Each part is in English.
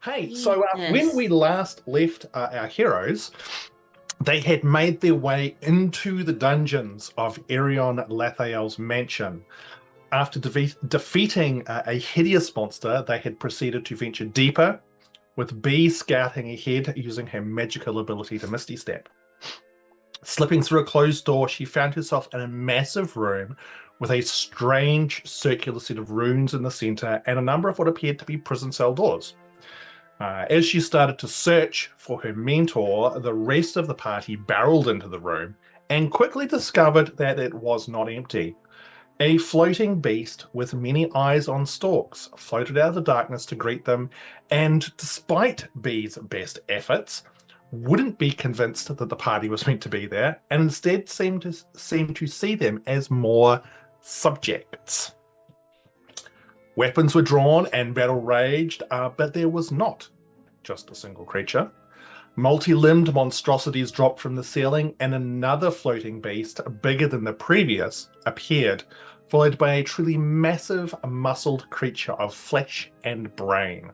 Hey, so when we Yes. last left our heroes, they had made their way into the dungeons of Errion Lathael's mansion. After defeating a hideous monster, they had proceeded to venture deeper, with Bee scouting ahead using her magical ability to Misty Step. Slipping through a closed door, she found herself in a massive room with a strange circular set of runes in the center and a number of what appeared to be prison cell doors. As she started to search for her mentor, the rest of the party barreled into the room and quickly discovered that it was not empty. A floating beast with many eyes on stalks floated out of the darkness to greet them, and despite Bee's best efforts, wouldn't be convinced that the party was meant to be there, and instead seemed to see them as more subjects. Weapons were drawn and battle raged, but there was not just a single creature. Multi-limbed monstrosities dropped from the ceiling, and another floating beast, bigger than the previous, appeared, followed by a truly massive, muscled creature of flesh and brain.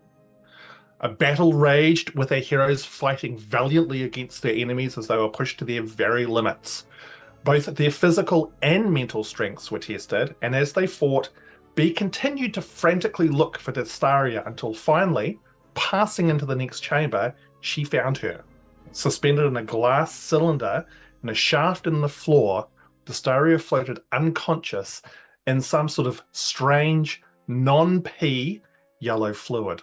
A battle raged, with their heroes fighting valiantly against their enemies as they were pushed to their very limits. Both their physical and mental strengths were tested, and as they fought, Bee continued to frantically look for Destaria until finally, passing into the next chamber, she found her. Suspended in a glass cylinder in a shaft in the floor, Destaria floated unconscious in some sort of strange, non-pea yellow fluid.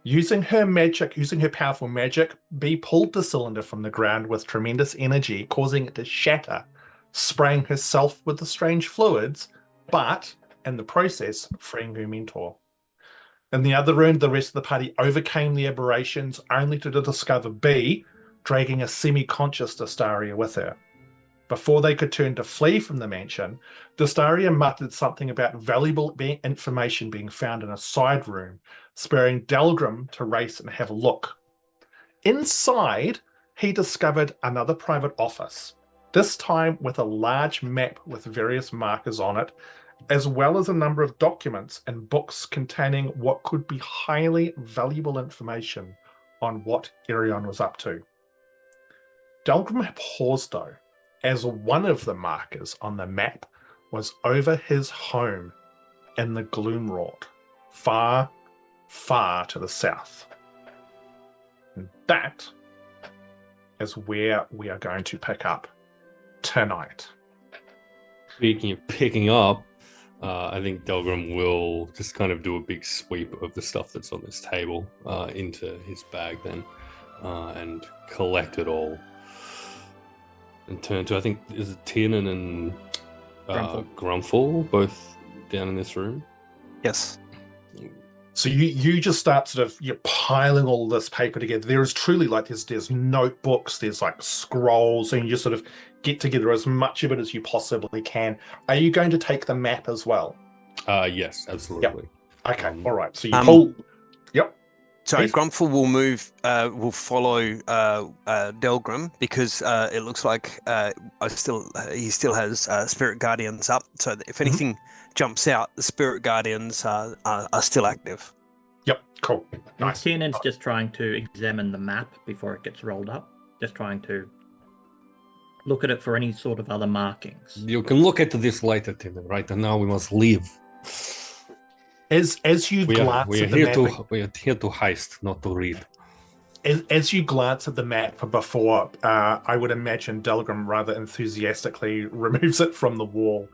Using her powerful magic, Bee pulled the cylinder from the ground with tremendous energy, causing it to shatter, spraying herself with the strange fluids, but in the process, freeing her mentor. In the other room, the rest of the party overcame the aberrations, only to discover Bee dragging a semi-conscious Destaria with her. Before they could turn to flee from the mansion, Destaria muttered something about valuable information being found in a side room, spurring Delgrim to race and have a look. Inside, he discovered another private office, this time with a large map with various markers on it, as well as a number of documents and books containing what could be highly valuable information on what Errion was up to. Delgrim paused, though, as one of the markers on the map was over his home in the Gloomwrought, far, far to the south. And that is where we are going to pick up tonight. Speaking of picking up, I think Delgrim will just kind of do a big sweep of the stuff that's on this table into his bag then and collect it all. And turn to, I think, is it Tiernan and Grumpfel both down in this room? Yes. So you just start sort of you're piling all this paper together. There is truly like there's notebooks, there's like scrolls, and you just sort of get together as much of it as you possibly can. Are you going to take the map as well? Yes, absolutely. Yep. Okay, all right. So you pull. Yep. Sorry, Grumpfel will follow Delgrim because it looks like he still has Spirit Guardians up. So if anything jumps out, the Spirit Guardians are still active. Yep, cool. Nice. Tiernan's just trying to examine the map before it gets rolled up. Just trying to look at it for any sort of other markings. You can look at this later, Tiernan, right? And now we must leave. As you glance at the map, we are here to heist, not to read. As you glance at the map before, I would imagine Delgrim rather enthusiastically removes it from the wall.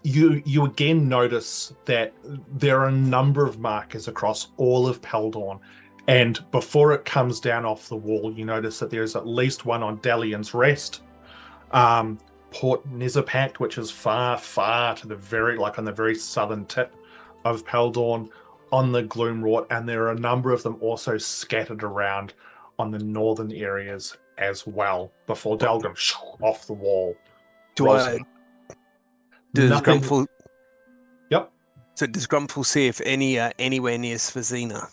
You again notice that there are a number of markers across all of Peldorn, and before it comes down off the wall, you notice that there's at least one on Dalian's Rest, Port Nezapact, which is far, far to the on the very southern tip of Peldorn, on the Gloomwrought, and there are a number of them also scattered around on the northern areas as well, before Delgrim off the wall. Does Grumpfel? Yep. So does Grumpfel see if anywhere near Svazina?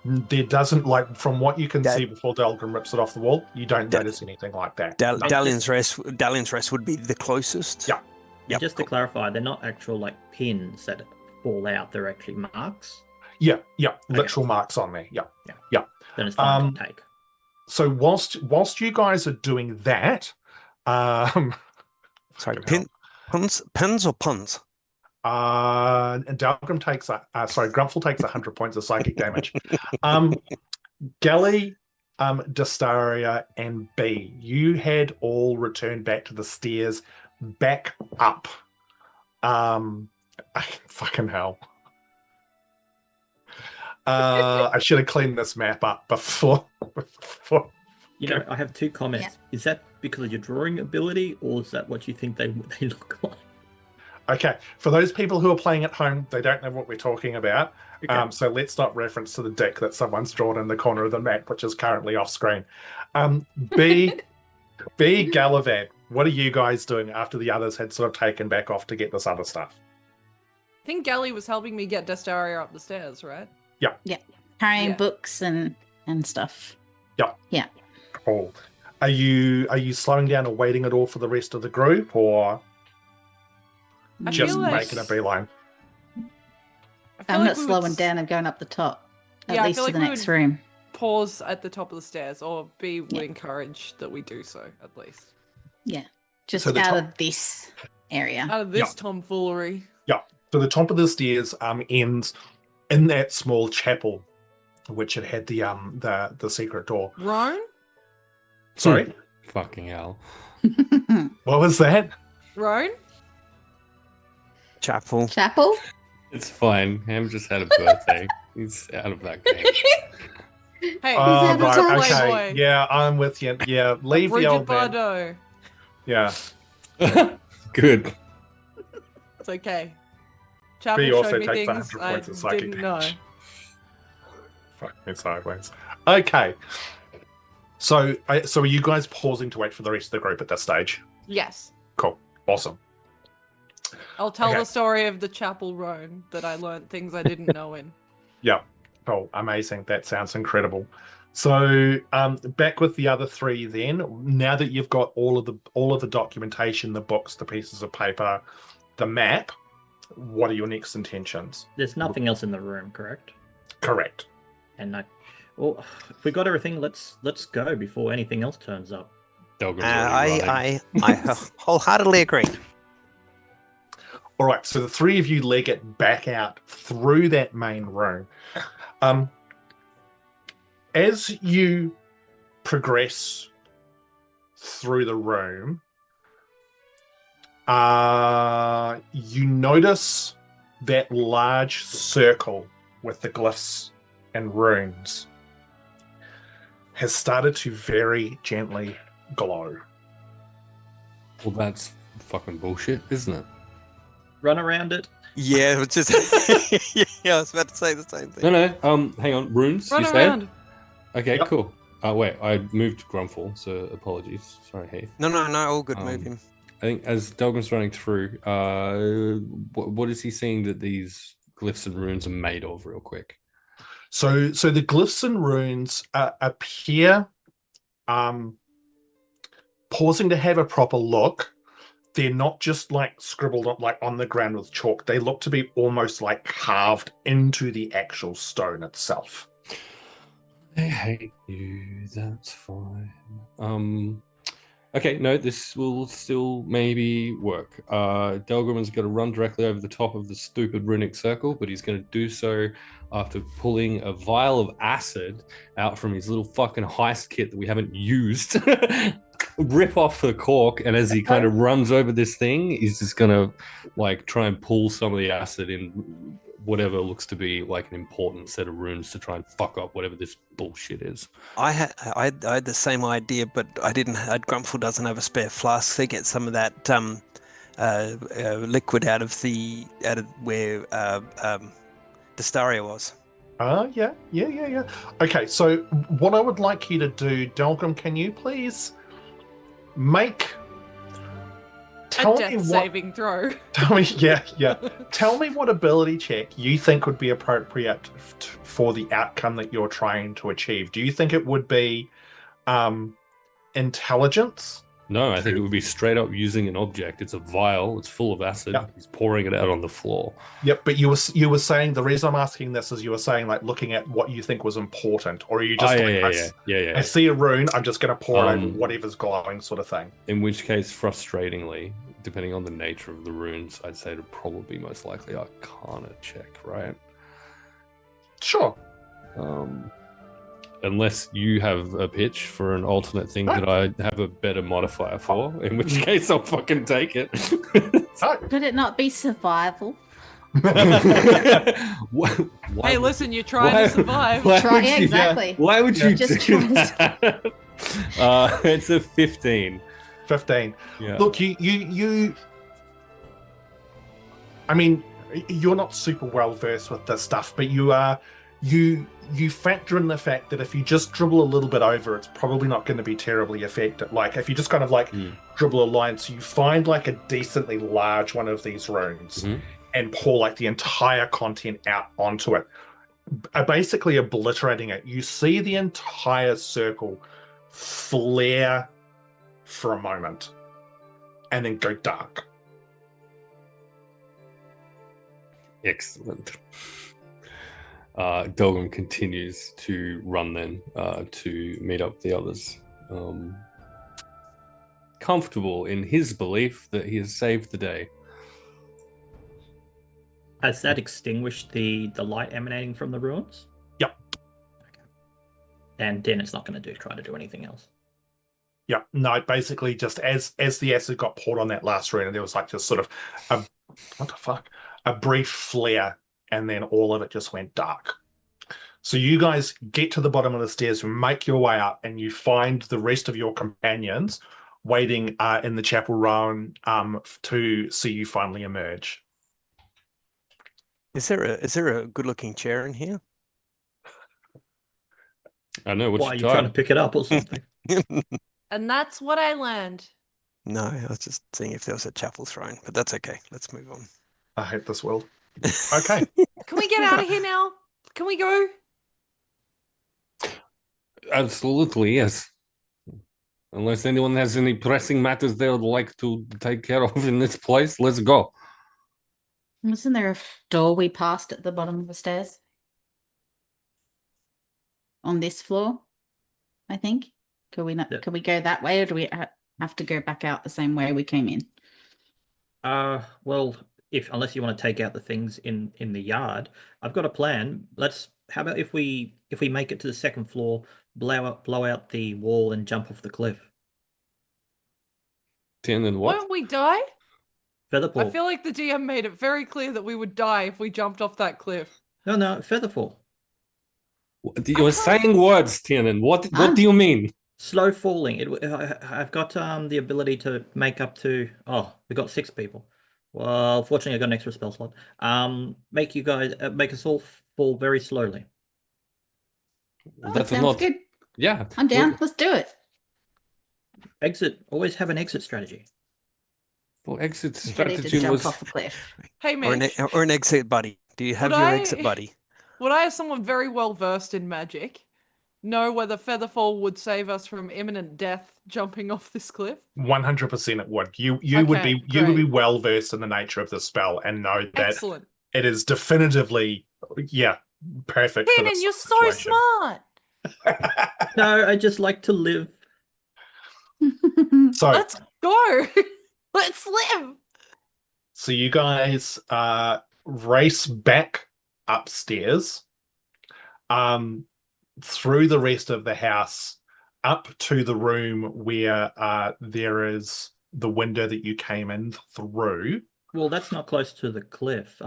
There doesn't, like, from what you can see before Delgrim rips it off the wall, you don't notice anything like that. Dalian's Rest would be the closest. Yeah. Yep. Just to clarify, they're not actual like pins that fall out, they're actually marks. Yeah, literal marks on there. Yeah. Then it's fine to take. So whilst you guys are doing that, Sorry, fucking hell. pins or puns? And Delgrim takes Grumpfel takes 100 points of psychic damage. Galley, Destaria, and B, you had all returned back to the stairs, back up. Fucking hell. I should have cleaned this map up before. I have 2 comments. Yeah. Is that because of your drawing ability, or is that what you think they look like? Okay, for those people who are playing at home, they don't know what we're talking about. Okay. So let's not reference to the dick that someone's drawn in the corner of the map, which is currently off screen. B, Gallivahad, what are you guys doing after the others had sort of taken back off to get this other stuff? I think Gally was helping me get Destaria up the stairs, right? Yeah. Yeah. Carrying books and stuff. Yeah. Yeah. Cool. Are you slowing down or waiting at all for the rest of the group, or just making a beeline? I'm not slowing down. I'm going up the top. At least to the next room. Pause at the top of the stairs, or B would encourage that we do so, at least. Yeah. Just out of this area. Out of this tomfoolery. Yeah. So the top of the stairs ends in that small chapel, which had the secret door. Roan? Sorry? Fucking hell. What was that? Roan? Chapel. It's fine. Ham just had a birthday. He's out of that game. Hey, right, okay. Yeah, I'm with you. Yeah, leave the old man. Bardo. Yeah. Good. It's okay. Chapel B also showed me takes things 100 I points of psychic didn't know. Fuck me sideways. Okay. So are you guys pausing to wait for the rest of the group at this stage? Yes. Cool. Awesome. I'll tell the story of the Chapel Roan that I learned things I didn't know in. Yeah. Cool. Amazing. That sounds incredible. So back with the other 3 then. Now that you've got all of the documentation, the books, the pieces of paper, the map, what are your next intentions? There's nothing else in the room, correct? Correct. And if we got everything, let's go before anything else turns up. I wholeheartedly agree. All right, so the 3 of you leg it back out through that main room. As you progress through the room, you notice that large circle with the glyphs and runes has started to very gently glow. Well, that's fucking bullshit, isn't it? Run around it. Yeah, it's just I was about to say the same thing. No, hang on. Runes, Run you around. said? Okay, cool. Wait, I moved Grumpfel, so apologies. Sorry, Heath. No, all good. Move him. I think as Delgrim's running through, what is he seeing that these glyphs and runes are made of, real quick? So the glyphs and runes appear, pausing to have a proper look. They're not just like scribbled on the ground with chalk. They look to be almost like carved into the actual stone itself. I hate you. That's fine. Okay, no, this will still maybe work. Delgrim is going to run directly over the top of the stupid runic circle, but he's going to do so after pulling a vial of acid out from his little fucking heist kit that we haven't used. Rip off the cork, and as he kind of runs over this thing, he's just going to like try and pull some of the acid in whatever looks to be like an important set of runes to try and fuck up whatever this bullshit is. I had the same idea, but I didn't. Grumpfel doesn't have a spare flask to get some of that liquid out of where Destaria was. Yeah. Okay, so what I would like you to do, Delgrim, can you please make a death saving throw. Tell me, yeah. Tell me what ability check you think would be appropriate for the outcome that you're trying to achieve. Do you think it would be intelligence? No, I think it would be straight up using an object. It's a vial. It's full of acid. Yeah. He's pouring it out on the floor. Yep, but you were saying, the reason I'm asking this is you were saying, like, looking at what you think was important, or are you just I see a rune, I'm just going to pour it over whatever's glowing, sort of thing. In which case, frustratingly, depending on the nature of the runes, I'd say it'd probably be most likely Arcana check, right? Sure. Unless you have a pitch for an alternate thing that I have a better modifier for, in which case I'll fucking take it. Could it not be survival? Hey, listen, you're trying to survive. Exactly. Why would you just do that? It's a 15. 15. Yeah. Look, you. I mean, you're not super well versed with this stuff, but you are. You factor in the fact that if you just dribble a little bit over, it's probably not going to be terribly effective. Like, if you just kind of dribble a line, so you find like a decently large one of these runes and pour like the entire content out onto it, basically obliterating it. You see the entire circle flare for a moment and then go dark. Excellent. Delgrim continues to run then to meet up the others. Comfortable in his belief that he has saved the day. Has that extinguished the light emanating from the ruins? Yep. Okay. And then it's not going to try to do anything else. Yeah, no, basically just as the acid got poured on that last rune, and there was like just sort of a brief flare, and then all of it just went dark. So you guys get to the bottom of the stairs, make your way up, and you find the rest of your companions waiting in the chapel room to see you finally emerge. Is there a good-looking chair in here? I know. Why are you trying to pick it up or something? And that's what I learned. No, I was just seeing if there was a chapel throne, but that's okay. Let's move on. I hate this world. Okay. Can we get out of here now? Can we go? Absolutely, yes. Unless anyone has any pressing matters they would like to take care of in this place, let's go. Wasn't there a door we passed at the bottom of the stairs? On this floor, I think. Could we not? Yeah. Could we go that way, or do we have to go back out the same way we came in? Well, unless you want to take out the things in the yard, I've got a plan. How about if we make it to the second floor, blow out the wall and jump off the cliff? Tiernan, what? Won't we die? Featherfall. I feel like the DM made it very clear that we would die if we jumped off that cliff. No, Featherfall. You were saying words, Tiernan. What do you mean? Slow falling. I've got the ability to make up to. Oh, we got 6 people. Well, fortunately, I got an extra spell slot. Make us all fall very slowly. That sounds good. Yeah, I'm down. Let's do it. Exit. Always have an exit strategy. Well, exit Ready to strategy jump was off the cliff. Hey, Mitch. Or an exit buddy. Do you have your exit buddy? Would I, as someone very well versed in magic, know whether Featherfall would save us from imminent death jumping off this cliff? 100% it would. You would be well versed in the nature of the spell and know that Excellent. It is definitively perfect. Tiernan, you're so smart. No, I just like to live. So let's go. Let's live. So you guys race back upstairs, through the rest of the house, up to the room where there is the window that you came in through. Well, that's not close to the cliff.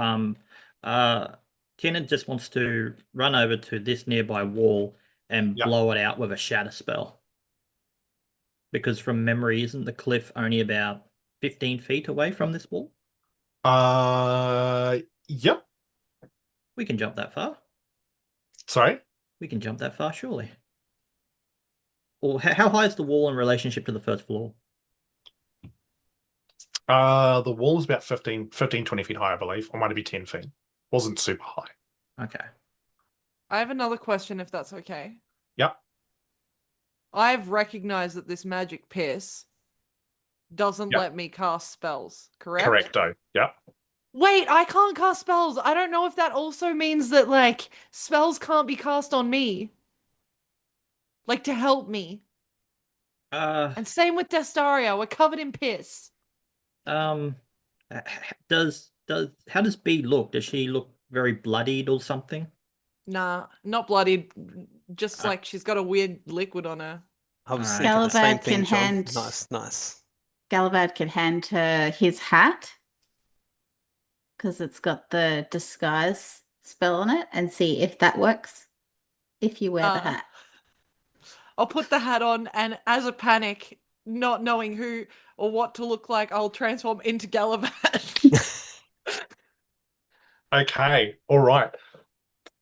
Tiernan just wants to run over to this nearby wall and blow it out with a shatter spell. Because from memory, isn't the cliff only about 15 feet away from this wall? Yep. We can jump that far. Sorry? We can jump that far, surely. Or how high is the wall in relationship to the first floor? The wall was about 15, 20 feet high, I believe. Or might it be 10 feet. Wasn't super high. Okay. I have another question, if that's okay. Yep. I've recognized that this magic piss doesn't Yep. let me cast spells, correct? Correcto. Yep. Wait, I can't cast spells. I don't know if that also means that, like, spells can't be cast on me. Like, to help me. And same with Destaria. We're covered in piss. Does how does B look? Does she look very bloodied or something? Nah, not bloodied. Just like she's got a weird liquid on her. I was Alright. thinking the same Gallivahad thing, can John. hand- Nice. Gallivahad can hand her his hat because it's got the disguise spell on it and see if that works. If you wear the hat. I'll put the hat on, and as a panic, not knowing who or what to look like, I'll transform into Gallivahad. Okay. All right.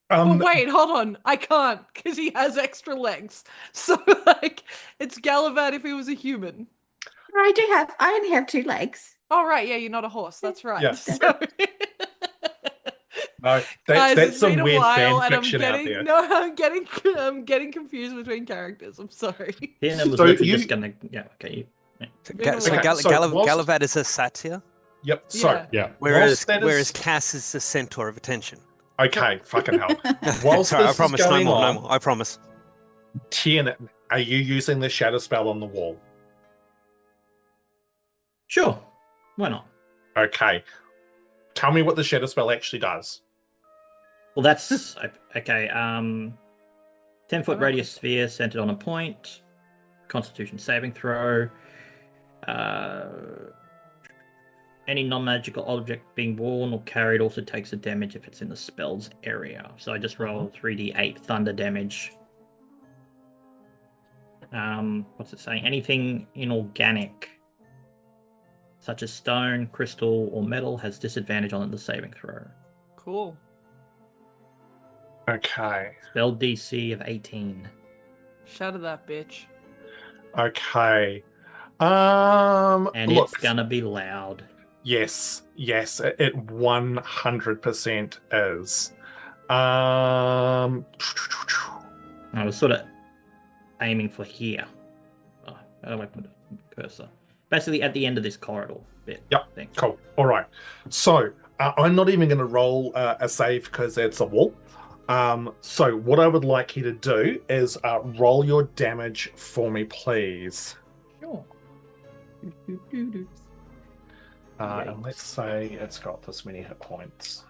But wait, hold on. I can't, because he has extra legs. So, like, it's Gallivahad if he was a human. I only have 2 legs. Oh, right. Yeah, you're not a horse. That's right. Yeah. So... No, Guys, that's it's some been a weird while, fan and I'm fiction out there. getting confused between characters. I'm sorry. Tiernan was So literally you- just gonna. Yeah. Okay. So Been a while. So whilst- Gallivahad is a satyr, Yep. So Yeah. Yeah. whereas that is- whereas Cass is the centaur of attention. okay, fucking hell. Whilst Sorry, I this is promise no going more. on, No more. I promise. Tiernan, are you using the shadow spell on the wall? Sure. Why not? Okay. Tell me what the shadow spell actually does. Well, that's okay. 10-foot Oh. radius sphere centered on a point. Constitution saving throw. Any non-magical object being worn or carried also takes a damage if it's in the spell's area. So I just roll 3d8 thunder damage. What's it saying? Anything inorganic, such as stone, crystal, or metal, has disadvantage on the saving throw. Cool. Okay. Spell DC of 18. Shatter that bitch. Okay. And Look, it's gonna be loud. yes, it 100% is. I I was sort of aiming for here. Oh, how do I put a cursor? Basically at the end of this corridor bit. Yep, thing. cool. All right. So I'm not even going to roll a save because it's a wall. So what I would like you to do is roll your damage for me, please. Sure. And let's say it's got this many hit points.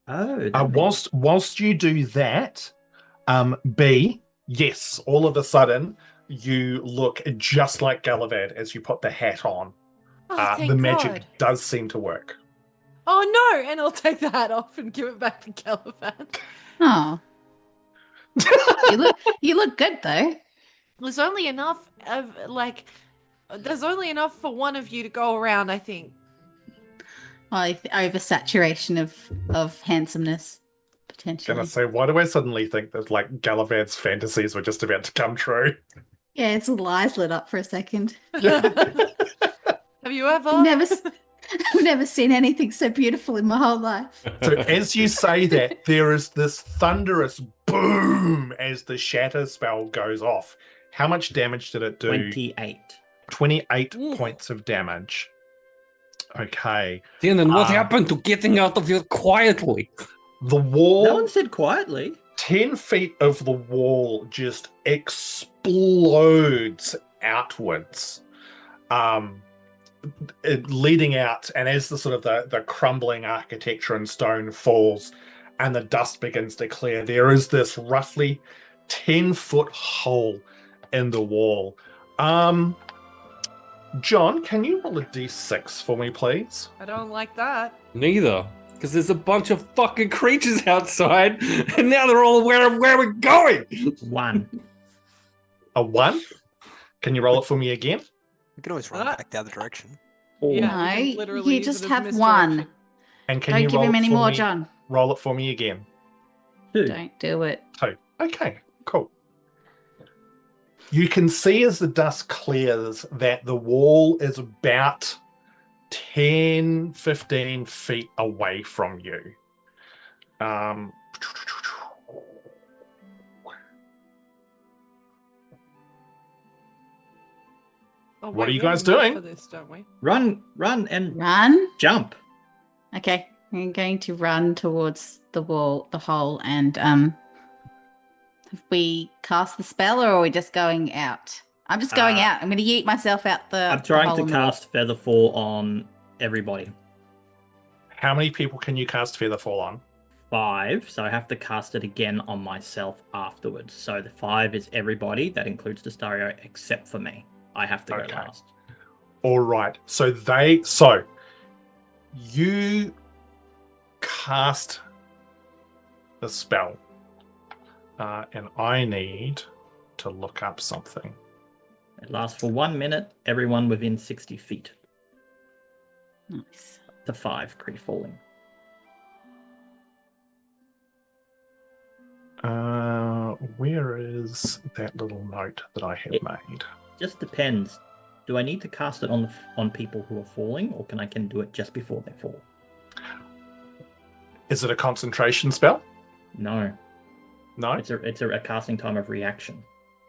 Oh. Whilst you do that, B, yes, all of a sudden you look just like Gallivahad as you put the hat on. Oh, thank The magic God. does seem to work. Oh no! And I'll take the hat off and give it back to Gallivahad. Oh. You look good though. There's only enough of there's only enough for one of you to go around, I think. Well, oversaturation of handsomeness, potentially. Gonna say, why do I suddenly think that like Gallavad's fantasies were just about to come true? Yeah, its little eyes lit up for a second. Have you ever? I've never seen anything so beautiful in my whole life. So as you say that, there is this thunderous boom as the shatter spell goes off. How much damage did it do? 28. 28 Ooh. points of damage. Okay. Tiernan, what happened to getting out of here quietly? The wall, No one said quietly. 10 feet of the wall just explodes outwards. Leading out, and as the sort of the crumbling architecture and stone falls and the dust begins to clear, there is this roughly 10-foot hole in the wall. John, can you roll a d6 for me, please? I don't like that. Neither. Because there's a bunch of fucking creatures outside, and now they're all aware of where we're going. 1. A 1? Can you roll it for me again? We can always run Ah. back the other direction. Or Yeah, we No, can literally you use just it as have misdirection. one. And can Don't you give roll him it any for more, me? John. Roll it for me again. 2. Don't do it. 2. Okay, cool. You can see as the dust clears that the wall is about 10, 15 feet away from you. Oh, What are wait, you we have guys a map doing? For this, don't we? Run, and Run. jump. Okay, I'm going to run towards the hole, and have we cast the spell, or are we just going out? I'm just going out. I'm going to yeet myself out the. I'm trying the to hole in the wall. cast Featherfall on everybody. How many people can you cast Featherfall on? 5, so I have to cast it again on myself afterwards. So the 5 is everybody. That includes Destaria except for me. I have to go Okay. last. All right. So you cast the spell, and I need to look up something. It lasts for 1 minute. Everyone within 60 feet. Nice. The 5 crit falling. Where is that little note that I have made? Just depends. Do I need to cast it on people who are falling, or can I do it just before they fall? Is it a concentration spell? No. No? It's a casting time of reaction.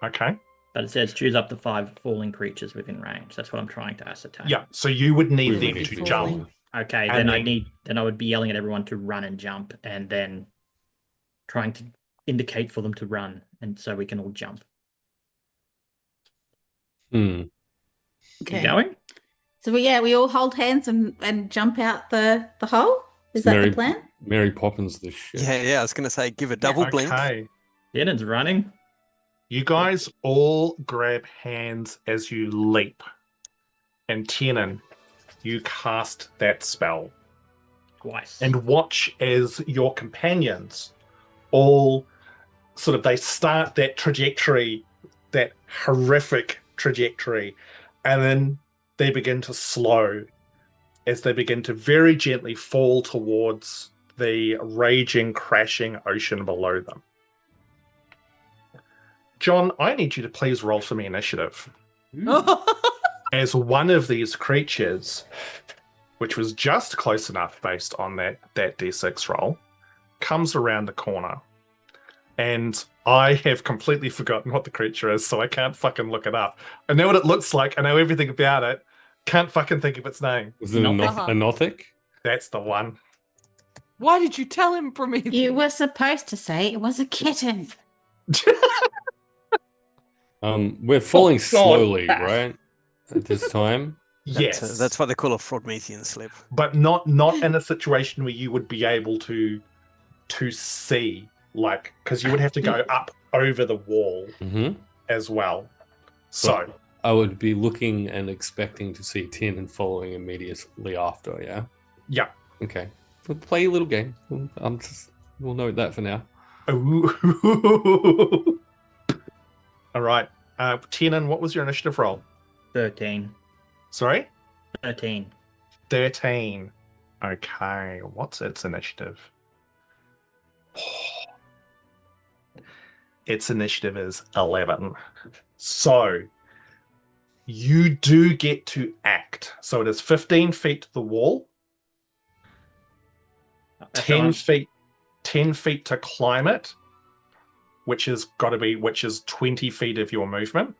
Okay. But it says choose up to 5 falling creatures within range. That's what I'm trying to ascertain. Yeah, so you would need We them would to be jump. falling. Okay, And then I would be yelling at everyone to run and jump, and then trying to indicate for them to run, and so we can all jump. Hmm. You going? So we all hold hands and jump out the hole. Is It's that Mary, the plan? Mary Poppins this shit. Yeah, I was going to say give a double blink. Okay. Tiernan's running. You guys all grab hands as you leap. And Tiernan, you cast that spell. Twice. And watch as your companions all they start that trajectory, that horrific trajectory, and then they begin to slow as they begin to very gently fall towards the raging, crashing ocean below them. John, I need you to please roll for me initiative. As one of these creatures, which was just close enough based on that D6 roll, comes around the corner. And I have completely forgotten what the creature is, so I can't fucking look it up. I know what it looks like. I know everything about it. Can't fucking think of its name. Was it a Nothic? That's the one. Why did you tell him Prometheus? You were supposed to say it was a kitten. We're falling slowly, right? At this time. Yes. That's why they call it Frogmethian slip. But not in a situation where you would be able to see, because you would have to go up over the wall as well. So I would be looking and expecting to see Tiernan following immediately after, yeah? Yeah. Okay. We'll play a little game. We'll note that for now. All right. Tiernan, what was your initiative roll? 13. Sorry? 13. 13. Okay. What's its initiative? Its initiative is 11. So you do get to act. So it is 15 feet to the wall, 10 feet to climb it, which is 20 feet of your movement.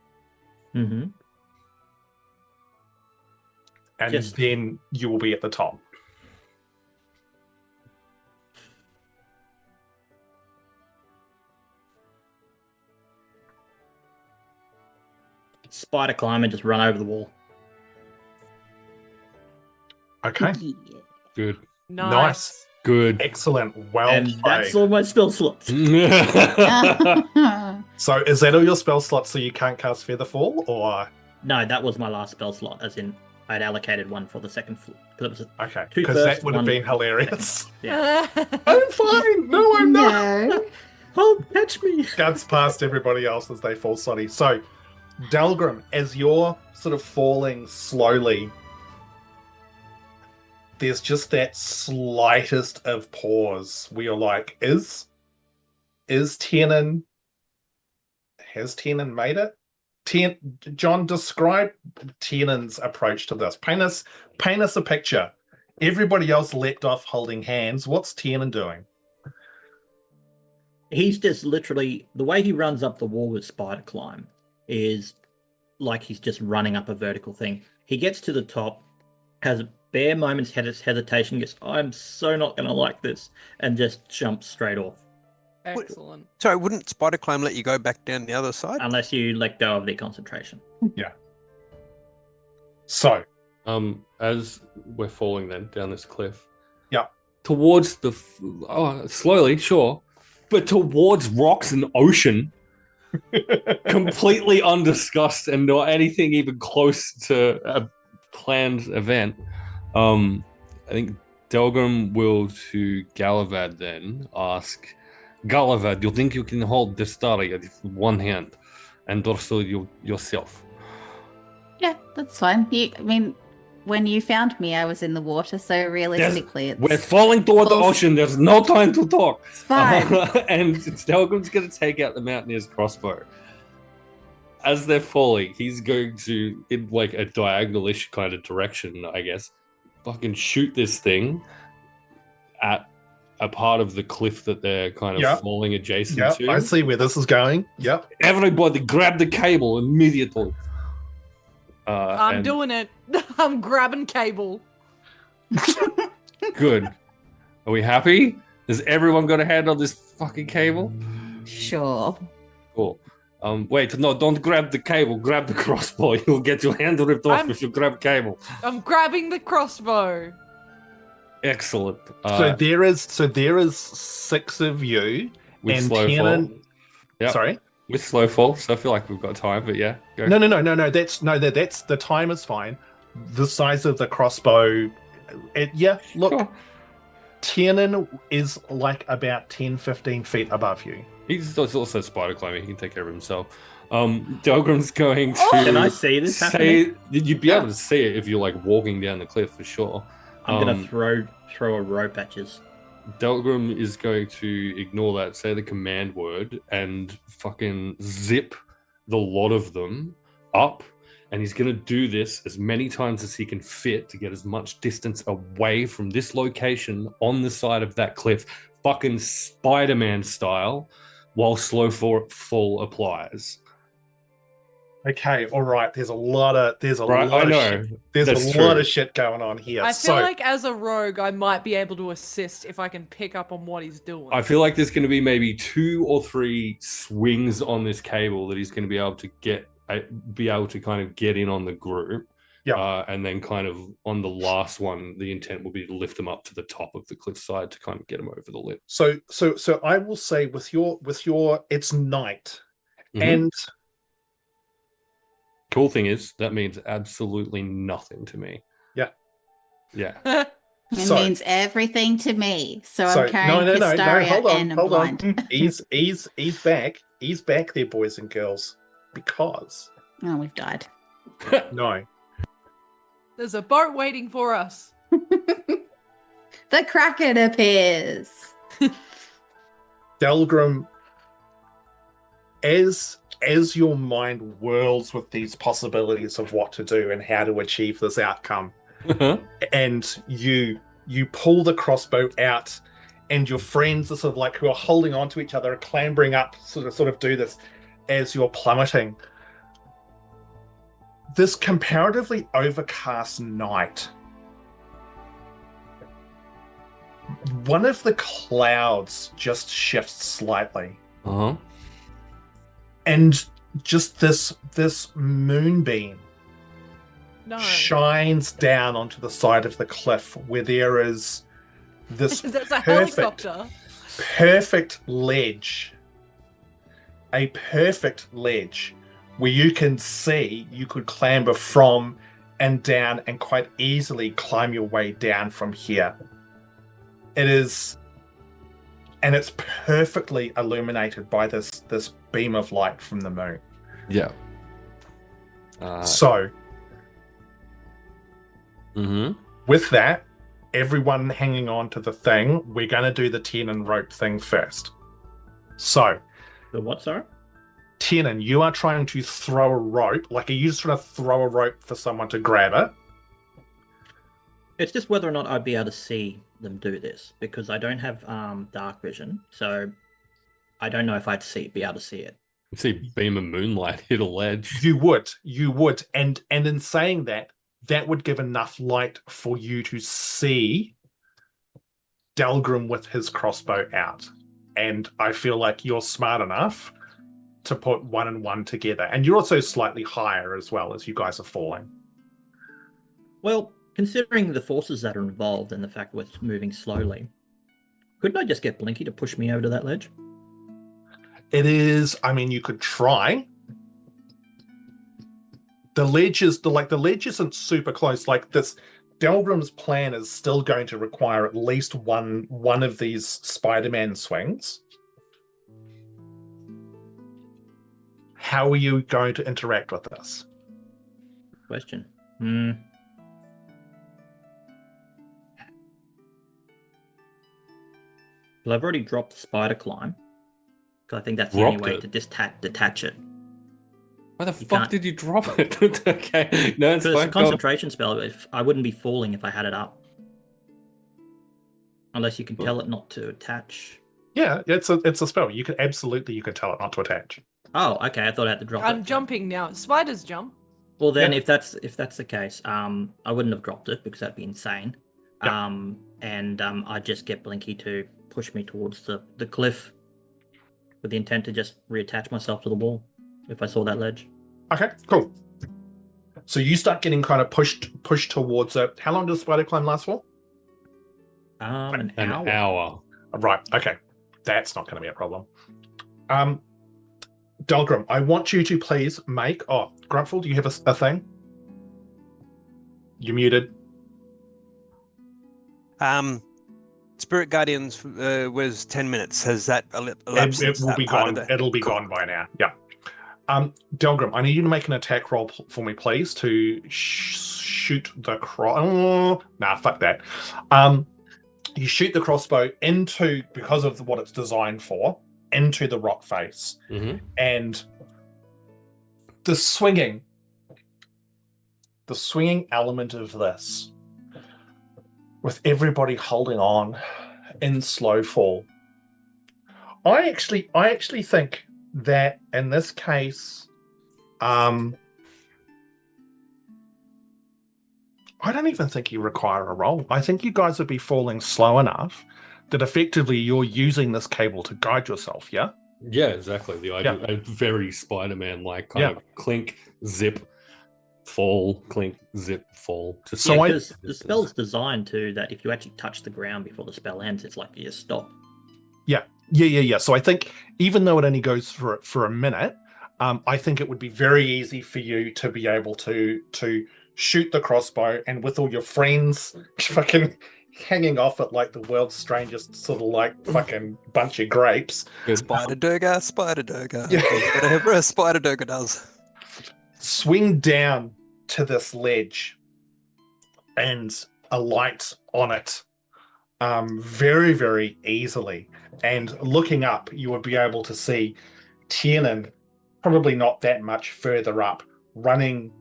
Mm-hmm. And then you will be at the top. Spider climb and just run over the wall. Okay. Yeah. Good. Nice. Good. Excellent. Well And played. that's all my spell slots. So is that all your spell slots so you can't cast Featherfall, or? No, that was my last spell slot, as in I'd allocated one for the second floor. Okay, two because first, that would have one been hilarious. Yeah. I'm fine. No, I'm not. No. Oh, catch me. Guns past everybody else as they fall sorry. So, Delgrim, as you're sort of falling slowly, there's just that slightest of pause where you're like, is Tiernan, has Tiernan made it? John, describe Tiernan's approach to this. Paint us a picture. Everybody else leapt off holding hands. What's Tiernan doing? He's just literally, the way he runs up the wall with spider climb is like he's just running up a vertical thing. He gets to the top, has a bare moment's hesitation, gets, I'm so not going to like this, and just jumps straight off. Excellent. Sorry, wouldn't Spider Climb let you go back down the other side? Unless you let go of their concentration. Yeah. So, as we're falling then down this cliff, yeah, towards the slowly, sure, but towards rocks and ocean, completely undiscussed and not anything even close to a planned event. I think Delgrim will to Gallivahad then ask, Gallivahad, do you think you can hold Destaria with one hand and also yourself? Yeah, that's fine. I mean, when you found me, I was in the water, so realistically, We're falling toward the close. ocean. There's no time to talk. It's fine. And Delgrim's going to take out the mountaineer's crossbow. As they're falling, he's going to, in like a diagonalish kind of direction, I guess, fucking shoot this thing at a part of the cliff that they're kind of falling adjacent to. I see where this is going. Yep. Everybody grab the cable immediately. I'm doing it. I'm grabbing cable. Good. Are we happy? Has everyone got a hand on this fucking cable? Sure. Cool. Wait, no, don't grab the cable. Grab the crossbow. You'll get your hand ripped off if you grab cable. I'm grabbing the crossbow. Excellent. So there is 6 of you with and slow Tiernan. fall. Yep. Sorry. With slow fall, so I feel like we've got time, but yeah, go. No. That's the time is fine. The size of the crossbow. Look, Sure. Tiernan is like about 10, 15 feet above you. He's also spider climbing. He can take care of himself. Delgrim's going to. Can I see this happening? You'd be able to see it if you're like walking down the cliff for sure. I'm gonna throw a rope at you. Delgrim is going to ignore that, say the command word, and fucking zip the lot of them up. And he's going to do this as many times as he can fit to get as much distance away from this location on the side of that cliff, fucking Spider-Man style, while slow fall applies. Okay, all right. There's a lot of shit. There's That's a lot true. of shit going on here. I feel like as a rogue, I might be able to assist if I can pick up on what he's doing. I feel like there's going to be maybe 2 or 3 swings on this cable that he's going to be able to kind of get in on the group. Yeah. And then kind of on the last one, the intent will be to lift them up to the top of the cliffside to kind of get them over the lip. So I will say with your it's night, Mhm. and Cool thing is that means absolutely nothing to me. Yeah. It means everything to me. So I'm carrying no, Destaria and I'm blind. on. Ease back there, boys and girls, because Oh, we've died. no. There's a boat waiting for us. The Kraken appears. Delgrim, as your mind whirls with these possibilities of what to do and how to achieve this outcome, and you pull the crossbow out, and your friends are sort of like who are holding on to each other are clambering up, sort of do this as you're plummeting. This comparatively overcast night, one of the clouds just shifts slightly. Uh-huh. And just this moonbeam shines down onto the side of the cliff where there is this There's a helicopter. perfect ledge. A perfect ledge where you can see you could clamber from and down and quite easily climb your way down from here. It's perfectly illuminated by this beam of light from the moon. Yeah. With that, everyone hanging on to the thing, we're going to do the Tiernan rope thing first. So, The what, sorry? Tiernan, you are trying to throw a rope. Like, are you just trying to throw a rope for someone to grab it? It's just whether or not I'd be able to see them do this, because I don't have dark vision, so I don't know if I'd be able to see it. You see beam of moonlight hit a ledge. You would, and in saying that, that would give enough light for you to see Delgrim with his crossbow out. And I feel like you're smart enough to put one and one together. And you're also slightly higher as well as you guys are falling. Well, considering the forces that are involved and the fact we're moving slowly, couldn't I just get Blinky to push me over to that ledge? It is, I mean, you could try. The ledge isn't super close. Like this, Delgrim's plan is still going to require at least one of these Spider-Man swings. How are you going to interact with this? Question. Well, I've already dropped the spider climb. Because I think that's the only way to detach it. Why the fuck did you drop it? Okay, no, it's fine. It's a concentration spell. If I wouldn't be falling if I had it up. Unless you can tell it not to attach. Yeah, it's a spell. You can tell it not to attach. Oh, okay. I thought I had to drop it. I'm jumping now. Spiders jump. Well, then, if that's the case, I wouldn't have dropped it because that'd be insane. Yeah. I'd just get Blinky to push me towards the cliff with the intent to just reattach myself to the wall if I saw that ledge. Okay, cool. So you start getting kind of pushed towards it. How long does spider climb last for? An hour. An hour. Right, okay. That's not going to be a problem. Delgrim, I want you to please make... Oh, Grumpfel, do you have a thing? You're muted. Spirit Guardians was 10 minutes. Has that elapsed? It will be gone. It'll be gone by now. Yeah. Delgrim, I need you to make an attack roll for me, please, to shoot the fuck that. You shoot the crossbow into, because of what it's designed for, into the rock face. Mm-hmm. And the swinging element of this, with everybody holding on in slow fall, I actually think that in this case, I don't even think you require a roll. I think you guys would be falling slow enough that effectively you're using this cable to guide yourself, yeah? Yeah, exactly. The idea, a very Spider-Man-like kind of clink, zip, fall, clink, zip, fall. Because the spell's designed to that if you actually touch the ground before the spell ends, it's like you just stop. Yeah. So I think even though it only goes for a minute, I think it would be very easy for you to be able to shoot the crossbow, and with all your friends fucking hanging off it like the world's strangest sort of like fucking bunch of grapes. Spider Durga. Yeah. Whatever a Spider Durga does. Swing down to this ledge and alight on it very, very easily. And looking up, you would be able to see Tiernan, probably not that much further up, running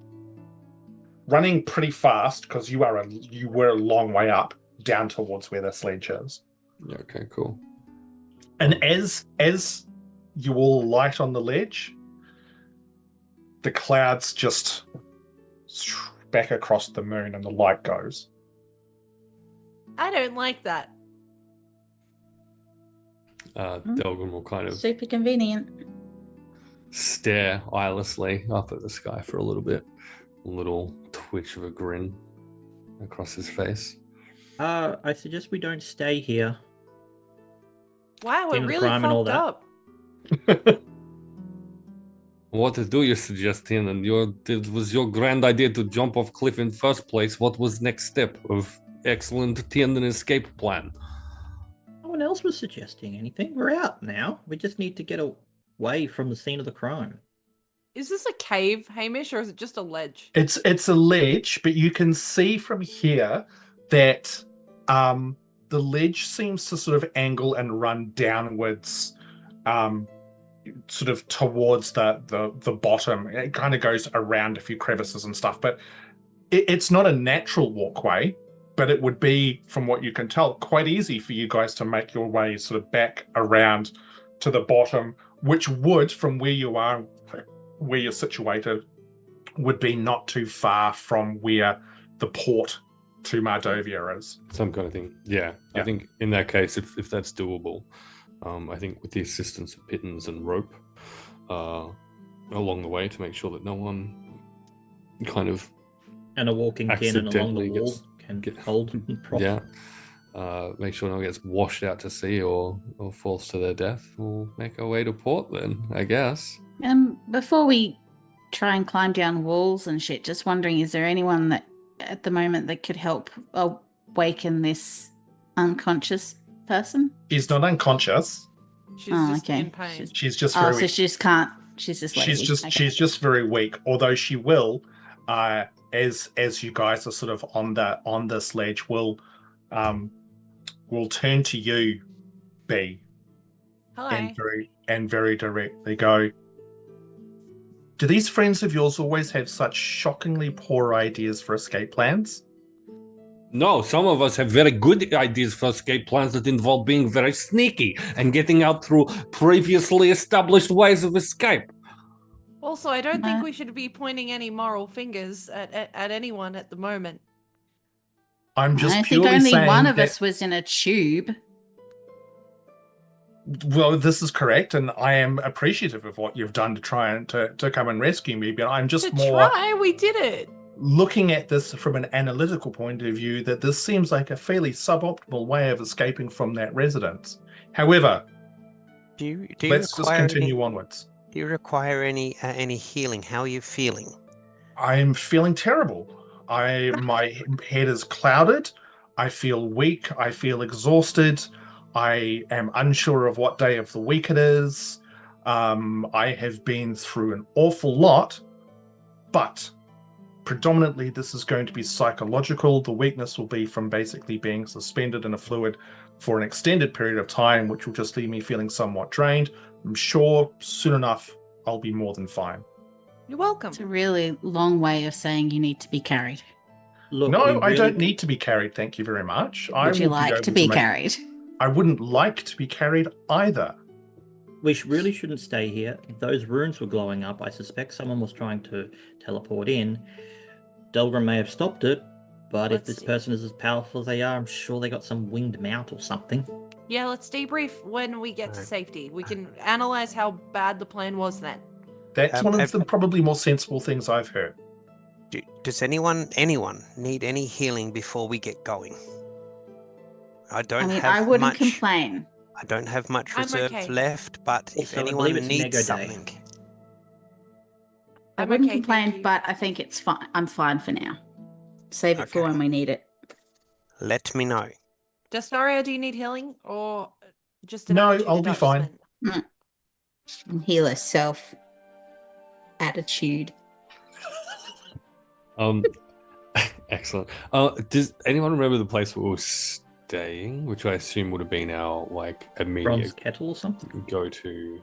pretty fast, because you were a long way up, down towards where the sledge is. Yeah, okay, cool. And as you all light on the ledge, the clouds just back across the moon and the light goes. I don't like that. Delgrim will kind of Super convenient. stare eyelessly up at the sky for a little bit. A little twitch of a grin across his face. I suggest we don't stay here. Wow, we're Demon really crime and all fucked that. up. What do you suggest, Tiernan? It was your grand idea to jump off cliff in first place. What was next step of excellent Tiernan escape plan? No one else was suggesting anything. We're out now. We just need to get away from the scene of the crime. Is this a cave, Hamish, or is it just a ledge? It's a ledge, but you can see from here that the ledge seems to sort of angle and run downwards, sort of towards the bottom. It kind of goes around a few crevices and stuff, but it's not a natural walkway, but it would be, from what you can tell, quite easy for you guys to make your way sort of back around to the bottom which would, from where you are, where you're situated, would be not too far from where the port to Mardovia is. Some kind of thing. Yeah. I think in that case, if that's doable, I think with the assistance of pittons and rope along the way to make sure that no one kind of and a walking Tiernan along the wall can hold prop. Yeah. Make sure no one gets washed out to sea or falls to their death. We'll make our way to port then, I guess. Before we try and climb down walls and shit, just wondering, is there anyone that at the moment that could help awaken this unconscious person? She's not unconscious. She's just in pain. She's just very weak. So she just can't. She's just lazy. She's just very weak. Although she will, as you guys are sort of on the sledge, will turn to you, B. Hello. And very direct. They go, do these friends of yours always have such shockingly poor ideas for escape plans? No, some of us have very good ideas for escape plans that involve being very sneaky and getting out through previously established ways of escape. Also, I don't think we should be pointing any moral fingers at anyone at the moment. I'm just I purely think only saying one of that, us was in a tube. Well, this is correct, and I am appreciative of what you've done to try and to come and rescue me, but I'm just We did it. Looking at this from an analytical point of view, that this seems like a fairly suboptimal way of escaping from that residence. However, let's just continue onwards. Do you require any healing? How are you feeling? I'm feeling terrible. My head is clouded. I feel weak. I feel exhausted. I am unsure of what day of the week it is. I have been through an awful lot, but predominantly this is going to be psychological. The weakness will be from basically being suspended in a fluid for an extended period of time, which will just leave me feeling somewhat drained. I'm sure soon enough I'll be more than fine. You're welcome. It's a really long way of saying you need to be carried. Look, No, I don't need to be carried, thank you very much. Would you like to be carried? I wouldn't like to be carried either. We really shouldn't stay here. Those runes were glowing up. I suspect someone was trying to teleport in. Delgrim may have stopped it, but if this person is as powerful as they are, I'm sure they got some winged mount or something. Yeah, let's debrief when we get to safety. We can analyze how bad the plan was then. That's one of the probably more sensible things I've heard. Does anyone need any healing before we get going? I wouldn't complain. I don't have much reserve left, but if anyone needs something. I wouldn't complain, but I think it's fine. I'm fine for now. Save it for when we need it. Let me know. Destaria, do you need healing or just No, I'll be fine. Heal herself. Attitude. Excellent. Does anyone remember the place where we were staying, which I assume would have been our immediate bronze kettle or something? Go to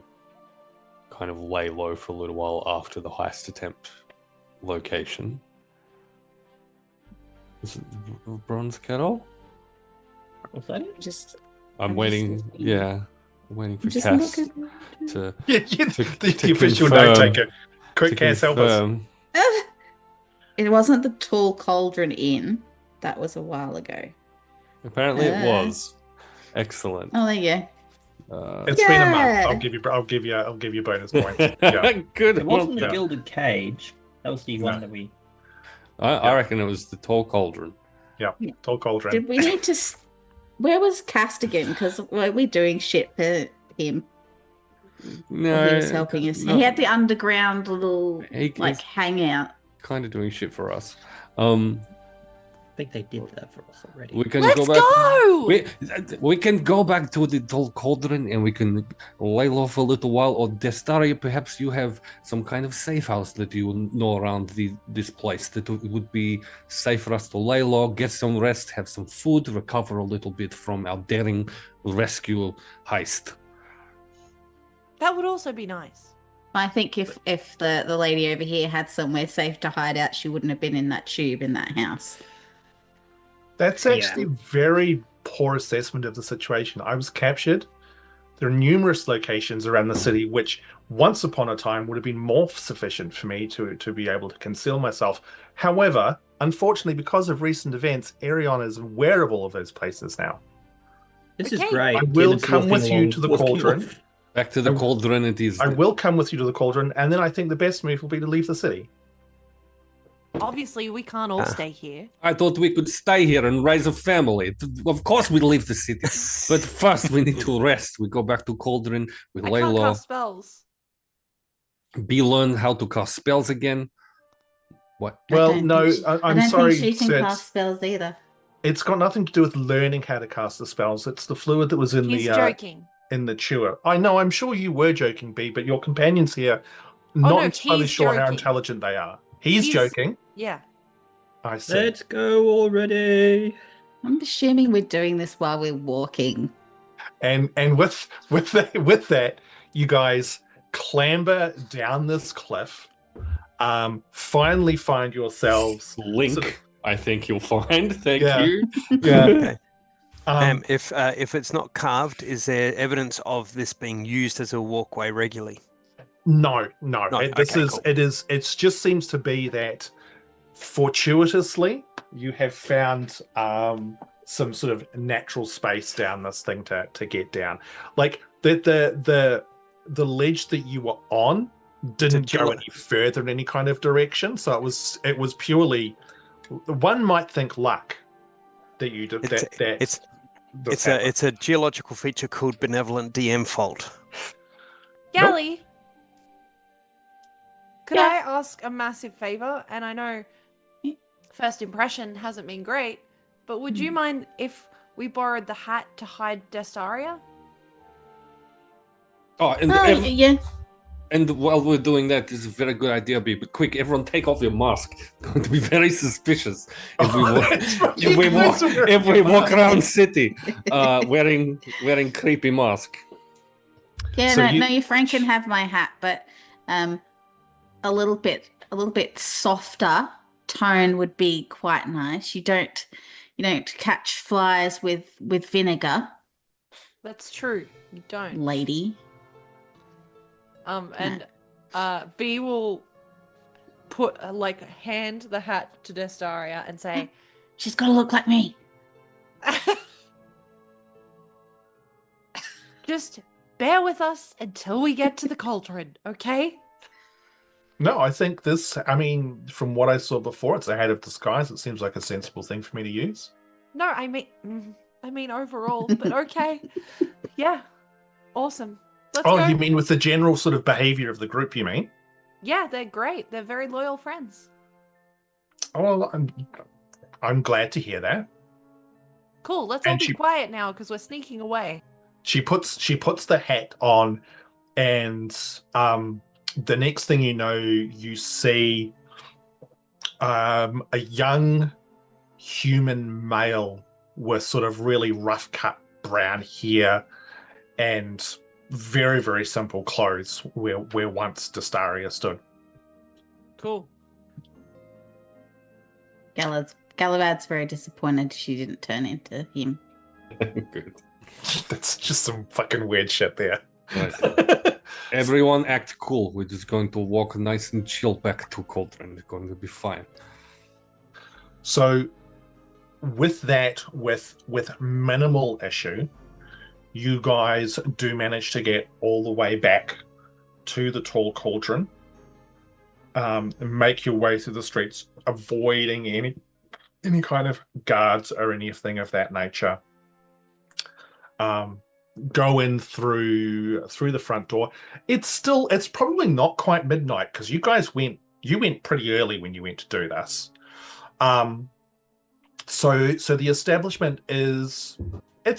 kind of lay low for a little while after the heist attempt location. Is it the bronze kettle? Was that it? I'm waiting. I'm waiting for Cass to the official note taker. Quick, Cass, help us. It wasn't the Tall Cauldron Inn. That was a while ago. Apparently, it was. Excellent. Oh, there you go. It's been a month. I'll give you bonus points. Yeah. Good. It wasn't the Gilded Cage. That was the one that we. I reckon it was the Tall Cauldron. Yeah, Tall Cauldron. Did we need to? Where was Castigan? Because we're doing shit for him. No, he was helping us. He had the underground little hangout. Kind of doing shit for us. I think they did that for us already. Let's go! We can go back to the Tall Cauldron and we can lay low for a little while. Or Destaria, perhaps you have some kind of safe house that you know around this place that would be safe for us to lay low, get some rest, have some food, recover a little bit from our daring rescue heist. That would also be nice. I think if the lady over here had somewhere safe to hide out, she wouldn't have been in that tube in that house. That's actually a very poor assessment of the situation. I was captured, there are numerous locations around the city which once upon a time would have been more sufficient for me to be able to conceal myself. However, unfortunately, because of recent events, Errion is aware of all of those places now. This is Okay. great. I will Tiernan's come with walking you along, to the walking cauldron. off. Back to the cauldron it is. I will come with you to the cauldron, and then I think the best move will be to leave the city. Obviously, we can't all stay here. I thought we could stay here and raise a family. Of course we leave the city. But first we need to rest. We go back to cauldron, we I lay can't low. cast spells. B learn how to cast spells again. What? Well, I no, I'm don't sorry, think she can Sid. cast spells either. It's got nothing to do with learning how to cast the spells. It's the fluid that was in He's the joking. in the chewer. I know, I'm sure you were joking, B, but your companions here, no, not entirely he's sure how joking. intelligent they are. He's joking. Yeah. I see. Let's go already. I'm assuming we're doing this while we're walking. And with that, you guys clamber down this cliff. Finally find yourselves Link, sort of- I think you'll find. Thank Yeah. you. Yeah. Okay. If it's not carved, is there evidence of this being used as a walkway regularly? No. No, It cool. just seems to be that fortuitously you have found some sort of natural space down this thing to get down. Like the ledge that you were on didn't go any further in any kind of direction, so it was purely, one might think, luck that you did that. It's a geological feature called benevolent DM fault. Gally, could Yeah. I ask a massive favor? And I know first impression hasn't been great, but would you mind if we borrowed the hat to hide Destaria? Oh, Yeah. and while we're doing that, this is a very good idea, B. But quick, everyone take off your mask. It's going to be very suspicious if we walk around city wearing creepy mask. Yeah, So no, your friend can have my hat, but a little bit softer tone would be quite nice. You don't catch flies with vinegar, That's true. You don't. lady. And B will put hand the hat to Destaria and say, She's got to look like me. just bear with us until we get to the cauldron, okay? No, I think from what I saw before, it's a hat of disguise. It seems like a sensible thing for me to use. No, I mean overall, but okay. Yeah. Awesome. Let's go. You mean with the general sort of behavior of the group, you mean? Yeah, they're great. They're very loyal friends. Oh, well, I'm glad to hear that. Cool. Let's all be quiet now because we're sneaking away. She puts the hat on, and the next thing you know, you see a young human male with sort of really rough cut brown hair and very, very simple clothes where once Destaria stood. Cool. Galivahad's very disappointed she didn't turn into him. Good. That's just some fucking weird shit there. Right. Everyone act cool. We're just going to walk nice and chill back to Cauldron. It's going to be fine. So with that, with minimal issue, you guys do manage to get all the way back to the tall cauldron, make your way through the streets, avoiding any kind of guards or anything of that nature. Go in through the front door. It's probably not quite midnight because you went pretty early when you went to do this. So the establishment it's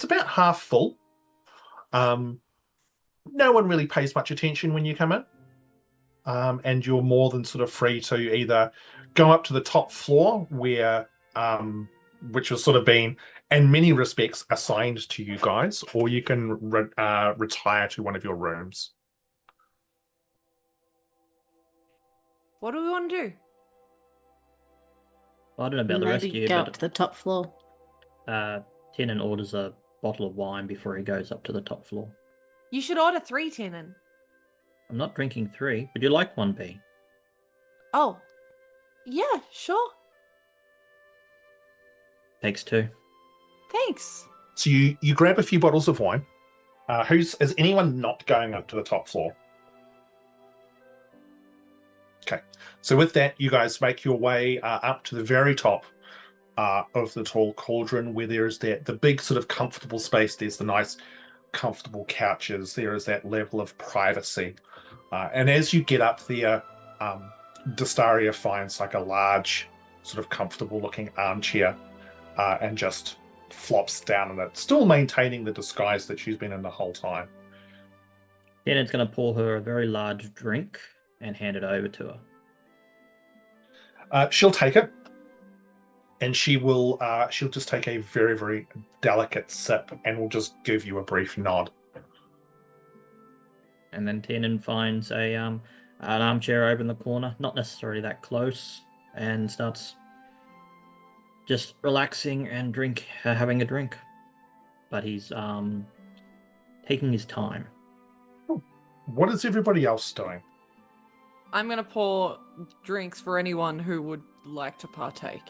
about half full. No one really pays much attention when you come in. And you're more than sort of free to either go up to the top floor where which has sort of been, in many respects, assigned to you guys, or you can retire to one of your rooms. What do we want to do? I don't know about the rest of Maybe you, go but up to the top floor. Tiernan orders a bottle of wine before he goes up to the top floor. You should order 3, Tiernan. I'm not drinking 3. Would you like one, B? Oh, yeah, sure. Takes 2. Thanks. So you grab a few bottles of wine. Is anyone not going up to the top floor? Okay. So with that, you guys make your way up to the very top of the tall cauldron, where there is the big sort of comfortable space. There's the nice comfortable couches. There is that level of privacy. And as you get up there, Destaria finds like a large sort of comfortable looking armchair and just flops down in it, still maintaining the disguise that she's been in the whole time. Tiernan's going to pour her a very large drink and hand it over to her. She'll take it, and she'll just take a very, very delicate sip and will just give you a brief nod. And then Tiernan finds an armchair over in the corner, not necessarily that close, and starts just relaxing and having a drink. But he's taking his time. What is everybody else doing? I'm going to pour drinks for anyone who would like to partake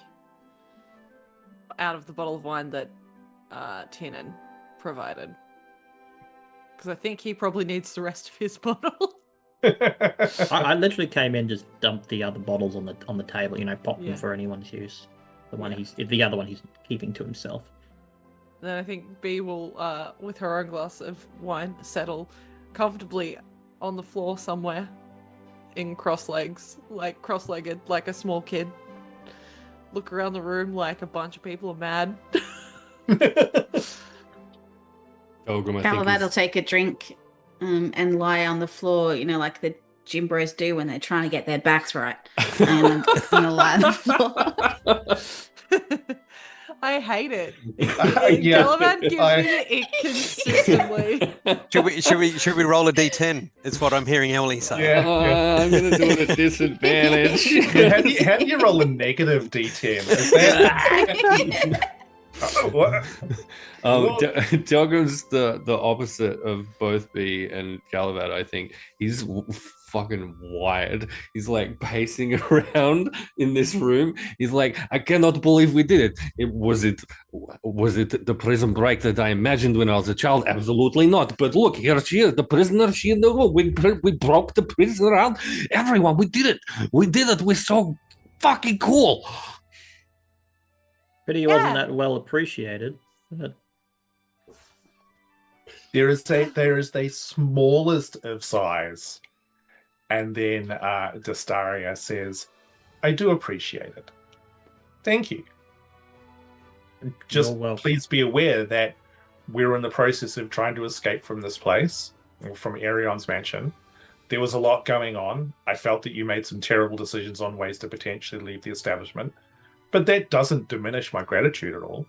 out of the bottle of wine that Tiernan provided. Because I think he probably needs the rest of his bottle. I literally came in, just dumped the other bottles on the table, popped them for anyone's use. The other one he's keeping to himself. Then I think B will, with her own glass of wine, settle comfortably on the floor somewhere in cross-legged, like a small kid. Look around the room like a bunch of people are mad. Gallivahad will take a drink and lie on the floor, like the gym bros do when they're trying to get their backs right. And lie on the floor. I hate it. Gallivahad gives me the ick consistently. Should we roll a d10? It's what I'm hearing Emily say. Yeah. I'm going to do it at disadvantage. How do you roll a negative d10? Is that... What? Delgrim's the opposite of both B and Gallivahad, I think. He's fucking wired. He's like pacing around in this room. He's like, I cannot believe we did it. Was it the prison break that I imagined when I was a child? Absolutely not. But look, here she is, the prisoner. She in the room. We broke the prisoner out. Everyone, we did it. We're so fucking cool. But he wasn't that well appreciated. But... There is the smallest of sighs, and then Destaria says, "I do appreciate it. Thank you. Just please be aware that we're in the process of trying to escape from this place, from Errion's mansion. There was a lot going on. I felt that you made some terrible decisions on ways to potentially leave the establishment. But that doesn't diminish my gratitude at all."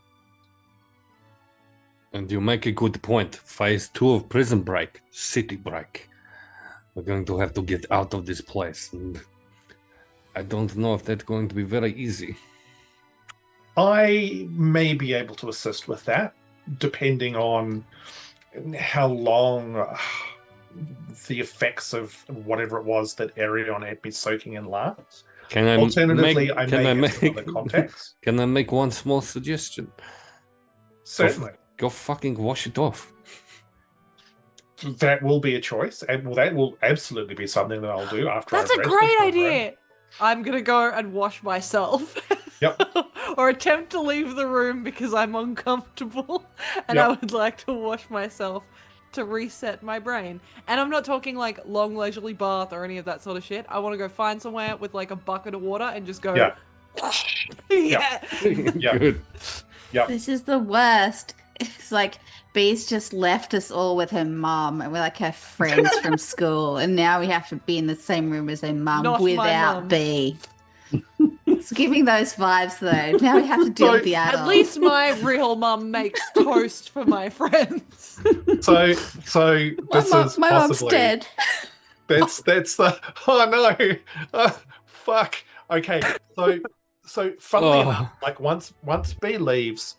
And you make a good point. Phase 2 of prison break, city break. We're going to have to get out of this place. And I don't know if that's going to be very easy. I may be able to assist with that, depending on how long the effects of whatever it was that Errion had been soaking in last. Alternatively, I may have other contacts. Can I make one small suggestion? Certainly. Go fucking wash it off. That will be a choice. And that will absolutely be something that I'll do after That's a great idea. I'm going to go and wash myself. Yep. Or attempt to leave the room because I'm uncomfortable. And I would like to wash myself to reset my brain. And I'm not talking like long leisurely bath or any of that sort of shit. I want to go find somewhere with like a bucket of water and just go. Yeah. Good. Yep. This is the worst. It's like Bee's just left us all with her mum, and we're like her friends from school, and now we have to be in the same room as her mum without Bee. It's giving those vibes though. Now we have to deal with the adults. At least my real mum makes toast for my friends. So this is my mum's dead. That's the fuck. Okay, so funnily enough, like once B leaves,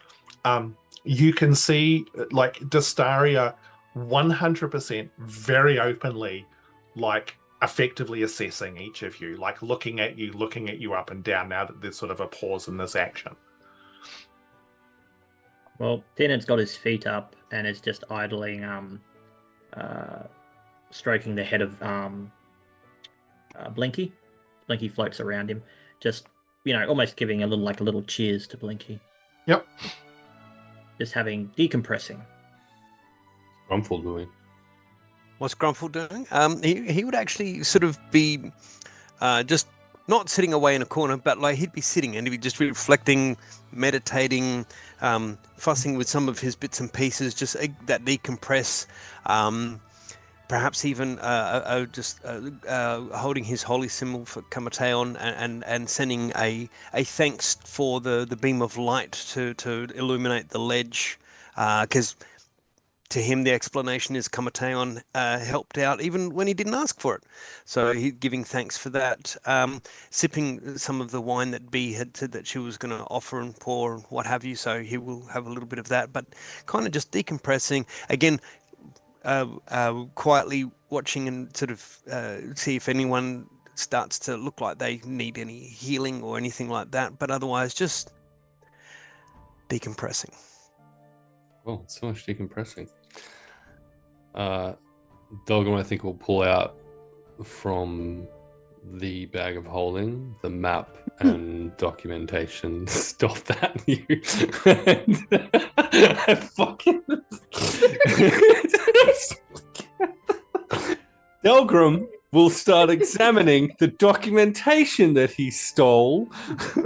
you can see like Destaria 100% very openly, like effectively assessing each of you, like looking at you up and down now that there's sort of a pause in this action. Well, Tiernan's got his feet up and is just idling, stroking the head of Blinky. Blinky floats around him, just almost giving a little cheers to Blinky. Yep. Just decompressing. Grumpfel doing? What's Grumpfel doing? He would actually sort of be just not sitting away in a corner, but like he'd be sitting and he'd be just reflecting, meditating, fussing with some of his bits and pieces, just that decompress. Perhaps even just holding his holy symbol for Kamateon and sending a thanks for the beam of light to illuminate the ledge, because to him the explanation is Kamateon helped out even when he didn't ask for it. So he's giving thanks for that, sipping some of the wine that Bee had said that she was going to offer and pour and what have you, so he will have a little bit of that, but kind of just decompressing. Again, quietly watching and sort of see if anyone starts to look like they need any healing or anything like that, but otherwise just decompressing. Well, so much decompressing. Delgrim, I think, will pull out from the bag of holding the map and documentation. Stop that, you. I fucking. Delgrim will start examining the documentation that he stole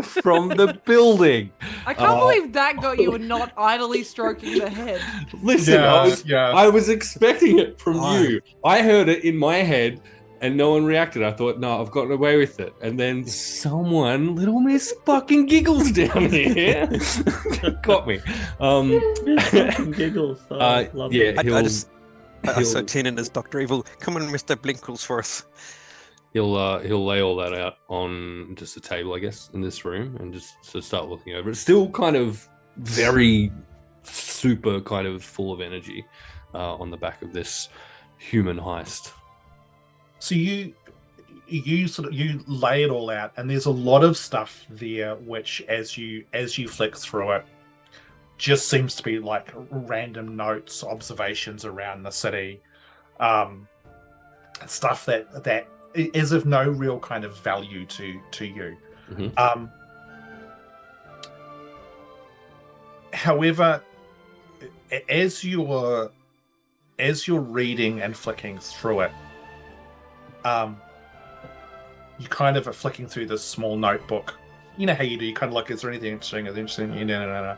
from the building. I can't believe that got you and not idly stroking the head. Listen, I was expecting it from you. I heard it in my head and no one reacted. I thought, no, I've gotten away with it. And then little Miss fucking Giggles down here got me. Giggles. Love it. So Tiernan as Dr. Evil, come on, Mr. Blinkles. He'll lay all that out on just a table, I guess, in this room, and just to start looking over it. Still kind of very super kind of full of energy on the back of this human heist. So you lay it all out, and there's a lot of stuff there which, as you flick through it, just seems to be like random notes, observations around the city, stuff that is of no real kind of value to you. Mm-hmm. However, as you're reading and flicking through it, you kind of are flicking through this small notebook. You know how you do. You kind of look, is there anything interesting? No.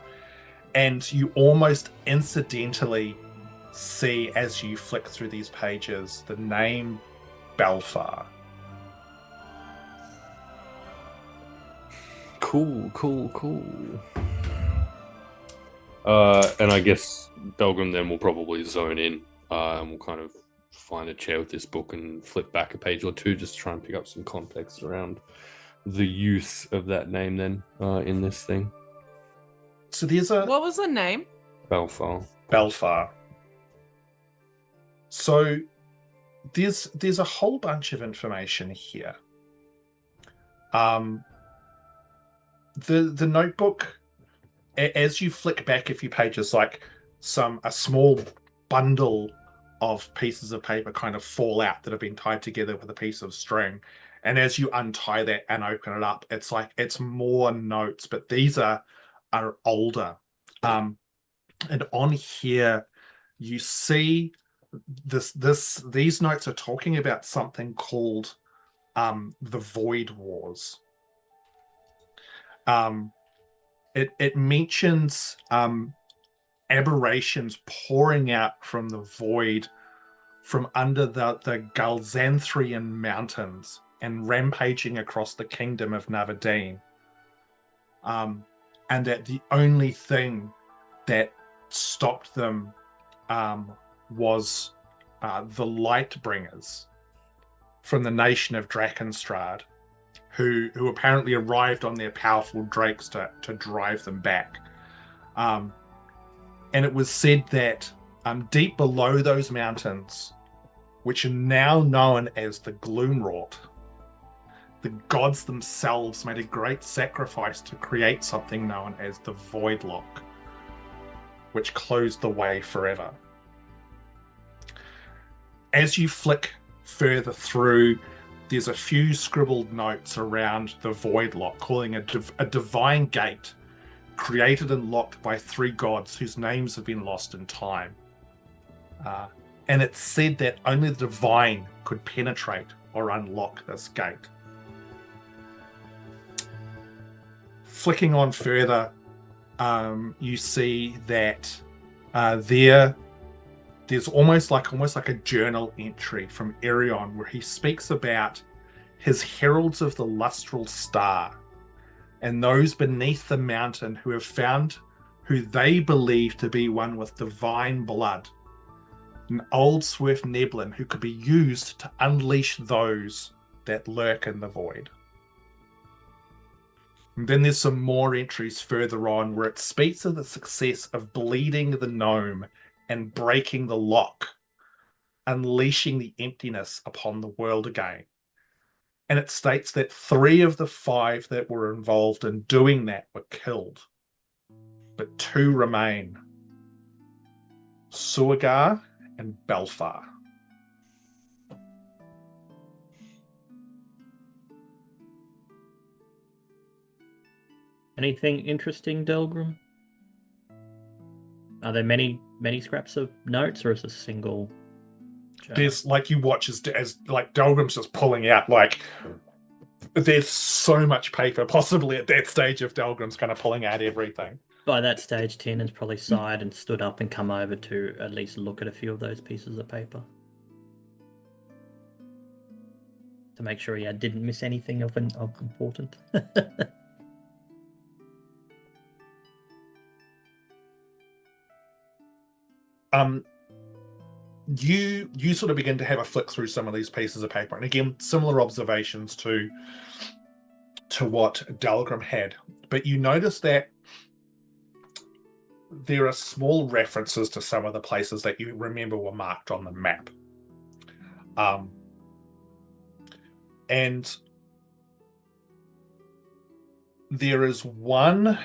And you almost incidentally see, as you flick through these pages, the name Belfar. Cool. And I guess Delgrim then will probably zone in and we'll kind of find a chair with this book and flip back a page or two just to try and pick up some context around the use of that name then in this thing. So what was the name? Belfar. So there's a whole bunch of information here. The notebook, as you flick back a few pages, like a small bundle of pieces of paper kind of fall out that have been tied together with a piece of string. And as you untie that and open it up, it's more notes, but these are older. And on here you see these notes are talking about something called the Void Wars. It mentions aberrations pouring out from the void from under the Galxanthrian mountains and rampaging across the kingdom of Navadine. And that the only thing that stopped them was the Lightbringers from the nation of Drakenstrad, who apparently arrived on their powerful drakes to drive them back. And it was said that deep below those mountains, which are now known as the Gloomwrought, the gods themselves made a great sacrifice to create something known as the Voidlock, which closed the way forever. As you flick further through, there's a few scribbled notes around the Voidlock, calling it a divine gate created and locked by 3 gods whose names have been lost in time. And it's said that only the divine could penetrate or unlock this gate. Flicking on further, you see that there's almost like a journal entry from Errion where he speaks about his heralds of the lustral star and those beneath the mountain who have found who they believe to be one with divine blood, an old swift Neblin who could be used to unleash those that lurk in the void. And then there's some more entries further on where it speaks of the success of bleeding the gnome and breaking the lock, unleashing the emptiness upon the world again. And it states that 3 of the 5 that were involved in doing that were killed, but 2 remain: Suagar and Belfar. Anything interesting, Delgrim? Are there many scraps of notes, or is it a single journal? There's, like, you watch as like Delgrim's just pulling out, like, there's so much paper possibly at that stage of Delgrim's kind of pulling out everything. By that stage, Tiernan's probably sighed and stood up and come over to at least look at a few of those pieces of paper to make sure he didn't miss anything of important. You sort of begin to have a flick through some of these pieces of paper, and again, similar observations to what Delgrim had, but you notice that there are small references to some of the places that you remember were marked on the map. And there is one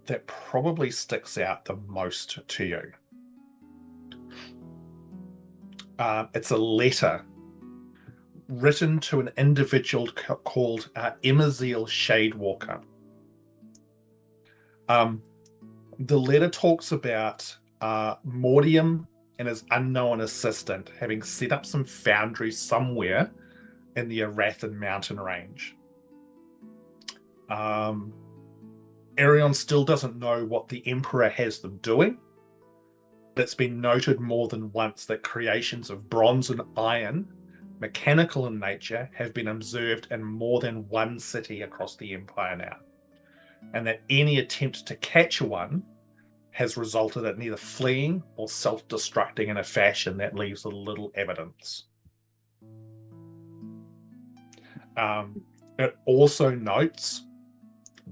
that probably sticks out the most to you. It's a letter written to an individual called Emazil Shadewalker. The letter talks about Mordium and his unknown assistant having set up some foundries somewhere in the Arathan mountain range. Errion still doesn't know what the Emperor has them doing, but it's been noted more than once that creations of bronze and iron, mechanical in nature, have been observed in more than one city across the Empire now, and that any attempt to catch one has resulted in either fleeing or self-destructing in a fashion that leaves little evidence. It also notes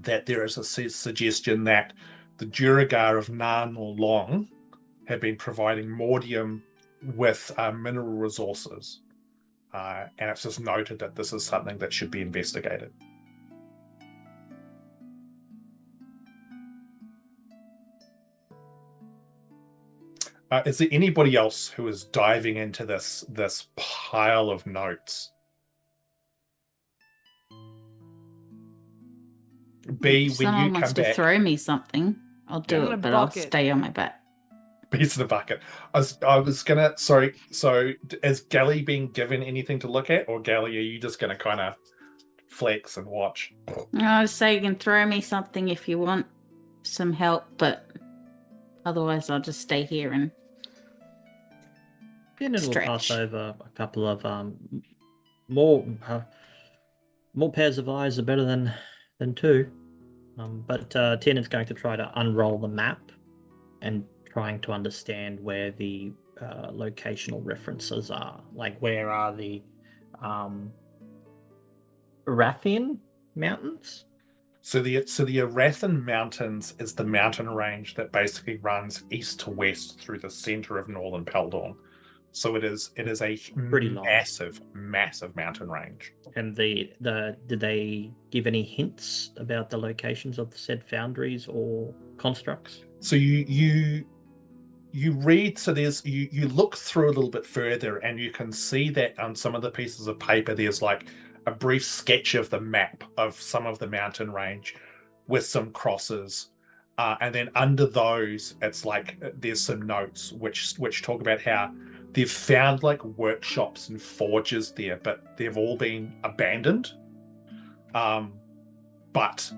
that there is a suggestion that the Duragar of Nan or Long have been providing Mordium with mineral resources. And it's just noted that this is something that should be investigated. Is there anybody else who is diving into this pile of notes? B, when Someone you wants come to back, throw me something, I'll do Yeah. it, but I'll Bucket. stay on my back. piece in the bucket. I was gonna. Sorry. So, is Gally being given anything to look at, or Gally, are you just gonna kind of flex and watch? I'll say you can throw me something if you want some help, but otherwise I'll just stay here and Tiernan will stretch. pass over a couple of more pairs of eyes are better than 2. But Tiernan's going to try to unroll the map and trying to understand where the locational references are. Like, where are the Rathian mountains? So the Arathan Mountains is the mountain range that basically runs east to west through the center of northern Peldorn. So it is a Pretty long. massive mountain range. And did they give any hints about the locations of the said foundries or constructs? So you read, so there's you look through a little bit further and you can see that on some of the pieces of paper there's like a brief sketch of the map of some of the mountain range with some crosses. And then under those, it's like there's some notes which talk about how they've found like workshops and forges there, but they've all been abandoned. But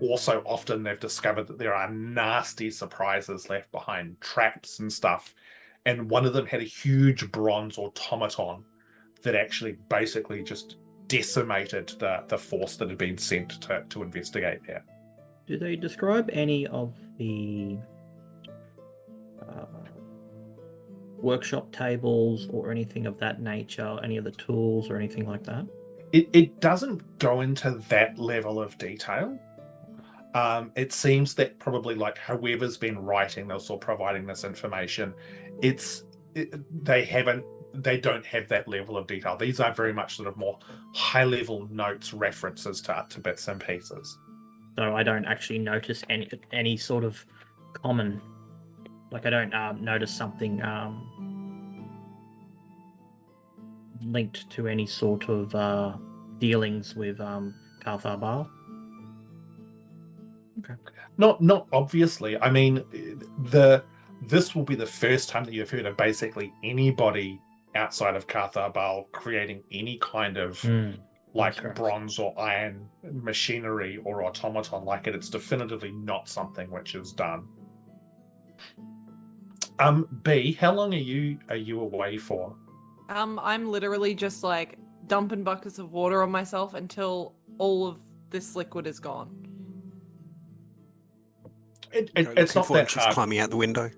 also often they've discovered that there are nasty surprises left behind, traps and stuff. And one of them had a huge bronze automaton that actually basically just decimated the force that had been sent to investigate there. Do they describe any of the workshop tables or anything of that nature, any of the tools or anything like that? It doesn't go into that level of detail. It seems that probably like whoever's been writing this or providing this information, they don't have that level of detail. These are very much sort of more high level notes, references to bits and pieces. So I don't actually notice any sort of common, like I don't notice something linked to any sort of dealings with Carthar Baal. Okay. Not obviously. I mean, this will be the first time that you've heard of basically anybody outside of Carthar Baal creating any kind of bronze or iron machinery or automaton like it. It's definitively not something which is done. B, how long are you away for? I'm literally just like dumping buckets of water on myself until all of this liquid is gone. It's not that just hard. Climbing out the window.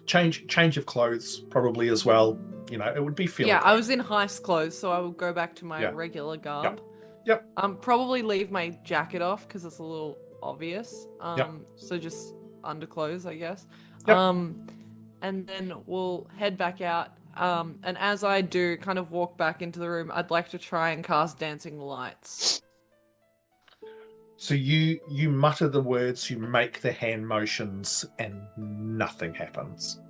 Change of clothes probably as well. You know, it would be fairly quick. I was in heist clothes, so I will go back to my regular garb. Yep. Probably leave my jacket off because it's a little obvious. So just underclothes, I guess. Yep. And then we'll head back out. And as I do, kind of walk back into the room, I'd like to try and cast dancing lights. So you mutter the words, you make the hand motions, and nothing happens.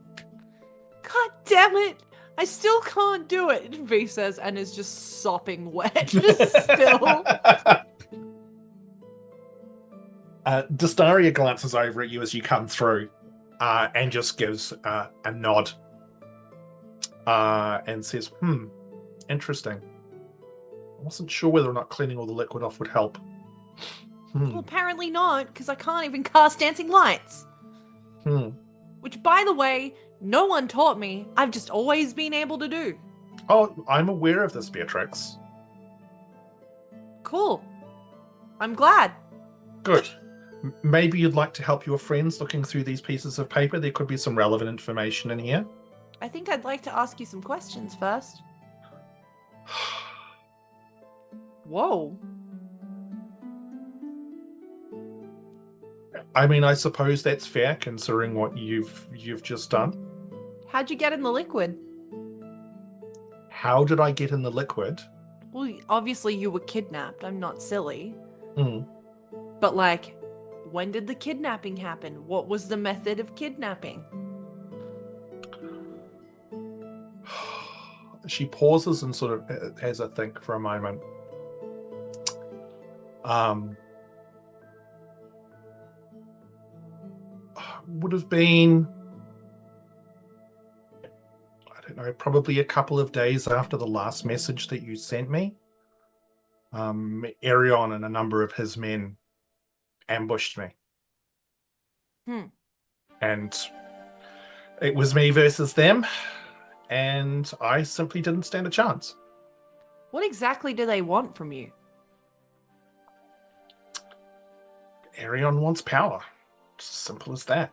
God damn it! I still can't do it, V says, and is just sopping wet still. Destaria glances over at you as you come through and just gives a nod and says, interesting. I wasn't sure whether or not cleaning all the liquid off would help. Well, apparently not, because I can't even cast dancing lights. Which, by the way, no one taught me. I've just always been able to do. Oh, I'm aware of this, Beatrix. Cool. I'm glad. Good. Maybe you'd like to help your friends looking through these pieces of paper. There could be some relevant information in here. I think I'd like to ask you some questions first. Whoa. I mean, I suppose that's fair considering what you've just done. How'd you get in the liquid? How did I get in the liquid? Well, obviously you were kidnapped. I'm not silly. Mm. But like, when did the kidnapping happen? What was the method of kidnapping? She pauses and sort of has a think for a moment. Would have been, I don't know, probably a couple of days after the last message that you sent me. Errion and a number of his men ambushed me. And it was me versus them, and I simply didn't stand a chance. What exactly do they want from you? Errion wants power. Simple as that.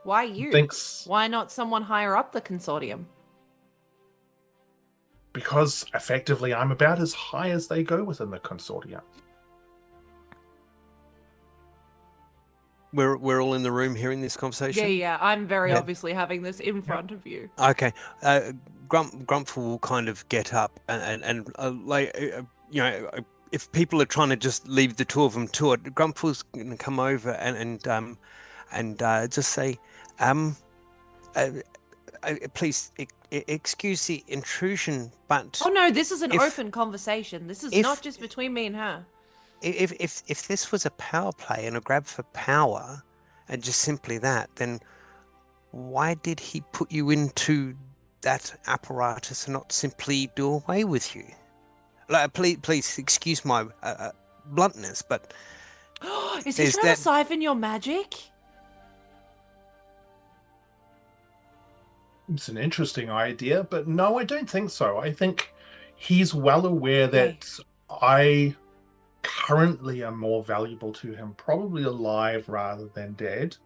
Why you? Why not someone higher up the consortium? Because effectively I'm about as high as they go within the consortium. we're all in the room hearing this Yeah, conversation. yeah. I'm very Yeah. obviously having this in front of you. Okay. Grumpfel will kind of get up and if people are trying to just leave the two of them to it, Grumpfel's going to come over and just say, please excuse the intrusion, but Oh no, this is an if- open conversation. This is if- not just between me and her. if this was a power play and a grab for power, and just simply that, then why did he put you into that apparatus and not simply do away with you? Like, please excuse my bluntness, but Is he There's trying that- to siphon your magic? It's an interesting idea, but no, I don't think so. I think he's well aware that I currently am more valuable to him, probably alive rather than dead.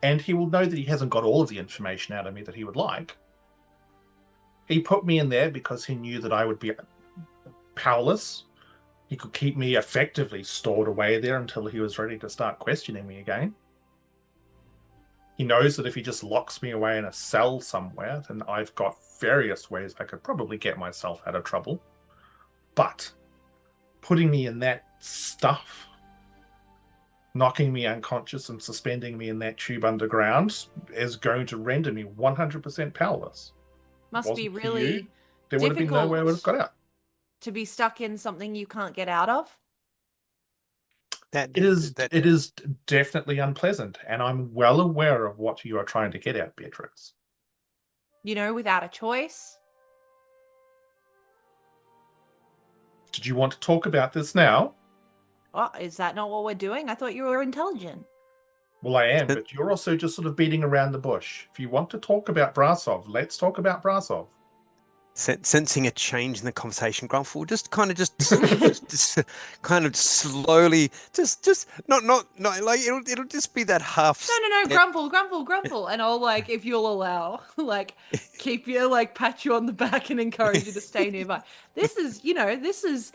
And he will know that he hasn't got all of the information out of me that he would like. He put me in there because he knew that I would be powerless. He could keep me effectively stored away there until he was ready to start questioning me again. He knows that if he just locks me away in a cell somewhere, then I've got various ways I could probably get myself out of trouble. But putting me in that stuff, knocking me unconscious and suspending me in that tube underground is going to render me 100% powerless. Must be Wasn't for really you, there would have been no way I would have got out. to be stuck in something you can't get out of. that It is that it is definitely unpleasant, and I'm well aware of what you are trying to get at, Beatrix. You know, without a choice. Did you want to talk about this now? Oh, is that not what we're doing? I thought you were intelligent. Well, I am, But- but you're also just sort of beating around the bush. If you want to talk about Brasov, let's talk about Brasov. sensing a change in the conversation, Grumpfel just kind of slowly, just not like it'll just be that half. No, step. Grumpfel. And I'll, like, if you'll allow, like, keep you, like, pat you on the back and encourage you to stay nearby. This is, this is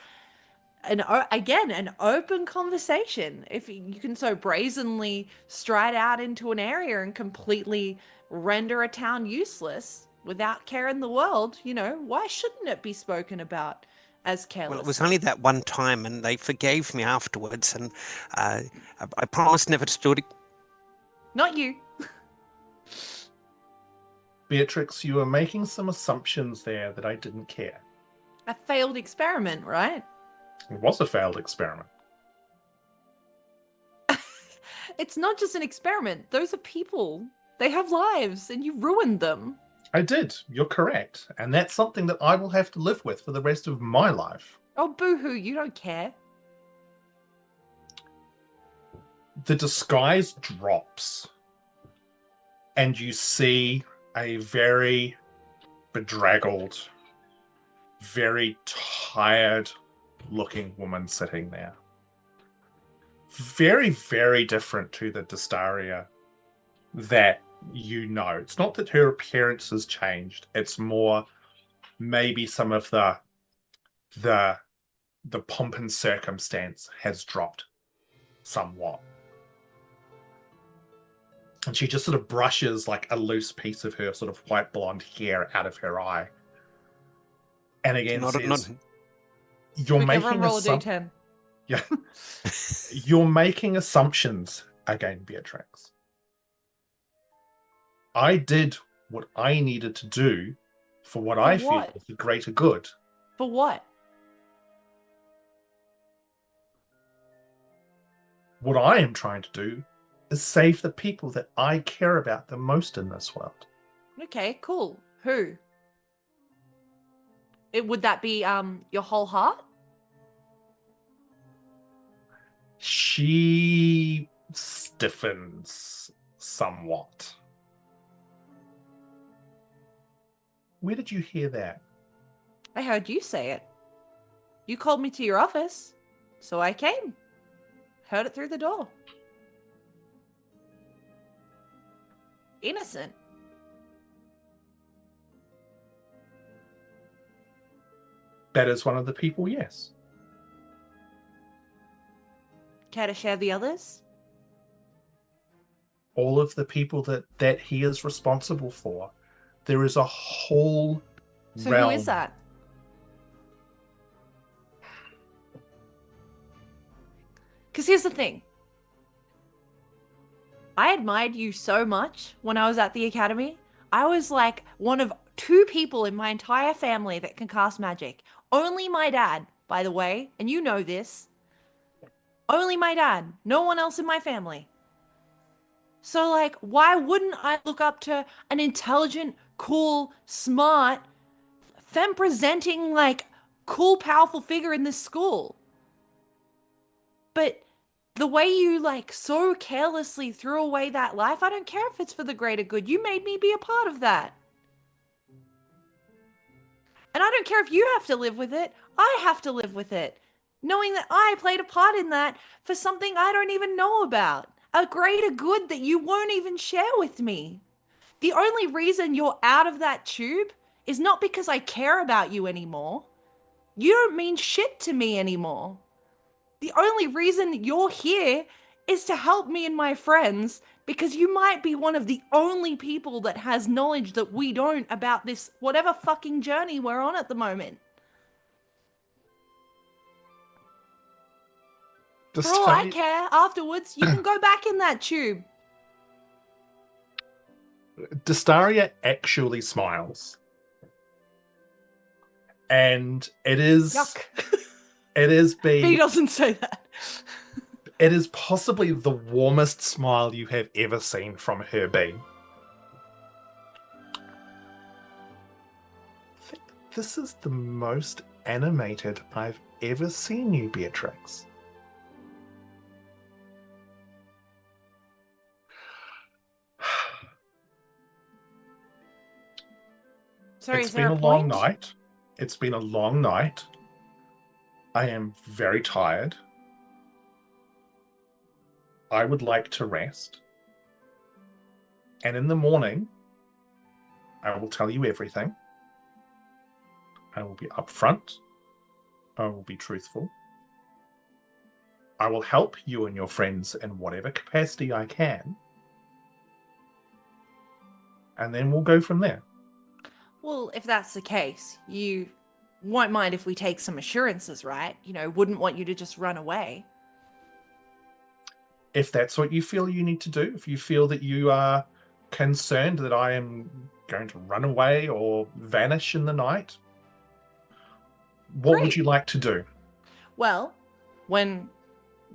an open conversation. If you can so brazenly stride out into an area and completely render a town useless without care in the world, why shouldn't it be spoken about as careless? Well, it was only that one time, and they forgave me afterwards, and I promised never to do it. Not you. Beatrix, you are making some assumptions there that I didn't care. A failed experiment, right? It was a failed experiment. It's not just an experiment. Those are people. They have lives, and you ruined them. I did. You're correct. And that's something that I will have to live with for the rest of my life. Oh, boo-hoo, you don't care. The disguise drops, and you see a very bedraggled, very tired looking woman sitting there. Very, very different to the Destaria that you know. It's not that her appearance has changed. It's more maybe some of the pomp and circumstance has dropped somewhat. And she just sort of brushes like a loose piece of her sort of white blonde hair out of her eye. And again says, you're Quick, making everyone roll a d10. Yeah. You're making assumptions again, Beatrix. I did what I needed to do for what I feel what? is the greater good. For what? What I am trying to do is save the people that I care about the most in this world. Okay, cool. Who? Would that be your whole heart? She stiffens somewhat. Where did you hear that? I heard you say it. You called me to your office, so I came. Heard it through the door. Innocent. That is one of the people, yes. Care to share the others? all of the people that he is responsible for. There is a whole So realm. who is that? Because here's the thing. I admired you so much when I was at the academy. I was like one of 2 people in my entire family that can cast magic. Only my dad, by the way, and you know this. Only my dad. No one else in my family. So, like, why wouldn't I look up to an intelligent, cool, smart, femme-presenting, like, cool, powerful figure in this school? But the way you, like, so carelessly threw away that life, I don't care if it's for the greater good. You made me be a part of that. And I don't care if you have to live with it. I have to live with it. Knowing that I played a part in that for something I don't even know about. A greater good that you won't even share with me. The only reason you're out of that tube is not because I care about you anymore. You don't mean shit to me anymore. The only reason you're here is to help me and my friends because you might be one of the only people that has knowledge that we don't about this whatever fucking journey we're on at the moment. For all I care, afterwards, you can go back in that tube. Destaria actually smiles. And it is... Yuck. It is He doesn't say that. It is possibly the warmest smile you have ever seen from her be. This is the most animated I've ever seen you, Beatrix. Sorry, It's is there been a long point? night. It's been a long night. I am very tired. I would like to rest. And in the morning, I will tell you everything. I will be upfront. I will be truthful. I will help you and your friends in whatever capacity I can. And then we'll go from there. Well, if that's the case, you won't mind if we take some assurances, right? You know, wouldn't want you to just run away. If that's what you feel you need to do, if you feel that you are concerned that I am going to run away or vanish in the night, what would Great. you like to do? Well, when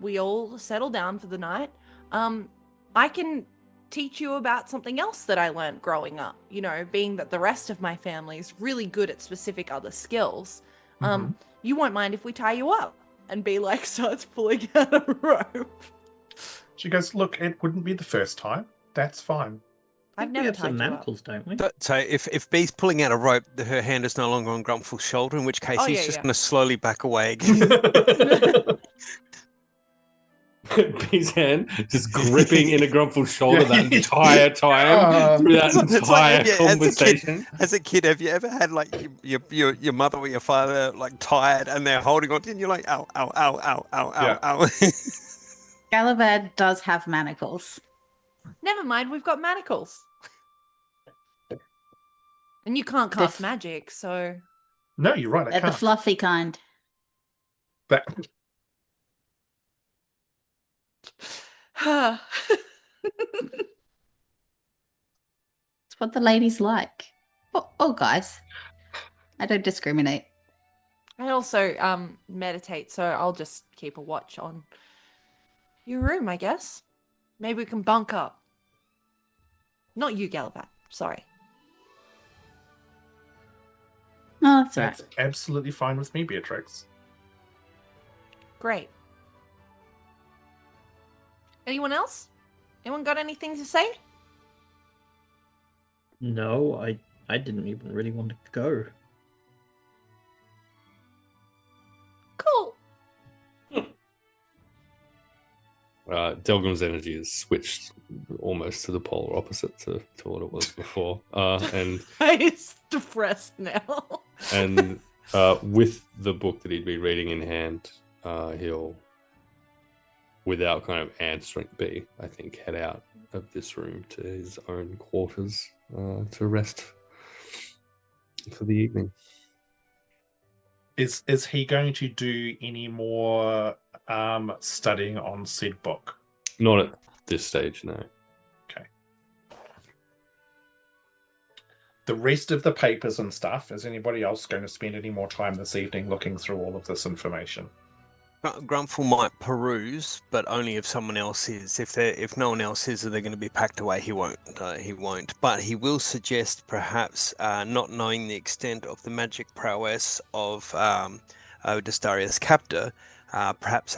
we all settle down for the night, I can teach you about something else that I learned growing up. You know, being that the rest of my family is really good at specific other skills. You won't mind if we tie you up and be like, starts pulling out a rope. She goes, look, it wouldn't be the first time. That's fine. I've We never have some tied you up. manacles, don't we? So if Bee's pulling out a rope, her hand is no longer on Grumpfel's shoulder, in which case Oh, he's yeah, just yeah. going to slowly back away again. Bee's hand just gripping in a Grumpfel's shoulder that entire time through that It's entire like, conversation. As a kid, have you ever had like your mother or your father like tired and they're holding on to you and you're like, ow, ow, ow, ow, ow, Yeah. ow, ow. Gallivahad does have manacles. Never mind, we've got manacles. And you can't cast magic, so... No, you're right, I They're the can't. fluffy kind. That, It's what the ladies like. Oh, guys. I don't discriminate. I also meditate, so I'll just keep a watch on your room, I guess. Maybe we can bunk up. Not you, Gallivahad. Sorry. Oh, that's all right. that's absolutely fine with me, Beatrix. Great. Anyone else? Anyone got anything to say? No, I didn't even really want to go. Cool. Delgrim's energy has switched almost to the polar opposite to what it was before. And He's depressed now. and with the book that he'd been reading in hand, we'll without kind of answering B, I think, head out of this room to his own quarters to rest for the evening. Is he going to do any more studying on said book? Not at this stage, no. Okay. The rest of the papers and stuff, is anybody else going to spend any more time this evening looking through all of this information? Grumpfel might peruse, but only if someone else is. If no one else is, they're going to be packed away. He won't. But he will suggest perhaps not knowing the extent of the magic prowess of Destaria's captor, perhaps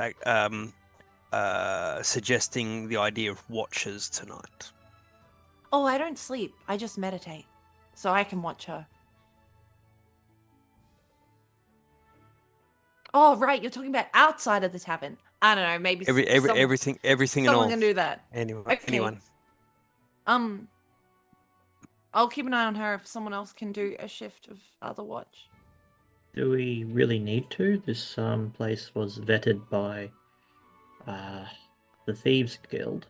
suggesting the idea of watchers tonight. Oh, I don't sleep. I just meditate, so I can watch her. Oh, right. You're talking about outside of the tavern. I don't know. Maybe everything and all. Someone can do that. Anyone. I'll keep an eye on her if someone else can do a shift of other watch. Do we really need to? This place was vetted by the Thieves Guild.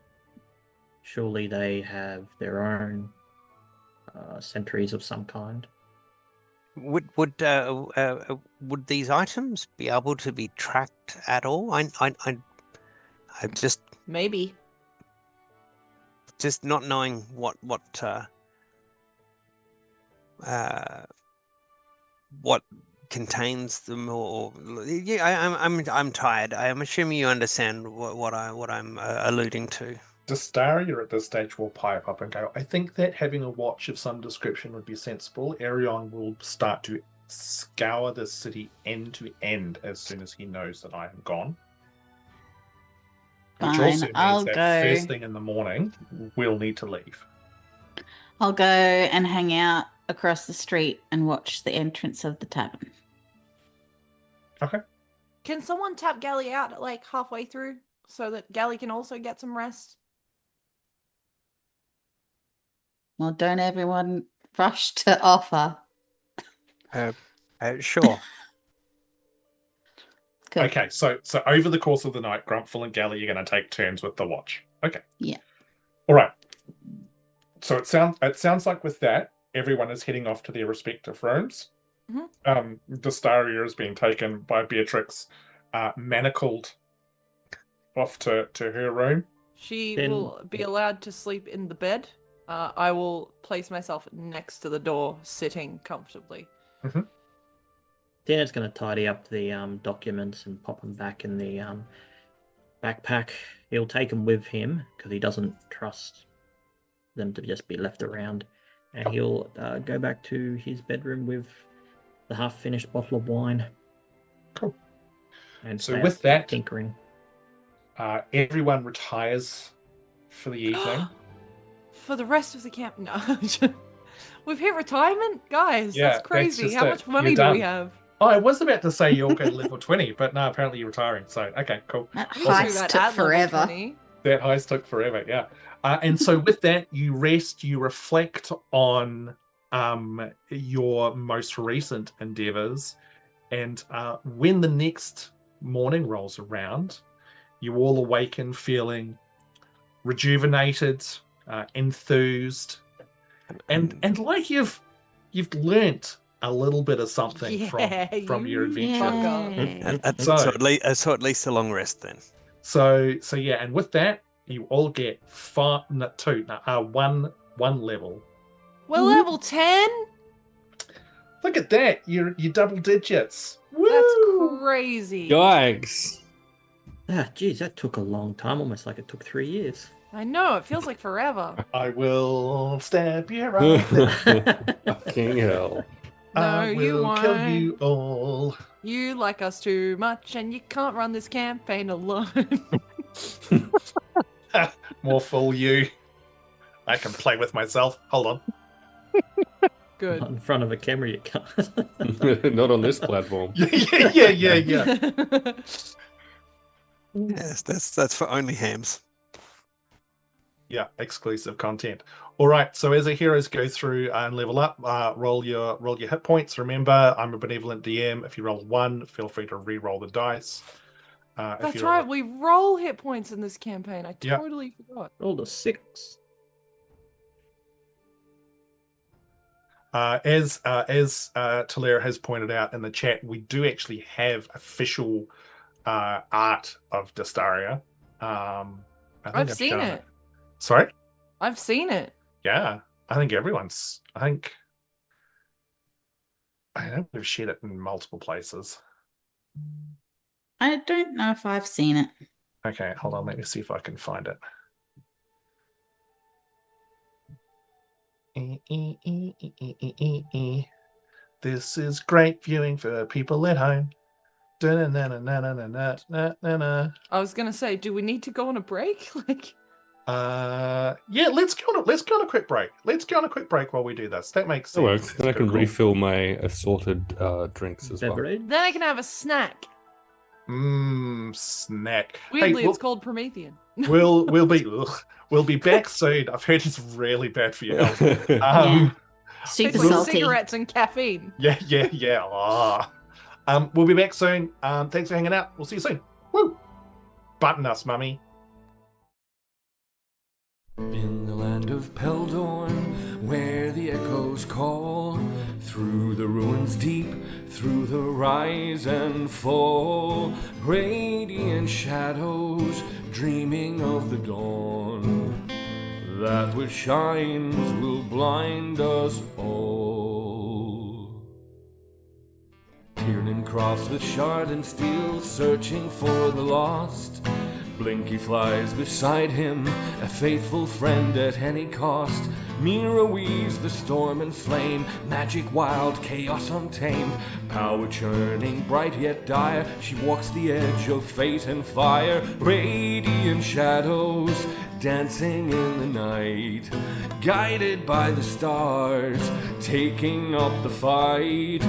Surely they have their own sentries of some kind. Would these items be able to be tracked at all? I just maybe not knowing what contains them, or yeah, I'm tired. I'm assuming you understand what I'm alluding to. Destaria at this stage will pipe up and go, I think that having a watch of some description would be sensible. Errion will start to scour the city end to end as soon as he knows that I am gone. Which Fine, also means I'll that go. first thing in the morning, we'll need to leave. I'll go and hang out across the street and watch the entrance of the tavern. Okay. Can someone tap Gally out like halfway through so that Gally can also get some rest? Well, don't everyone rush to offer. Sure. Cool. Okay, so over the course of the night, Grumpfel and Gally are going to take turns with the watch. Okay. Yeah. All right. So it sounds like with that, everyone is heading off to their respective rooms. Mm-hmm. Destaria is being taken by Beatrix, manacled off to her room. She will be allowed to sleep in the bed. I will place myself next to the door, sitting comfortably. Mm-hmm. Tiernan's going to tidy up the documents and pop them back in the backpack. He'll take them with him because he doesn't trust them to just be left around. And he'll go back to his bedroom with the half-finished bottle of wine. Cool. And so with that, tinkering. Everyone retires for the evening. For the rest of the camp? No. We've hit retirement? Guys, Yeah, that's crazy. that's How just much money do we have? Oh, I was about to say you'll go to level 20, but no, apparently you're retiring. So, okay, cool. That We'll do heist that took at level forever. 20. That heist took forever, yeah. And so with that, you rest, you reflect on your most recent endeavors, and when the next morning rolls around, you all awaken feeling rejuvenated, enthused, and like you've learnt a little bit of something from your adventure. So at least a long rest then. So yeah, and with that, you all get one level. We're level 10? Look at that! You're double digits. Woo! That's crazy. Yikes! Geez, that took a long time, almost like it took 3 years. I know, it feels like forever. I will stab you right there. Fucking hell. No, I you will won't. kill you all. You like us too much, and you can't run this campaign alone. More fool you. I can play with myself. Hold on. Good. Not in front of a camera, you can't. Not on this platform. yeah. Yes, that's for only hams. Yeah, exclusive content. All right, so as the heroes go through and level up, roll your hit points. Remember, I'm a benevolent DM. If you roll 1, feel free to re-roll the dice. That's you're right. We roll hit points in this campaign. I Yep. totally forgot. Rolled a 6. As Talera has pointed out in the chat, we do actually have official art of Destaria. I think I've seen shown it. Sorry? I've seen it. Yeah, I think everyone's. I know we've shared it in multiple places. I don't know if I've seen it. Okay, hold on. Let me see if I can find it. This is great viewing for people at home. I was gonna say, do we need to go on a break? Like, yeah, let's go on a quick break. Let's go on a quick break while we do this. That makes That sense. works. Then I can refill my assorted drinks as well. Beverage. then I can have a snack. Snack. Weirdly, Hey, it's called Promethean. we'll be back soon. I've heard it's really bad for your health. Yeah. Super Tastes like salty. cigarettes and caffeine. Yeah. We'll be back soon. Thanks for hanging out. We'll see you soon. Woo! Button us, mummy. In the land of Peldorn, where the echoes call, through the ruins deep, through the rise and fall, radiant shadows dreaming of the dawn, that which shines will blind us all. Tiernan crafts with shard and steel, searching for the lost. Blinky flies beside him, a faithful friend at any cost. Miera weaves the storm and flame, magic wild, chaos untamed. Power churning, bright yet dire, she walks the edge of fate and fire. Radiant shadows dancing in the night, guided by the stars, taking up the fight.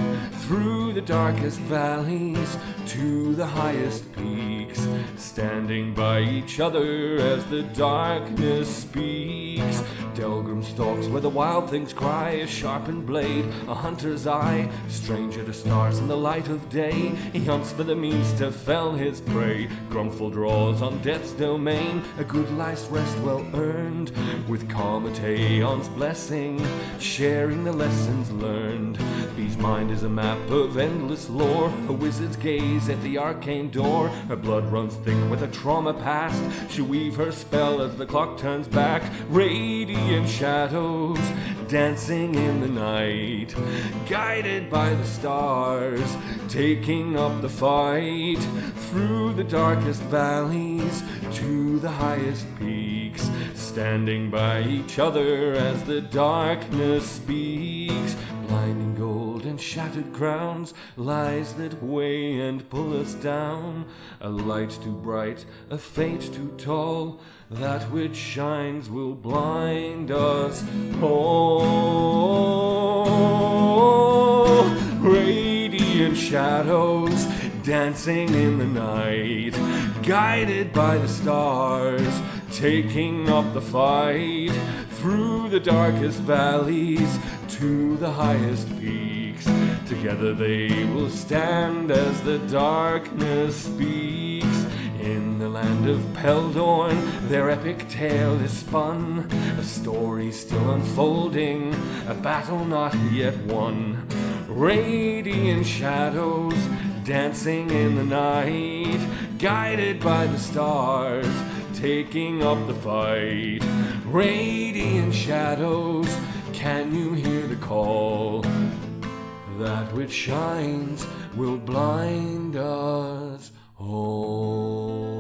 Through the darkest valleys to the highest peaks, standing by each other as the darkness speaks. Delgrim stalks where the wild things cry, a sharpened blade, a hunter's eye. Stranger to stars in the light of day, he hunts for the means to fell his prey. Grumpfel draws on death's domain, a good life's rest well earned, with Cometeon's blessing, sharing the lessons learned. Bee's mind is a map of endless lore, a wizard's gaze at the arcane door. Her blood runs thick with a trauma past, she weave her spell as the clock turns back. Radiant shadows dancing in the night, guided by the stars, taking up the fight. Through the darkest valleys to the highest peaks, standing by each other as the darkness speaks. Blinding gold and shattered crowns, lies that weigh and pull us down. A light too bright, a fate too tall, that which shines will blind us all. Radiant shadows dancing in the night, guided by the stars, taking up the fight. Through the darkest valleys to the highest peaks, together they will stand as the darkness speaks. In the land of Peldorn, their epic tale is spun, a story still unfolding, a battle not yet won. Radiant shadows dancing in the night, guided by the stars, taking up the fight. Radiant shadows, can you hear the call? That which shines will blind us all.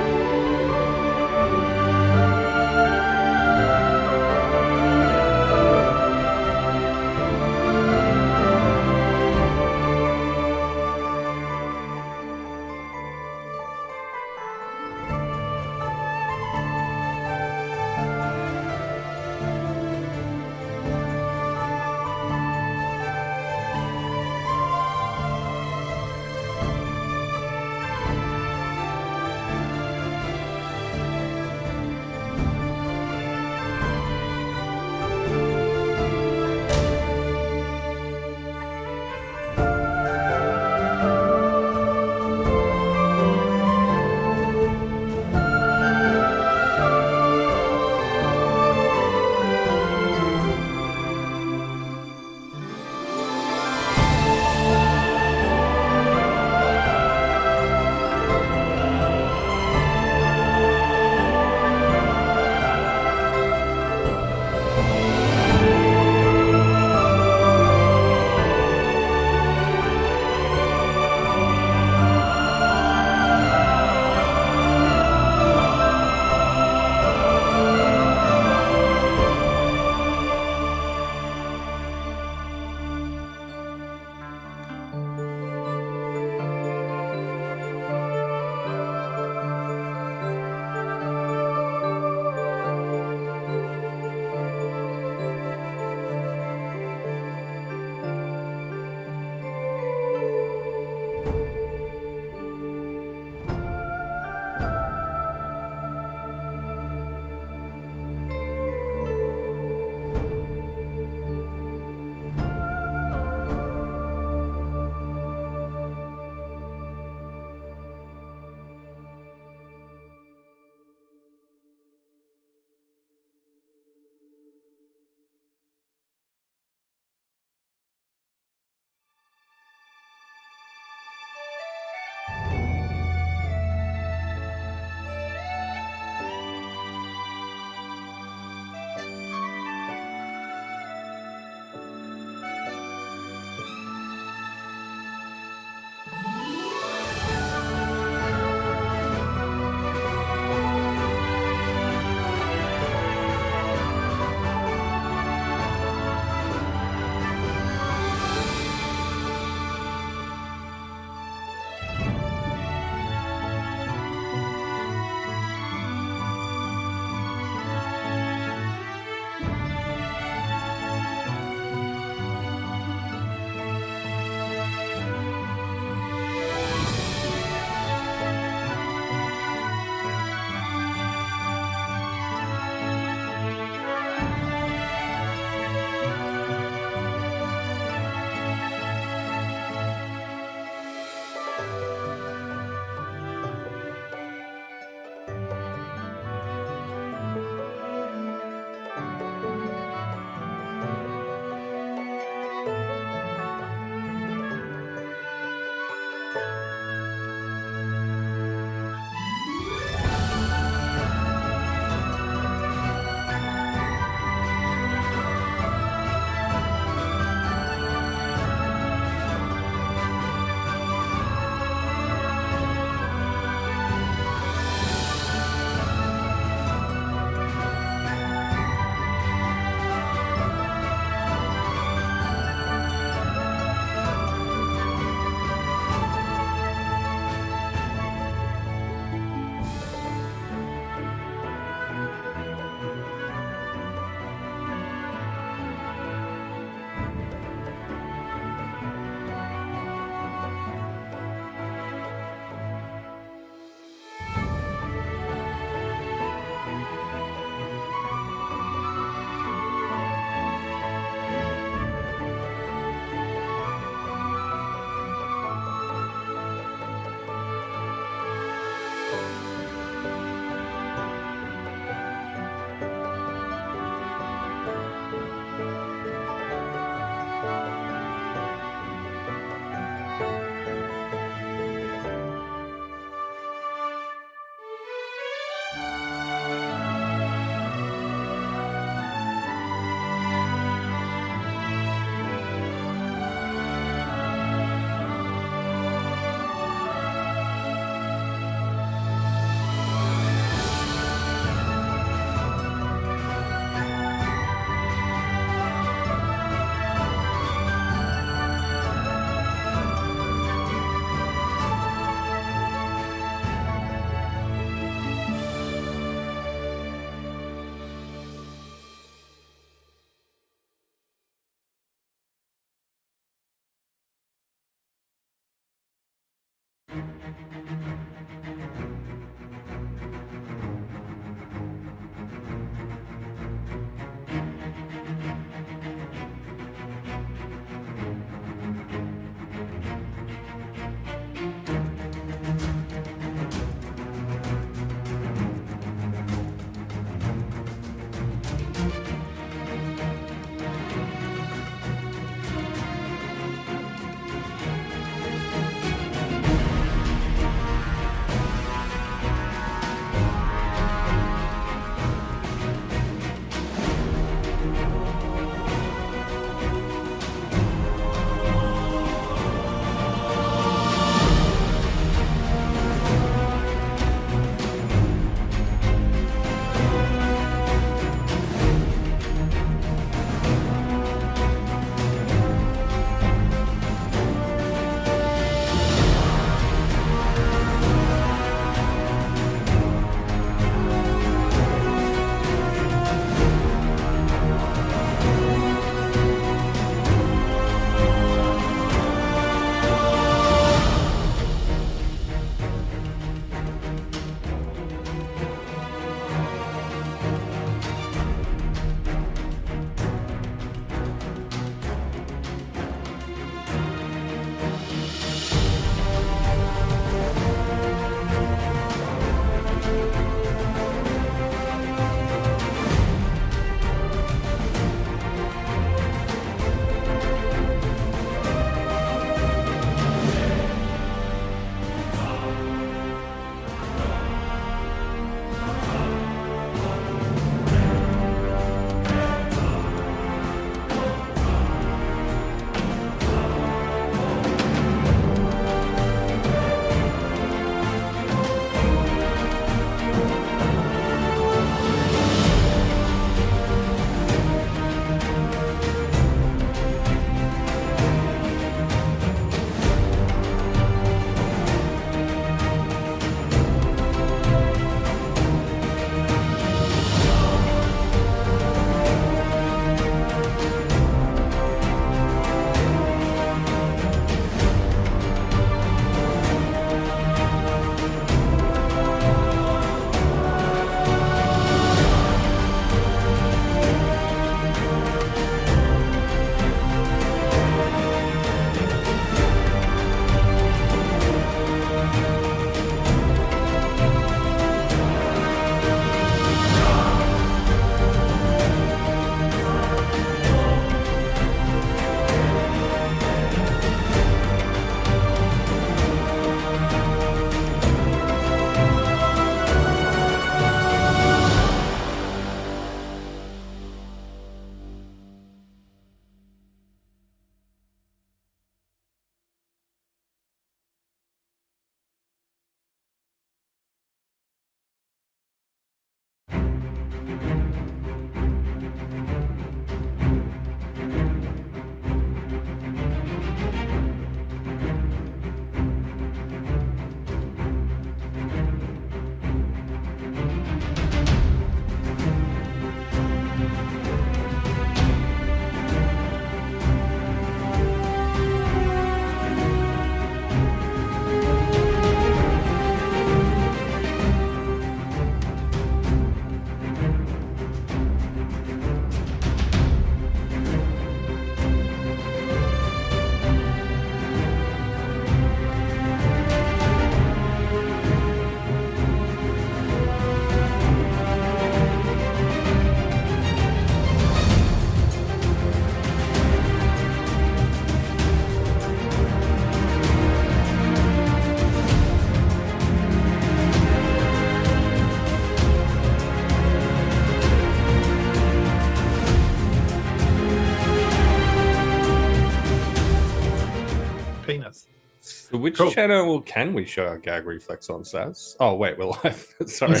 which Cool. channel can we show our gag reflex on, Saz? Oh, wait, we're live. Sorry.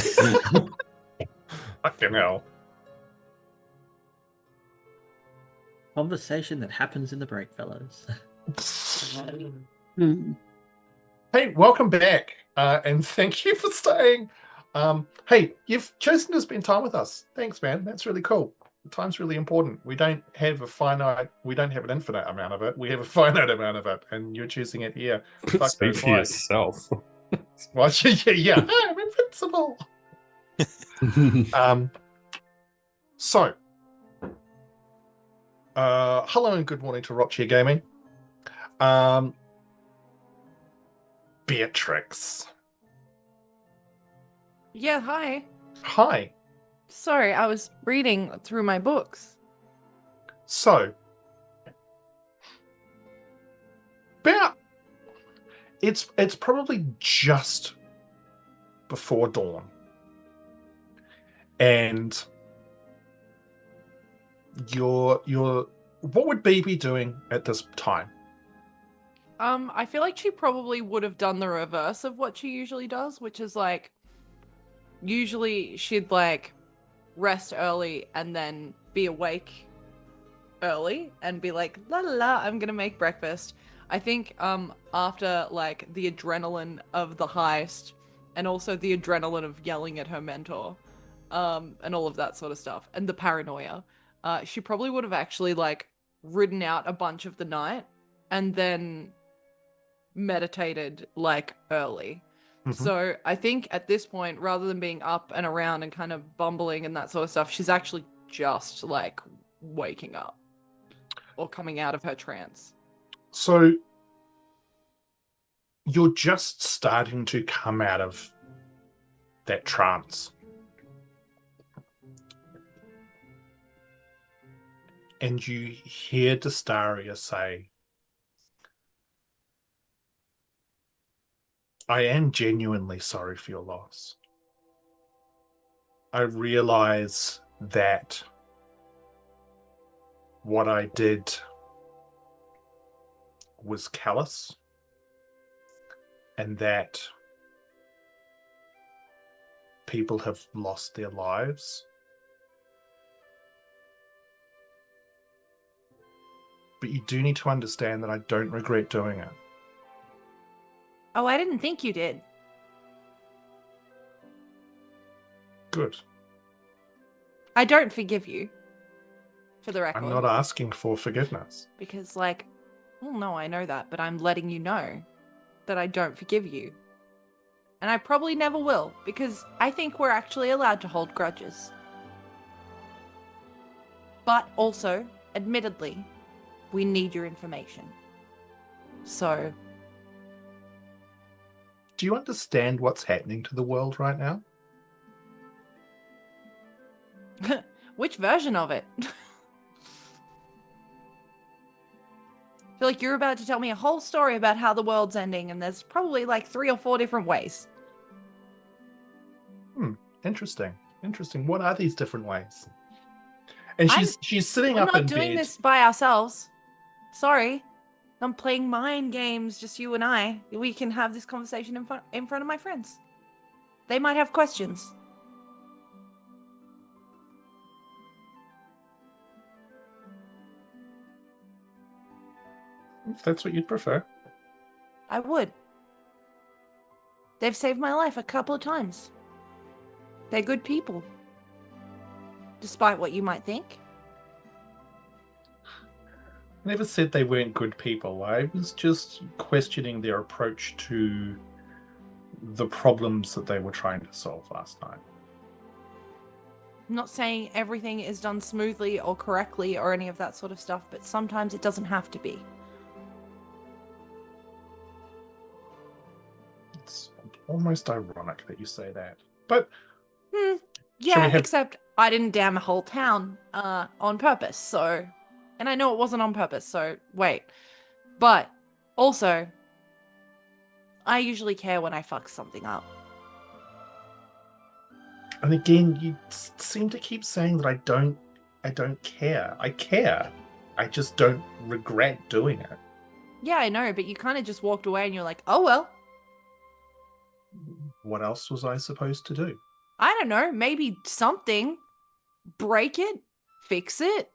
Fucking hell. Conversation that happens in the break, fellows. Hey, welcome back, and thank you for staying. Hey, you've chosen to spend time with us. Thanks, man. That's really cool. Time's really important. We don't have an infinite amount of it. We have a finite amount of it, and you're choosing it here. Fuck Speak those for lies. yourself. Well, yeah. I'm invincible. So, hello and good morning to Rockchair Gaming. Beatrix. Yeah, hi. Hi. Sorry, I was reading through my books. So, it's probably just before dawn, and you're what would Bee be doing at this time? I feel like she probably would have done the reverse of what she usually does, which is like, usually she'd like rest early and then be awake early and be like, la la la, I'm gonna make breakfast. I think after like the adrenaline of the heist and also the adrenaline of yelling at her mentor, and all of that sort of stuff, and the paranoia, she probably would have actually like ridden out a bunch of the night and then meditated like early. So I think at this point, rather than being up and around and kind of bumbling and that sort of stuff, she's actually just like waking up or coming out of her trance. So you're just starting to come out of that trance. And you hear Destaria say, I am genuinely sorry for your loss. I realize that what I did was callous, and that people have lost their lives. But you do need to understand that I don't regret doing it. Oh, I didn't think you did. Good. I don't forgive you, for the record. I'm not asking for forgiveness. Because, like, well, no, I know that, but I'm letting you know that I don't forgive you. And I probably never will, because I think we're actually allowed to hold grudges. But also, admittedly, we need your information. So... Do you understand what's happening to the world right now? Which version of it? I feel like you're about to tell me a whole story about how the world's ending, and there's probably like 3 or 4 different ways. Interesting. What are these different ways? And she's sitting up in bed. We're not doing this by ourselves. Sorry. I'm playing mind games, just you and I. We can have this conversation in front of my friends. They might have questions. If that's what you'd prefer. I would. They've saved my life a couple of times. They're good people. Despite what you might think. I never said they weren't good people. I was just questioning their approach to the problems that they were trying to solve last night. I'm not saying everything is done smoothly or correctly or any of that sort of stuff, but sometimes it doesn't have to be. It's almost ironic that you say that. But yeah, except I didn't damn a whole town on purpose, so... And I know it wasn't on purpose, so wait. But also, I usually care when I fuck something up. And again, you seem to keep saying that I don't care. I care. I just don't regret doing it. Yeah, I know, but you kind of just walked away and you're like, oh well. What else was I supposed to do? I don't know, maybe something. Break it, fix it.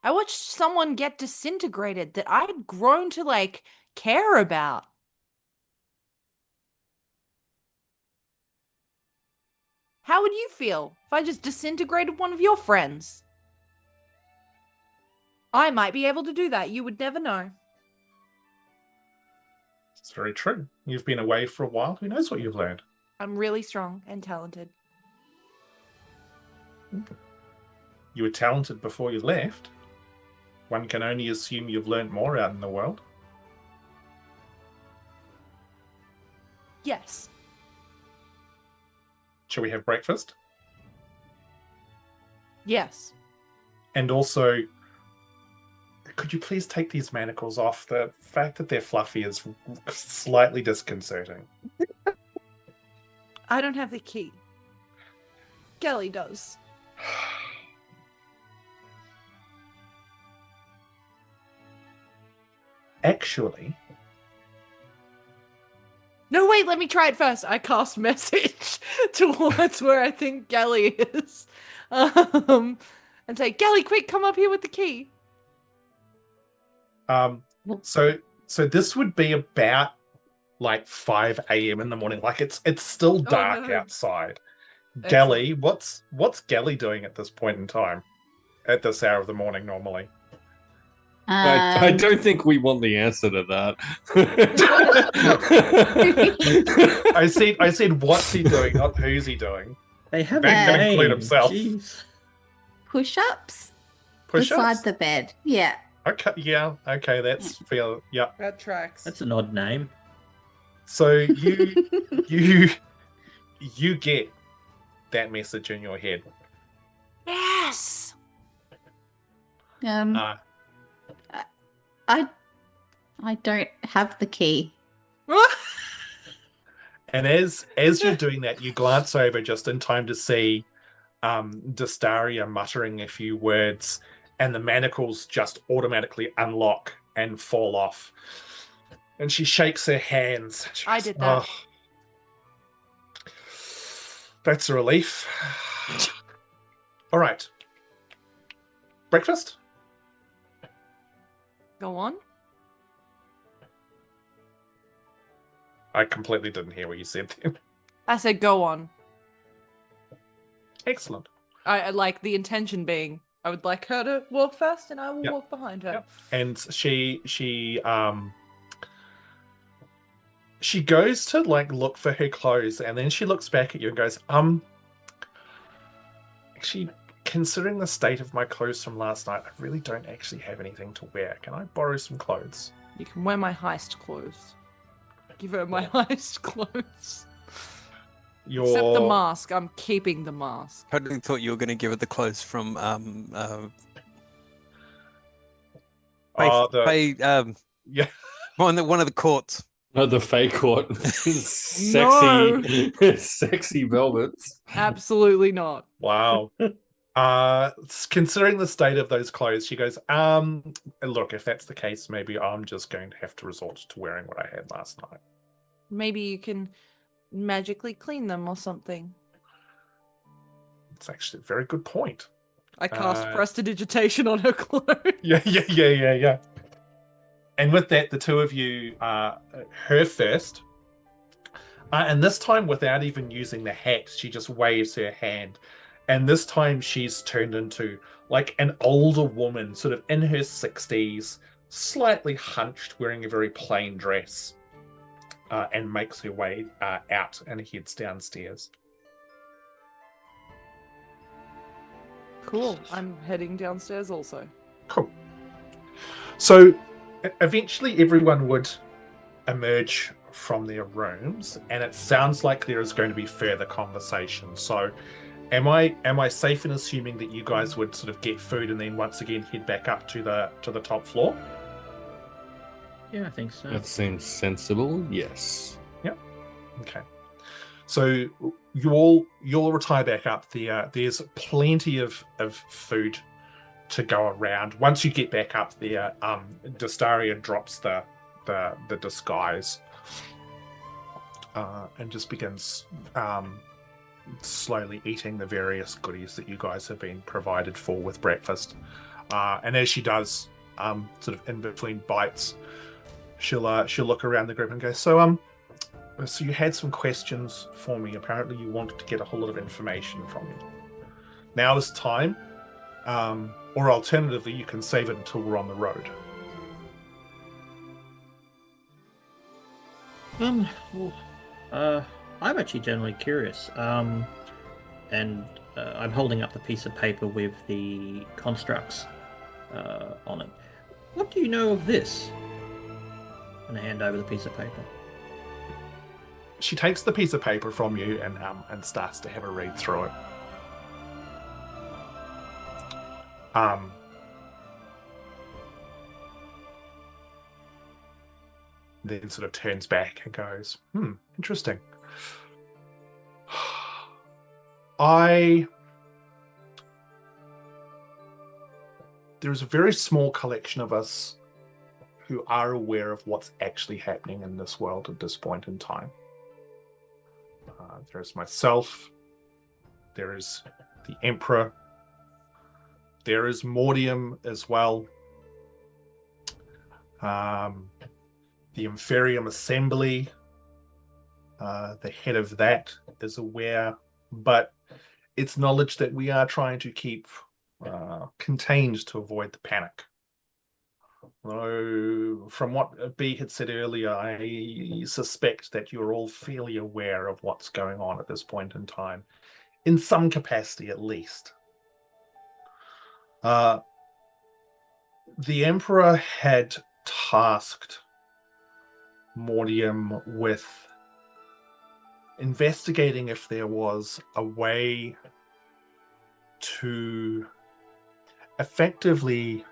I watched someone get disintegrated that I'd grown to, like, care about. How would you feel if I just disintegrated one of your friends? I might be able to do that. You would never know. It's very true. You've been away for a while. Who knows what you've learned? I'm really strong and talented. You were talented before you left. One can only assume you've learned more out in the world. Yes. Shall we have breakfast? Yes. And also, could you please take these manacles off? The fact that they're fluffy is slightly disconcerting. I don't have the key. Gelly does. Actually... No, wait, let me try it first. I cast message towards where I think Gelly is. And say, Gelly, quick, come up here with the key. So this would be about like 5 a.m. in the morning. Like it's still dark outside. Gelly, what's Gelly doing at this point in time? At this hour of the morning normally? I don't think we want the answer to that. I said what's he doing, not who's he doing. They have They can a include name. himself. Jeez. Push-ups Push-ups? beside the bed. Yeah. Okay, yeah, okay, that's fair. Yeah. That tracks. That's an odd name. So you get that message in your head. Yes. I don't have the key. And as you're doing that, you glance over just in time to see Destaria muttering a few words, and the manacles just automatically unlock and fall off. And she shakes her hands. She I goes, did that. "Oh, that's a relief." All right. Breakfast? Go on. I completely didn't hear what you said then. I said go on. Excellent. I like the intention being, I would like her to walk first and I will walk behind her. Yep. And she goes to like look for her clothes, and then she looks back at you and goes, actually, considering the state of my clothes from last night, I really don't actually have anything to wear. Can I borrow some clothes? You can wear my heist clothes. Give her my heist clothes. Except the mask. I'm keeping the mask. I didn't thought you were going to give her the clothes from yeah, one of the courts. Oh, the fake court. Sexy velvets. Absolutely not. Wow. Considering the state of those clothes, she goes, look, if that's the case, maybe I'm just going to have to resort to wearing what I had last night. Maybe you can magically clean them or something. It's actually a very good point. I cast prestidigitation on her clothes. Yeah. And with that, the two of you, her first, and this time without even using the hat, she just waves her hand. And this time she's turned into like an older woman, sort of in her 60s, slightly hunched, wearing a very plain dress, and makes her way out and heads downstairs. Cool. I'm heading downstairs also. Cool. So eventually everyone would emerge from their rooms, and it sounds like there is going to be further conversation. So Am I safe in assuming that you guys would sort of get food and then once again head back up to the top floor? Yeah, I think so. That seems sensible. Yes. Yep. Okay. So you all retire back up. There's plenty of food to go around. Once you get back up there, Destaria drops the disguise and just begins slowly eating the various goodies that you guys have been provided for with breakfast. And as she does, sort of in between bites, she'll look around the group and go, so you had some questions for me. Apparently you wanted to get a whole lot of information from me. Now is time, or alternatively, you can save it until we're on the road. I'm actually generally curious, and I'm holding up the piece of paper with the constructs on it. What do you know of this? And I hand over the piece of paper. She takes the piece of paper from you and starts to have a read through it. Then sort of turns back and goes, interesting. There's a very small collection of us who are aware of what's actually happening in this world at this point in time. There's myself, there is the Emperor, there is Mordium as well. The Inferium Assembly, the head of that is aware, but it's knowledge that we are trying to keep contained to avoid the panic. Though, from what B had said earlier, I suspect that you're all fairly aware of what's going on at this point in time, in some capacity at least. The Emperor had tasked Mordium with investigating if there was a way to effectively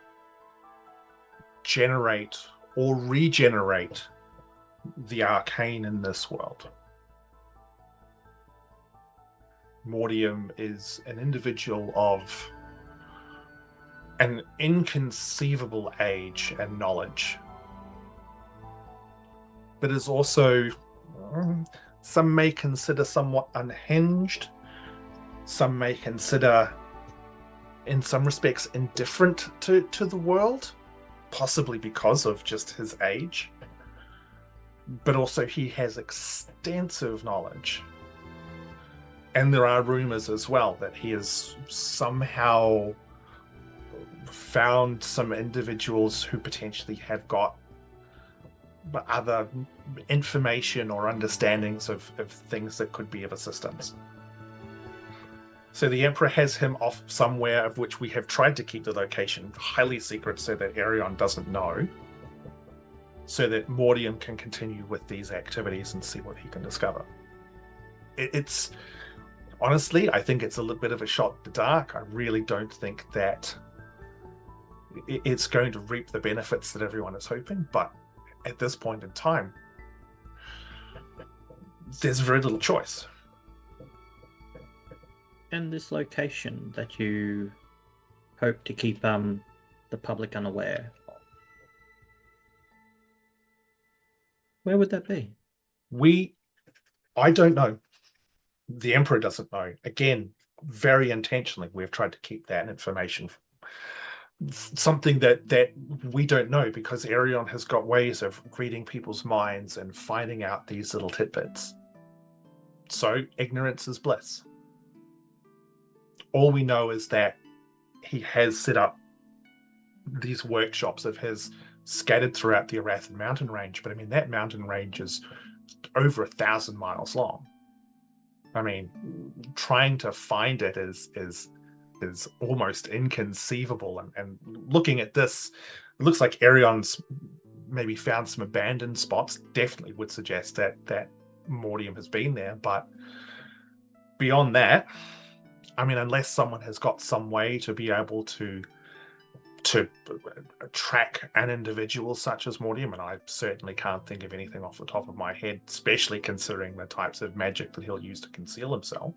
generate or regenerate the arcane in this world. Mordium is an individual of an inconceivable age and knowledge, but is also, some may consider somewhat unhinged, some may consider in some respects indifferent to the world, possibly because of just his age, but also he has extensive knowledge. And there are rumors as well that he has somehow found some individuals who potentially have got other information or understandings of things that could be of assistance. So the Emperor has him off somewhere of which we have tried to keep the location highly secret so that Errion doesn't know, so that Mordium can continue with these activities and see what he can discover. It's honestly, I think it's a little bit of a shot in the dark. I really don't think that it's going to reap the benefits that everyone is hoping, but at this point in time, there's very little choice. And this location that you hope to keep the public unaware of, where would that be? I don't know. The Emperor doesn't know. Again, very intentionally, we've tried to keep that information something that we don't know, because Errion has got ways of reading people's minds and finding out these little tidbits. So ignorance is bliss. All we know is that he has set up these workshops of his scattered throughout the Arathan mountain range. But I mean, that mountain range is over 1,000 miles long. I mean, trying to find it is almost inconceivable. And looking at this, it looks like Errion's maybe found some abandoned spots. Definitely would suggest that Mordium has been there. But beyond that, I mean, unless someone has got some way to be able to track an individual such as Mordium, and I certainly can't think of anything off the top of my head, especially considering the types of magic that he'll use to conceal himself.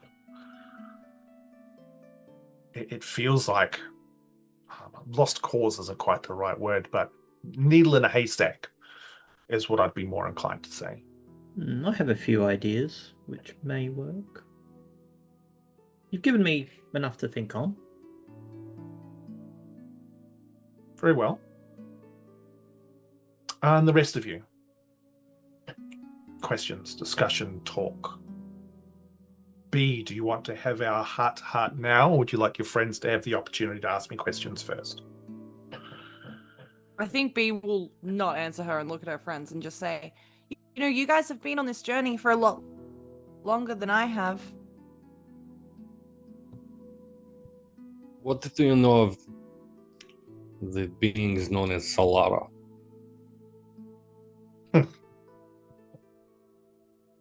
It feels like lost cause isn't quite the right word, but needle in a haystack is what I'd be more inclined to say. I have a few ideas which may work. You've given me enough to think on. Very well. And the rest of you? Questions, discussion, talk. B, do you want to have our heart-to-heart now, or would you like your friends to have the opportunity to ask me questions first? I think B will not answer her and look at her friends and just say, you know, you guys have been on this journey for a lot longer than I have. What do you know of the beings known as Talera?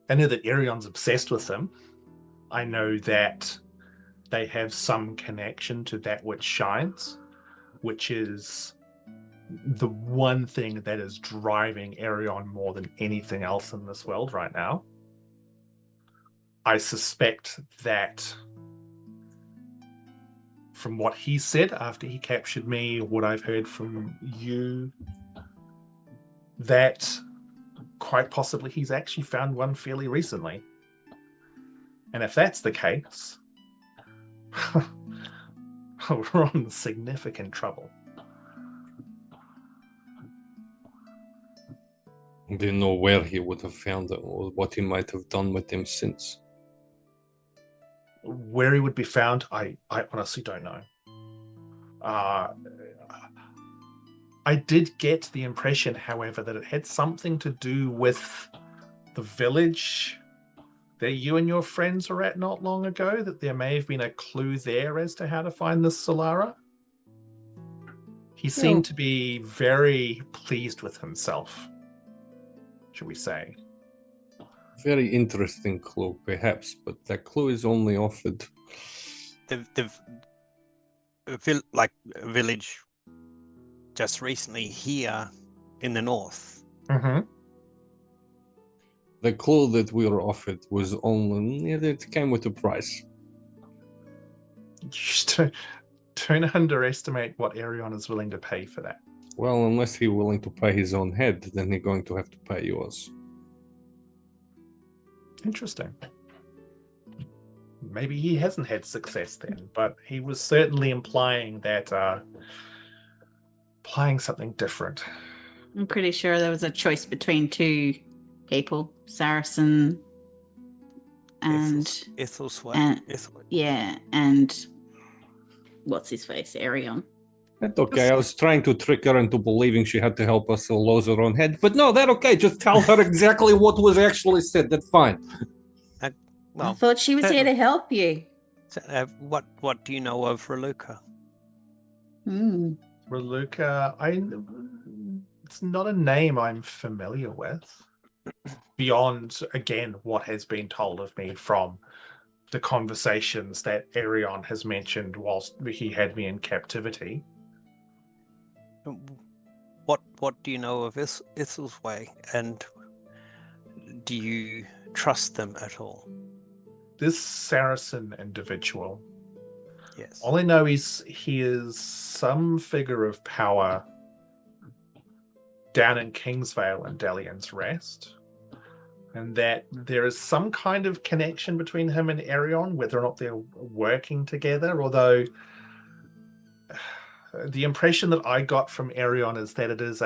I know that Errion's obsessed with them. I know that they have some connection to that which shines, which is the one thing that is driving Errion more than anything else in this world right now. I suspect that from what he said after he captured me, what I've heard from you, that quite possibly he's actually found one fairly recently. And if that's the case, we're in significant trouble. Do you know where he would have found them, or what he might have done with them since? Where he would be found, I honestly don't know. I did get the impression, however, that it had something to do with the village that you and your friends were at not long ago, that there may have been a clue there as to how to find this Talera. He seemed to be very pleased with himself, should we say. Very interesting clue, perhaps, but that clue is only offered. The village just recently here in the north. Mm-hmm. The clue that we were offered was only, it came with a price. You just don't underestimate what Errion is willing to pay for that. Well, unless he's willing to pay his own head, then he's going to have to pay yours. Interesting. Maybe he hasn't had success then, but he was certainly implying that applying something different. I'm pretty sure there was a choice between two people, Saracen and and what's his face, Errion. That's okay. I was trying to trick her into believing she had to help us lose her own head, but no, that's okay. Just tell her exactly what was actually said. That's fine. I thought she was here to help you. What do you know of Raluca? Raluca, it's not a name I'm familiar with. Beyond, again, what has been told of me from the conversations that Errion has mentioned whilst he had me in captivity. What do you know of Ithel's way, and do you trust them at all? This Saracen individual. Yes. All I know is he is some figure of power down in Kingsvale and Dalian's Rest, and that there is some kind of connection between him and Errion, whether or not they're working together, although the impression that I got from Errion is that it is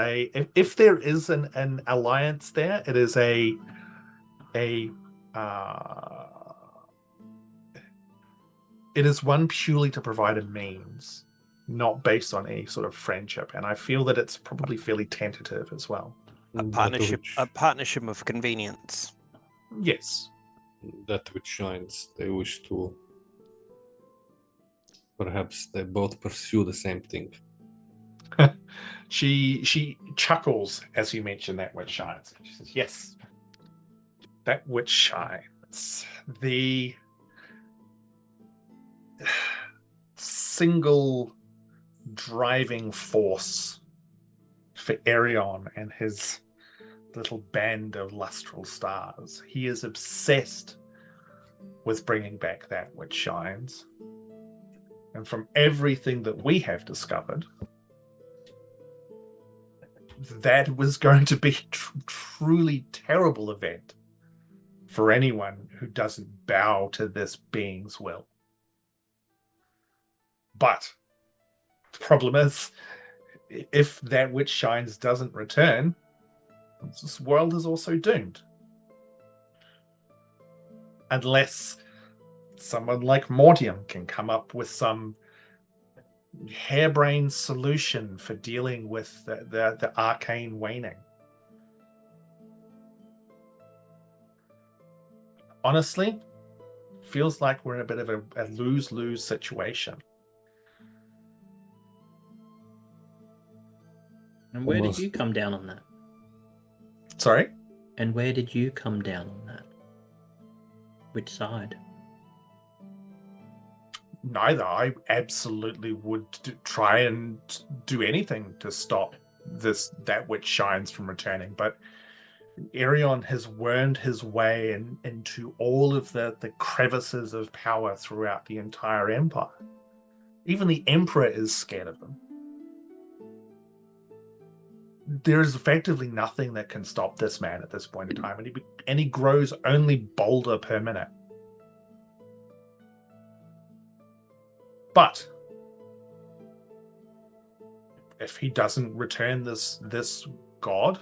if there is an alliance there, it is it is one purely to provide a means, not based on any sort of friendship. And I feel that it's probably fairly tentative as well. A partnership of convenience. Yes. That which shines. They wish to. Perhaps they both pursue the same thing. She chuckles as you mention that which shines. She says, "Yes, that which shines. The single driving force for Errion and his little band of lustral stars. He is obsessed with bringing back that which shines. And from everything that we have discovered, that was going to be a truly terrible event for anyone who doesn't bow to this being's will. But the problem is, if that which shines doesn't return, this world is also doomed. Unless someone like Mortium can come up with some harebrained solution for dealing with the arcane waning. Honestly, feels like we're in a bit of a lose-lose situation. And where Almost. did you come down on that? Sorry? And where did you come down on that? Which side? Neither. I absolutely would try and do anything to stop that which shines from returning, but Errion has wormed his way into all of the crevices of power throughout the entire empire. Even the Emperor is scared of them. There is effectively nothing that can stop this man at this point in time, and he grows only bolder per minute. But if he doesn't return this god,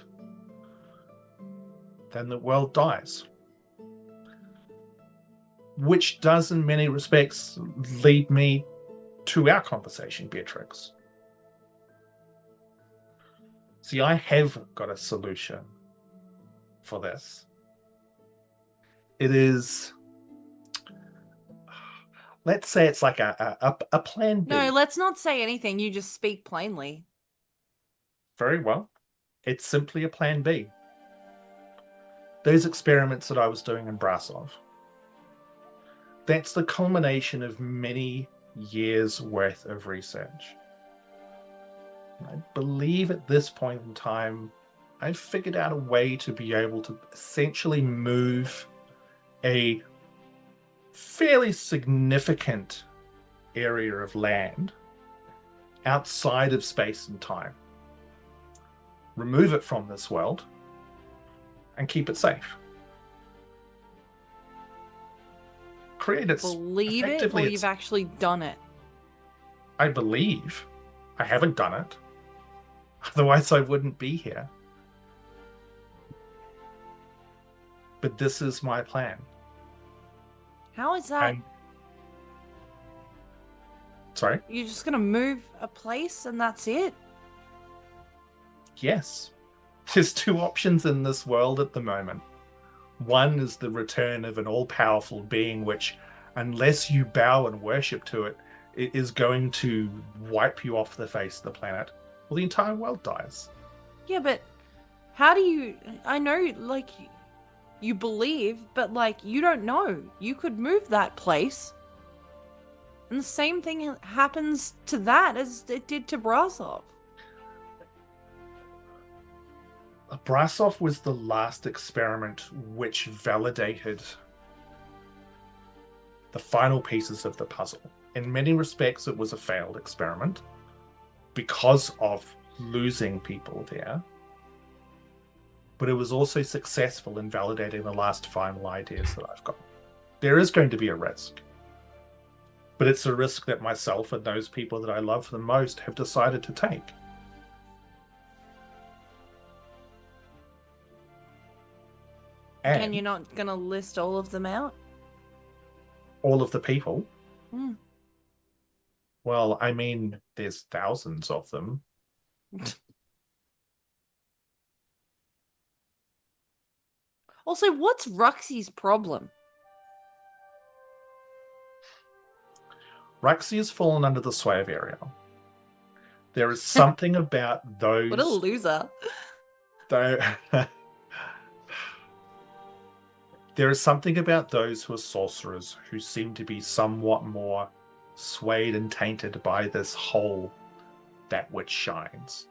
then the world dies. Which does, in many respects, lead me to our conversation, Beatrix. See, I have got a solution for this. It is, let's say it's like a plan B. No, let's not say anything. You just speak plainly. Very well. It's simply a plan B. Those experiments that I was doing in Brasov, that's the culmination of many years' worth of research. I believe at this point in time, I've figured out a way to be able to essentially move a fairly significant area of land outside of space and time, remove it from this world, and keep it safe. Create it. Believe it, or you've actually done it? I believe. I haven't done it. Otherwise, I wouldn't be here. But this is my plan. How is that? Sorry? You're just going to move a place and that's it? Yes. There's two options in this world at the moment. One is the return of an all-powerful being which, unless you bow and worship to it, it is going to wipe you off the face of the planet. Well, the entire world dies. Yeah, but how do you... I know, like, you believe, but, like, you don't know. You could move that place. And the same thing happens to that as it did to Brasov. Brasov was the last experiment which validated the final pieces of the puzzle. In many respects, it was a failed experiment because of losing people there. But it was also successful in validating the last final ideas that I've got. There is going to be a risk. But it's a risk that myself and those people that I love the most have decided to take. And you're not going to list all of them out? All of the people? Hmm. Well, I mean, there's thousands of them. Also, what's Ruxy's problem? Ruxy has fallen under the sway of Errion. There is something about those... What a loser. Though... There is something about those who are sorcerers who seem to be somewhat more swayed and tainted by this whole that which shines.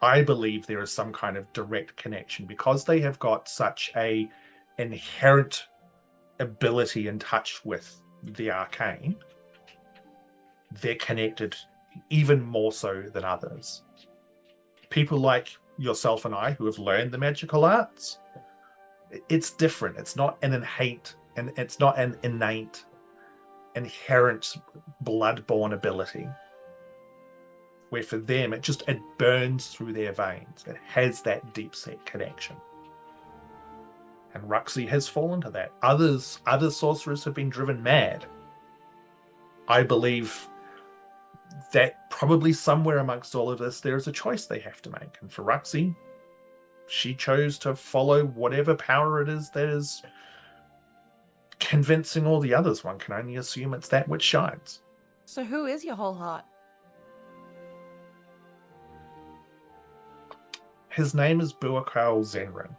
I believe there is some kind of direct connection because they have got such a inherent ability in touch with the arcane. they're connected even more so than others. People like yourself and I who have learned the magical arts, it's different. It's not an innate, and it's not an innate, inherent blood-born ability. Where for them, it burns through their veins. It has that deep-set connection. And Ruxy has fallen to that. Other sorcerers have been driven mad. I believe that probably somewhere amongst all of this, there is a choice they have to make. And for Ruxy, she chose to follow whatever power it is that is convincing all the others. One can only assume it's that which shines. So who is your whole heart? His name is Buakal Zenrin.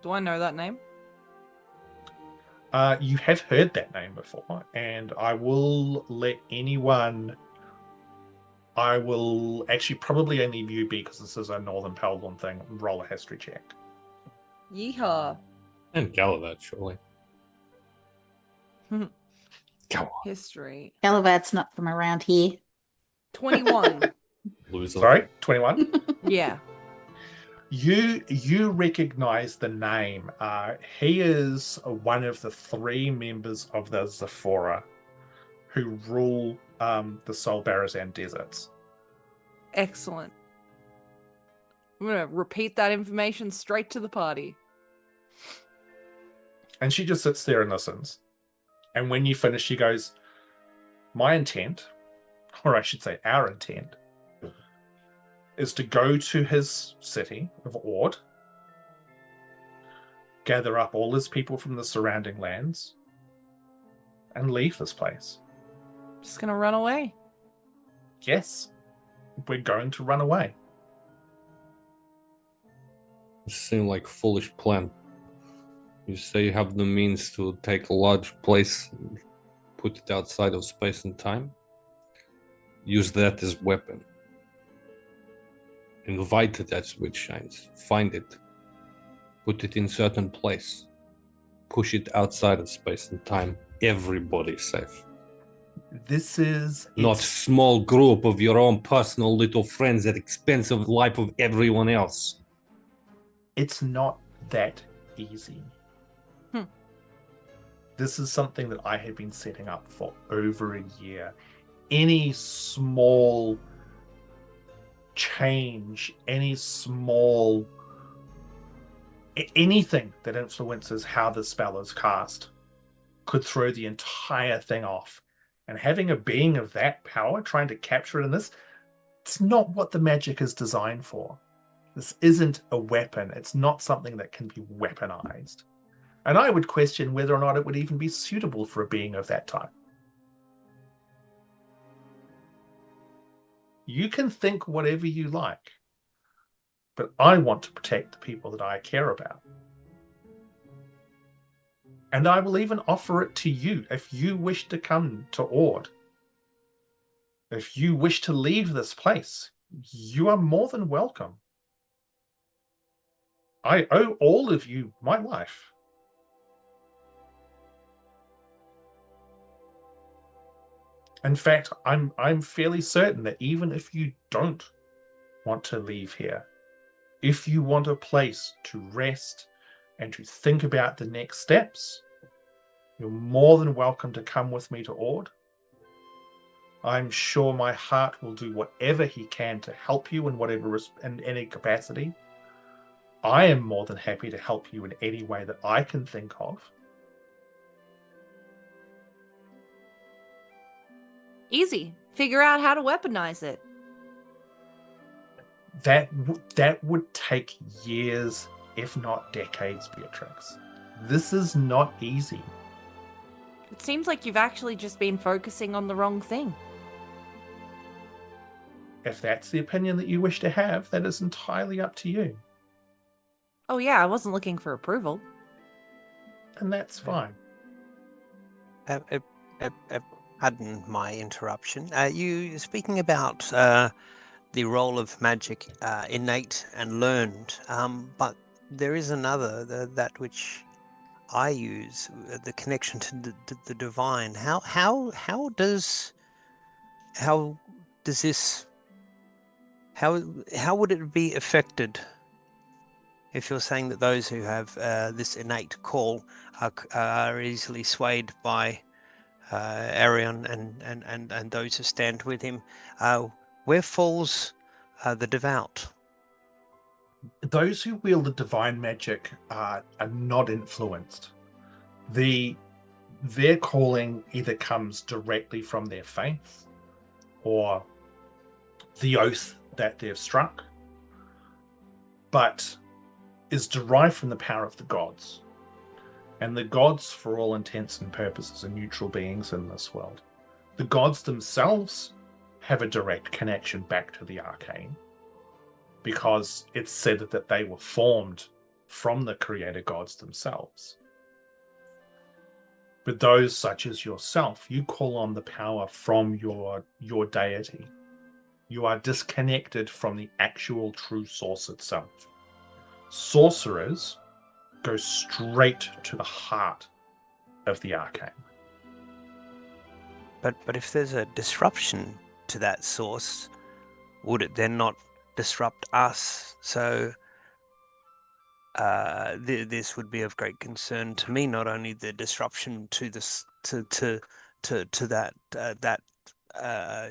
Do I know that name? You have heard that name before, and I will let anyone... I will actually probably only you, because this is a Northern Paladin thing, roll a history check. Yeehaw. And Gallivahad, surely. Come on. History. Gallivahad's not from around here. 21. Loser. Sorry, 21? Yeah. You recognize the name. He is one of the 3 members of the Zephora who rule the Sol Barazan deserts. Excellent. I'm going to repeat that information straight to the party. And she just sits there and listens. And when you finish, she goes, my intent, or I should say our intent, is to go to his city of Ord, gather up all his people from the surrounding lands, and leave this place. Just gonna run away. Yes, we're going to run away. It seems like a foolish plan. You say you have the means to take a large place and put it outside of space and time. Use that as weapon. Invite that which shines. Find it. Put it in certain place. Push it outside of space and time. Everybody's safe. This is... Not small group of your own personal little friends at expense of life of everyone else. It's not that easy. This is something that I have been setting up for over a year. Any small change, any small... anything that influences how the spell is cast could throw the entire thing off. And having a being of that power trying to capture it in this, it's not what the magic is designed for. This isn't a weapon. It's not something that can be weaponized. And I would question whether or not it would even be suitable for a being of that type. You can think whatever you like, but I want to protect the people that I care about. And I will even offer it to you if you wish to come to Ord. If you wish to leave this place, you are more than welcome. I owe all of you my life. In fact, I'm fairly certain that even if you don't want to leave here, if you want a place to rest and to think about the next steps, you're more than welcome to come with me to Ord. I'm sure my heart will do whatever he can to help you in any capacity. I am more than happy to help you in any way that I can think of. Easy. Figure out how to weaponize it. That would take years, if not decades, Beatrix. This is not easy. It seems like you've actually just been focusing on the wrong thing. If that's the opinion that you wish to have, that is entirely up to you. Oh yeah, I wasn't looking for approval. And that's fine. Pardon my interruption. You speaking about the role of magic, innate and learned, but there is another, that which I use, the connection to the divine. How does this, how would it be affected if you're saying that those who have this innate call are easily swayed by Errion and those who stand with him? Where falls the devout? Those who wield the divine magic are not influenced. Their calling either comes directly from their faith or the oath that they've struck, but is derived from the power of the gods. And the gods, for all intents and purposes, are neutral beings in this world. The gods themselves have a direct connection back to the arcane, because it's said that they were formed from the creator gods themselves. But those such as yourself, you call on the power from your deity. You are disconnected from the actual true source itself. Sorcerers go straight to the heart of the arcane. But if there's a disruption to that source, would it then not disrupt us? So this would be of great concern to me. Not only the disruption to this to that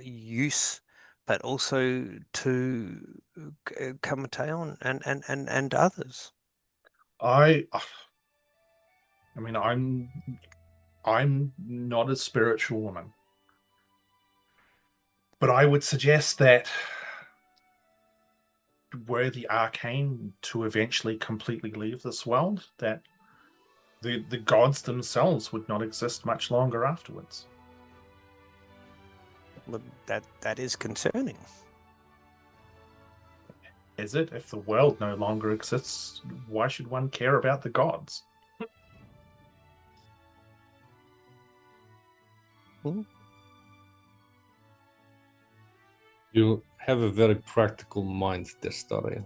use, but also to Kamateo and others. I mean, I'm not a spiritual woman, but I would suggest that were the arcane to eventually completely leave this world, that the gods themselves would not exist much longer afterwards. Well, that is concerning. Is it? If the world no longer exists, why should one care about the gods? You have a very practical mind, Destaria.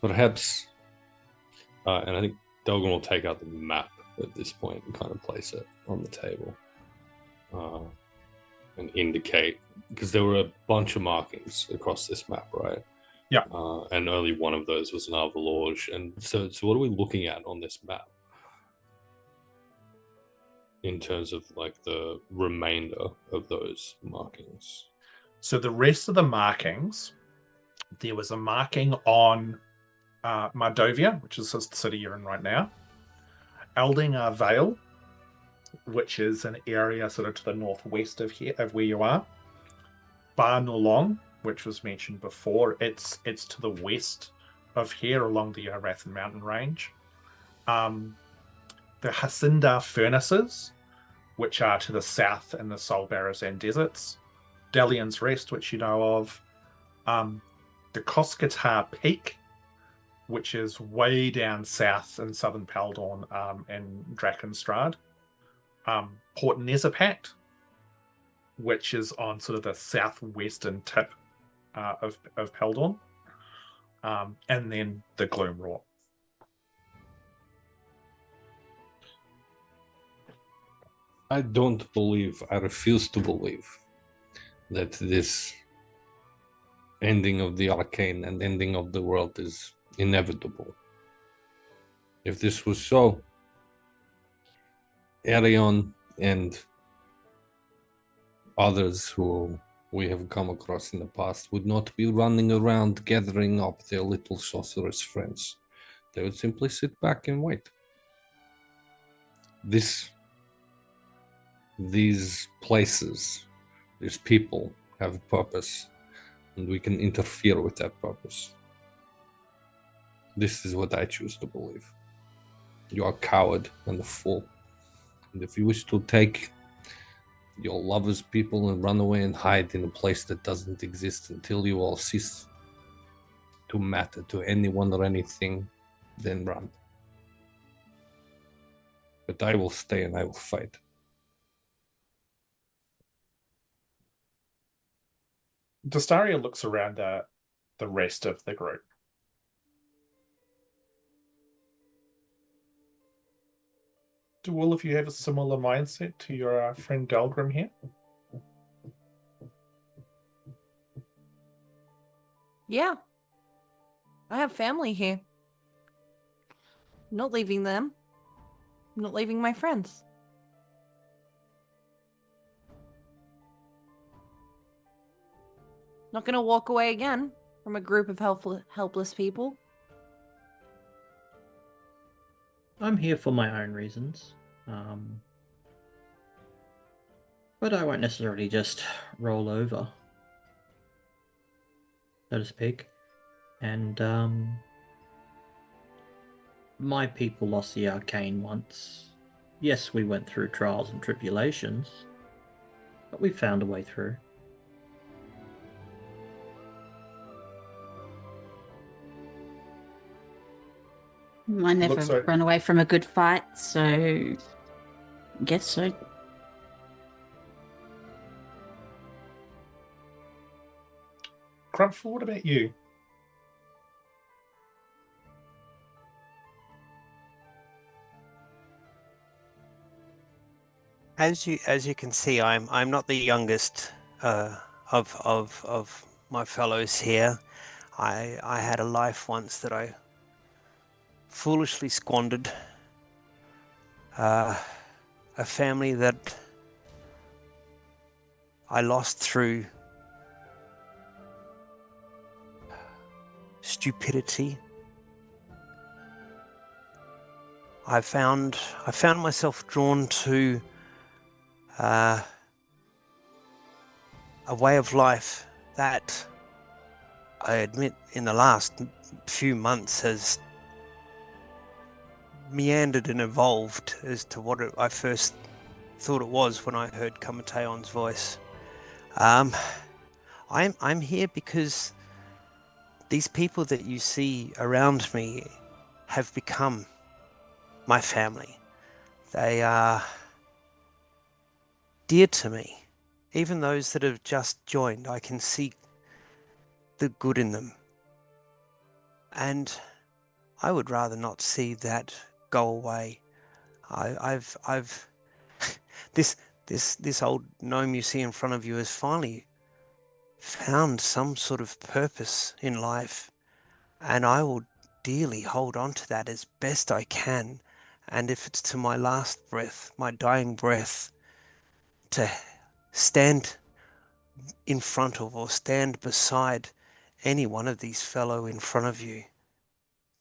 Perhaps, and I think Delgrim will take out the map at this point and kind of place it on the table and indicate, because there were a bunch of markings across this map, right? Yeah. And only one of those was an Arvalorge. And so what are we looking at on this map in terms of like the remainder of those markings? So the rest of the markings, there was a marking on Mardovia, which is the city you're in right now. Aldingar Vale, which is an area sort of to the northwest of here, of where you are. Bar Nulong, which was mentioned before, it's to the west of here along the Rathan mountain range. The Hasindar furnaces, which are to the south in the Solbarazan deserts. Delian's Rest, which you know of. The Koskatar Peak, which is way down south in southern Paldorn and Drakenstrad. Port Nezapat, which is on sort of the southwestern tip of Paldorn. And then the Gloom Roar. I don't believe, I refuse to believe that this ending of the arcane and ending of the world is inevitable. If this was so, Errion and others who we have come across in the past would not be running around gathering up their little sorceress friends. They would simply sit back and wait. These places, these people have a purpose, and we can interfere with that purpose. This is what I choose to believe. You are a coward and a fool. And if you wish to take your lovers' people and run away and hide in a place that doesn't exist until you all cease to matter to anyone or anything, then run. But I will stay and I will fight. Destaria looks around the rest of the group. Do all of you have a similar mindset to your friend Delgrim here? Yeah. I have family here. I'm not leaving them. I'm not leaving my friends. Not gonna walk away again from a group of helpless people. I'm here for my own reasons. But I won't necessarily just roll over, so to speak. And my people lost the arcane once. Yes, we went through trials and tribulations, but we found a way through. I never Looks like- run away from a good fight, so I guess so. Grumpfel, what about you? As you can see, I'm not the youngest of my fellows here. I had a life once that I foolishly squandered. A family that I lost through stupidity. I found myself drawn to a way of life that I admit in the last few months has meandered and evolved as to what I first thought it was when I heard Kamateon's voice. I'm here because these people that you see around me have become my family. They are dear to me. Even those that have just joined, I can see the good in them. And I would rather not see that go away. I've this old gnome you see in front of you has finally found some sort of purpose in life, and I will dearly hold on to that as best I can. And if it's to my last breath, my dying breath, to stand in front of or stand beside any one of these fellow in front of you,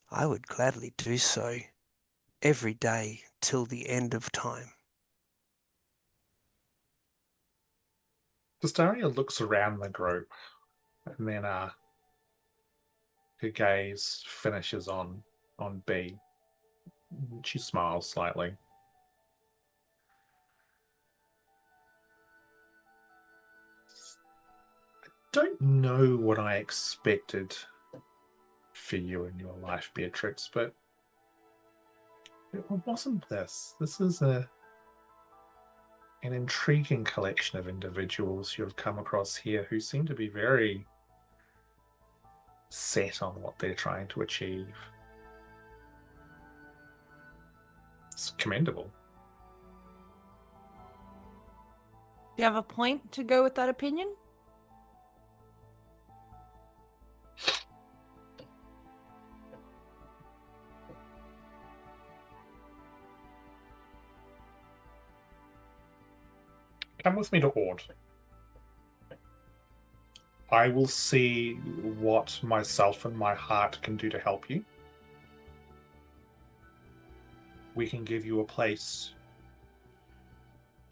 I would gladly do so every day till the end of time. Destaria looks around the group, and then her gaze finishes on B. She smiles slightly. I don't know what I expected for you in your life, Beatrix, but it wasn't this. This is an intriguing collection of individuals you have come across here who seem to be very set on what they're trying to achieve. It's commendable. Do you have a point to go with that opinion? Come with me to Ord. I will see what myself and my heart can do to help you. We can give you a place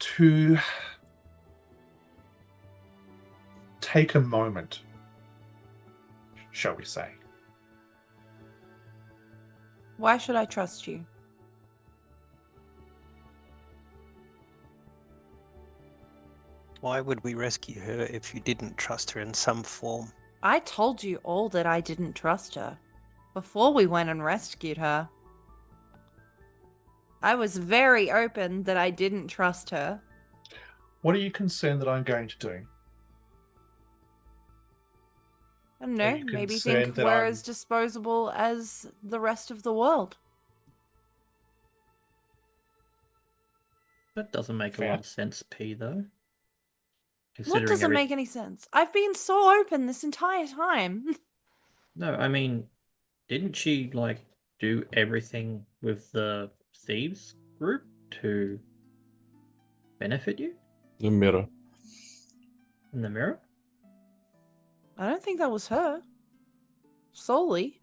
to take a moment, shall we say. Why should I trust you? Why would we rescue her if you didn't trust her in some form? I told you all that I didn't trust her before we went and rescued her. I was very open that I didn't trust her. What are you concerned that I'm going to do? I don't Are know, you maybe concerned think that we're I'm- as disposable as the rest of the world. That doesn't make a lot of sense, P, though. What doesn't make any sense? I've been so open this entire time. No, I mean, didn't she, like, do everything with the thieves group to benefit you The mirror. in the mirror? I don't think that was her. Solely.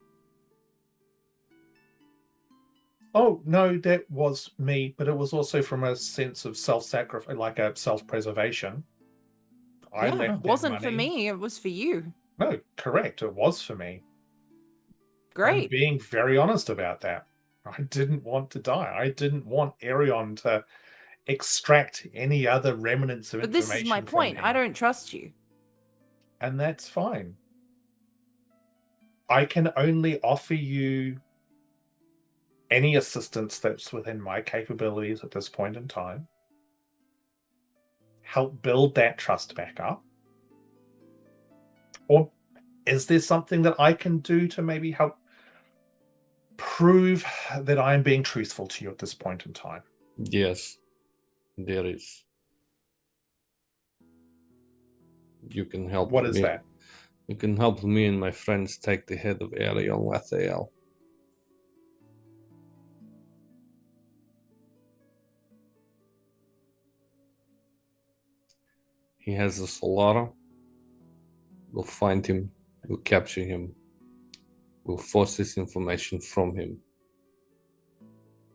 Oh, no, that was me, but it was also from a sense of self-sacrifice, like a self-preservation. I left It wasn't that for money. me, it was for you. No, correct. It was for me. Great. I'm being very honest about that. I didn't want to die. I didn't want Errion to extract any other remnants of But information. this is my from point. him. I don't trust you. And that's fine. I can only offer you any assistance that's within my capabilities at this point in time. Help build that trust back up. Or is there something that I can do to maybe help prove that I'm being truthful to you at this point in time? Yes, there is. You can help me. What is that? You can help me and my friends take the head of Errion Lathael. He has a Solara. We'll find him. We'll capture him. We'll force this information from him.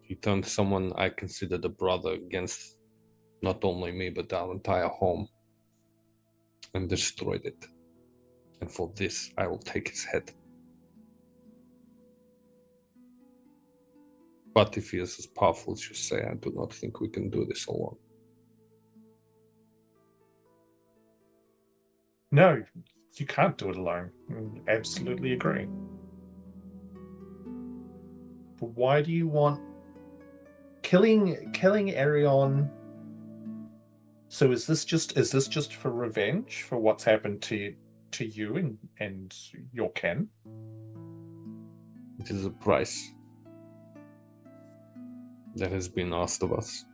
He turned someone I considered a brother against not only me, but our entire home. And destroyed it. And for this, I will take his head. But if he is as powerful as you say, I do not think we can do this alone. No, you can't do it alone. I absolutely agree. But why do you want killing Errion? So is this just for revenge for what's happened to you and your kin? It is a price that has been asked of us.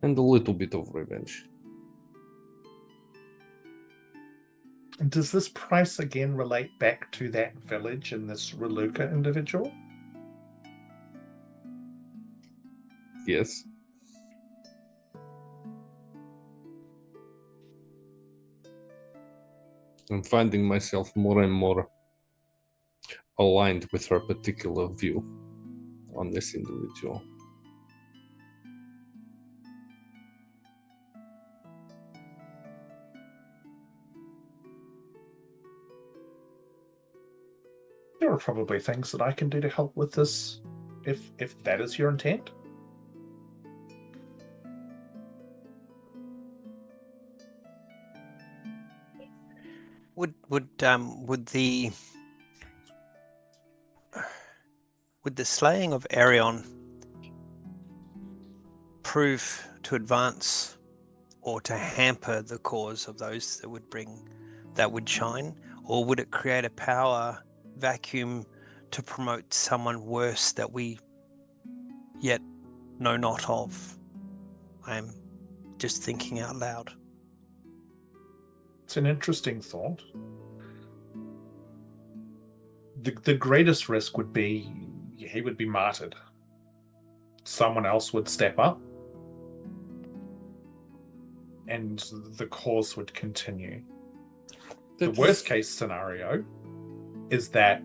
And a little bit of revenge. And does this price again relate back to that village and this Reluca individual? Yes. I'm finding myself more and more aligned with her particular view on this individual. There are probably things that I can do to help with this, if that is your intent. Would the slaying of Errion prove to advance or to hamper the cause of those that would shine, or would it create a power vacuum to promote someone worse that we yet know not of? I'm just thinking out loud. It's an interesting thought. The greatest risk would be he would be martyred. Someone else would step up, and the cause would continue. The worst case scenario is that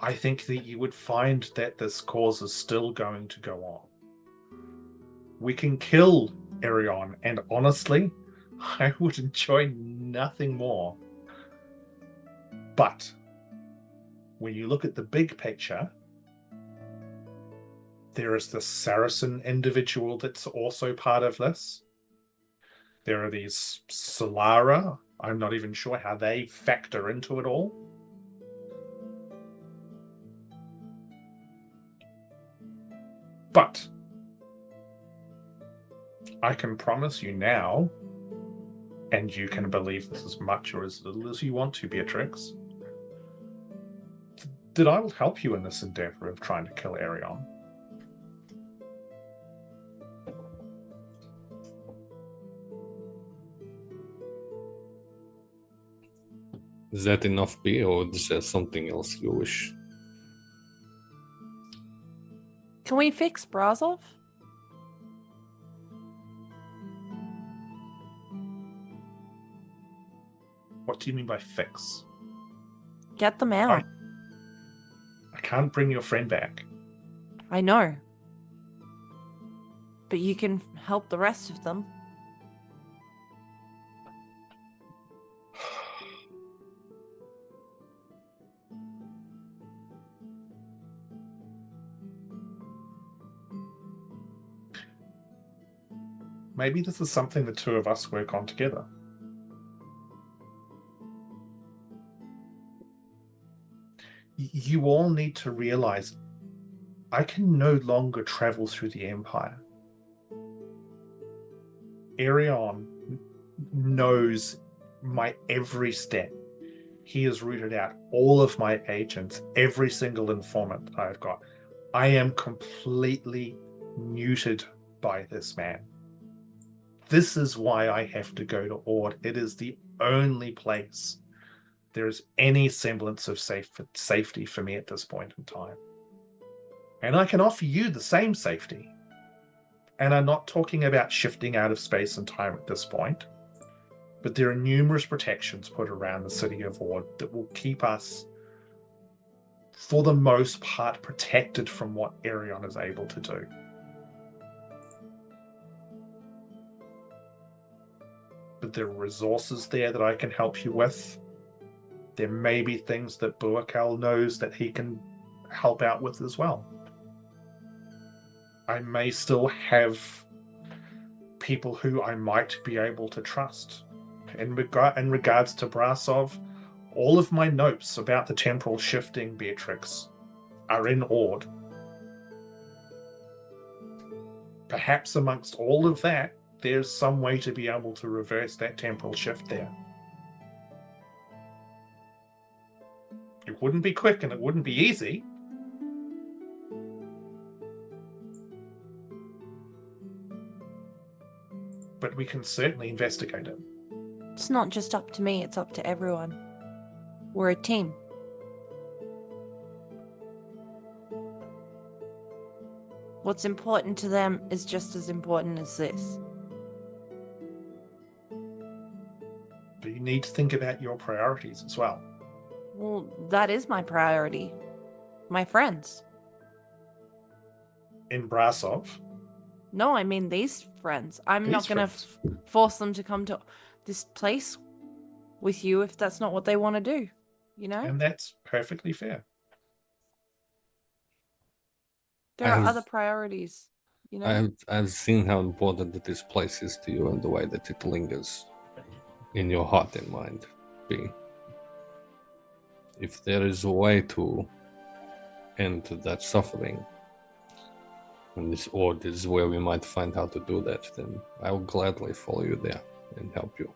I think that you would find that this cause is still going to go on. We can kill Errion, and honestly, I would enjoy nothing more. But when you look at the big picture, there is this Saracen individual that's also part of this. There are these Solara. I'm not even sure how they factor into it all. But I can promise you now, and you can believe this as much or as little as you want to, Beatrix, that I will help you in this endeavor of trying to kill Errion. Is that enough beer, or is there something else you wish? Can we fix Brazov? What do you mean by fix? Get them out. I can't bring your friend back. I know. But you can help the rest of them. Maybe this is something the two of us work on together. You all need to realize I can no longer travel through the Empire. Errion knows my every step. He has rooted out all of my agents, every single informant I've got. I am completely neutered by this man. This is why I have to go to Ord. It is the only place there is any semblance of safety for me at this point in time. And I can offer you the same safety. And I'm not talking about shifting out of space and time at this point, but there are numerous protections put around the city of Ord that will keep us, for the most part, protected from what Errion is able to do. But there are resources there that I can help you with. There may be things that Buakal knows that he can help out with as well. I may still have people who I might be able to trust. In regards to Brasov, all of my notes about the temporal shifting, Beatrix, are in Ord. Perhaps amongst all of that, there's some way to be able to reverse that temporal shift there. It wouldn't be quick and it wouldn't be easy. But we can certainly investigate it. It's not just up to me, it's up to everyone. We're a team. What's important to them is just as important as this. But you need to think about your priorities as well. Well, that is my priority. My friends. In Brasov? No, I mean these friends. I'm These not going to force them to come to this place with you if that's not what they want to do, you know? And that's perfectly fair. There are other priorities, you know? I've seen how important that this place is to you and the way that it lingers in your heart and mind. If there is a way to end that suffering, and this Ord is where we might find how to do that, then I will gladly follow you there and help you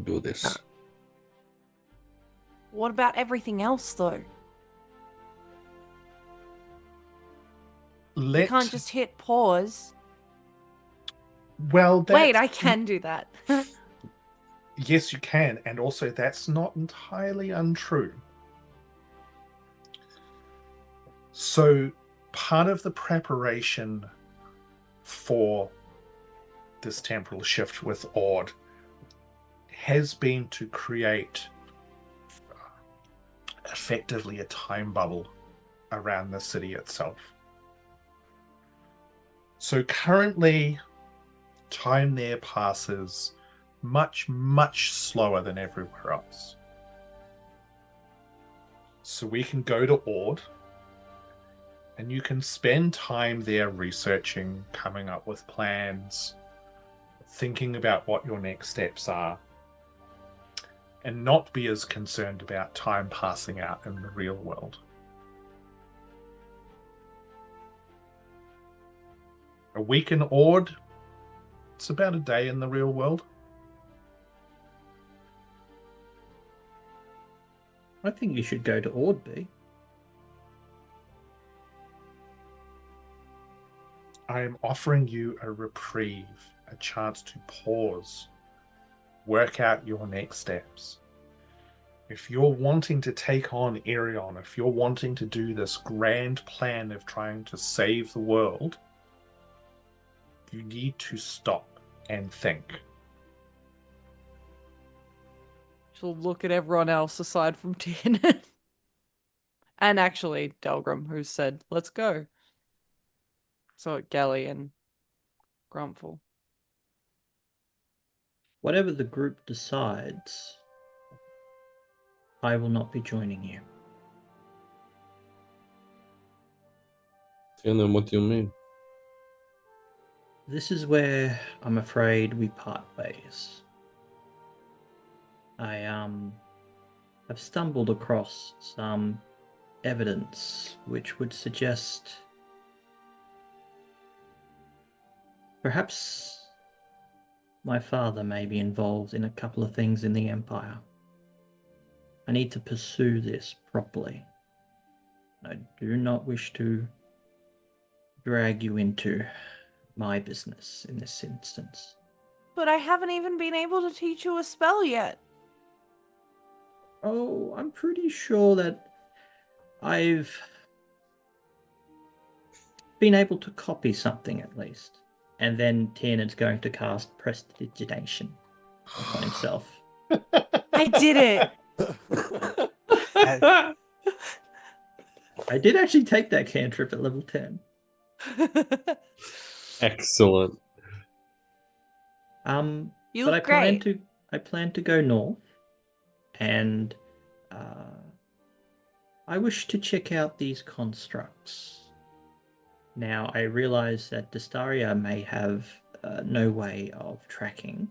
do this. What about everything else, though? You can't just hit pause. Well, wait, I can do that. Yes, you can, and also that's not entirely untrue. So, part of the preparation for this temporal shift with Ord has been to create effectively a time bubble around the city itself. So currently, time there passes much, much slower than everywhere else. So we can go to Ord, and you can spend time there researching, coming up with plans, thinking about what your next steps are, and not be as concerned about time passing out in the real world. A week in Ord, it's about a day in the real world. I think you should go to Ord, B. I am offering you a reprieve, a chance to pause, work out your next steps. If you're wanting to take on Errion, if you're wanting to do this grand plan of trying to save the world, you need to stop and think. She'll look at everyone else aside from Tiernan. And actually, Delgrim, who said, let's go. So Gally and Grumpfel. Whatever the group decides, I will not be joining you. And then what do you mean? This is where I'm afraid we part ways. I have stumbled across some evidence which would suggest perhaps my father may be involved in a couple of things in the Empire. I need to pursue this properly. I do not wish to drag you into my business in this instance. But I haven't even been able to teach you a spell yet. Oh, I'm pretty sure that I've been able to copy something at least. And then Tiernan's going to cast Prestidigitation on himself. I did it. I did actually take that cantrip at level 10. Excellent. You But look great. I plan to go north, and I wish to check out these constructs. Now, I realize that Destaria may have no way of tracking,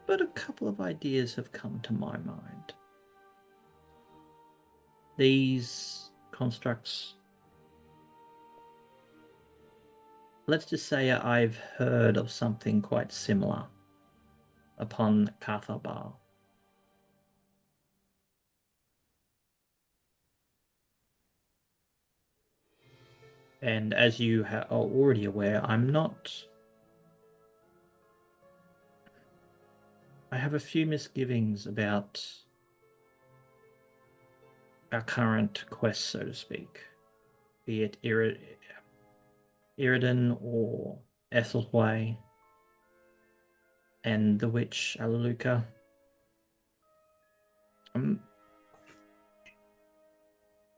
but a couple of ideas have come to my mind. These constructs, let's just say I've heard of something quite similar upon Carthabar. And as you are already aware, I have a few misgivings about our current quest, so to speak. Be it Iridan or Ethelway and the witch Alaluka.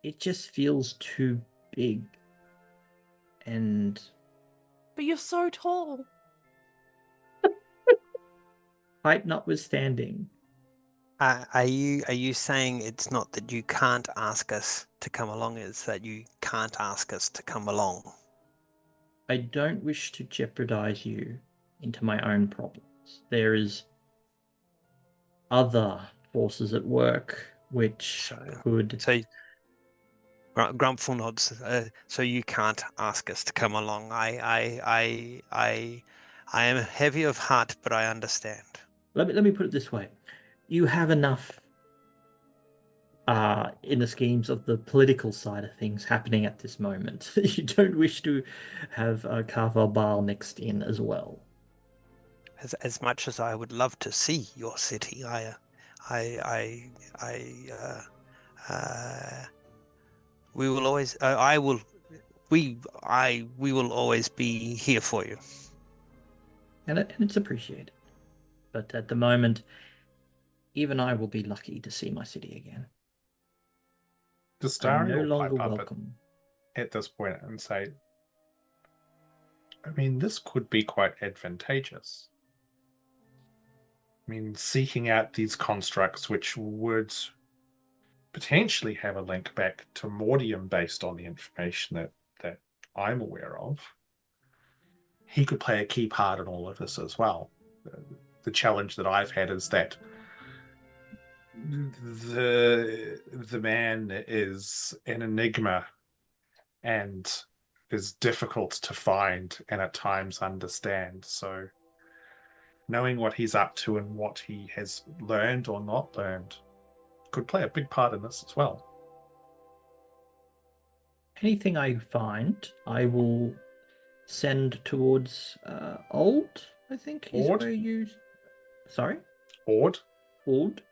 It just feels too big. And But you're so tall. height notwithstanding. Are you saying it's not that you can't ask us to come along, it's that you can't ask us to come along? I don't wish to jeopardize you into my own problems. There is other forces at work which could... So Grumpfel nods. So you can't ask us to come along. I am heavy of heart, but I understand. Let me put it this way: you have enough in the schemes of the political side of things happening at this moment. You don't wish to have Carval next in as well. As much as I would love to see your city, we will always. We will always be here for you. And it's appreciated. But at the moment, even I will be lucky to see my city again. Destaria I'm no will longer pipe up welcome. at this point and say, I mean, this could be quite advantageous. I mean, seeking out these constructs which would potentially have a link back to Mordium based on the information that I'm aware of. He could play a key part in all of this as well. The challenge that I've had is that the man is an enigma and is difficult to find and at times understand. So knowing what he's up to and what he has learned or not learned could play a big part in this as well. Anything I find, I will send towards Old, I think is Ord? where you... Sorry? Ord? Old.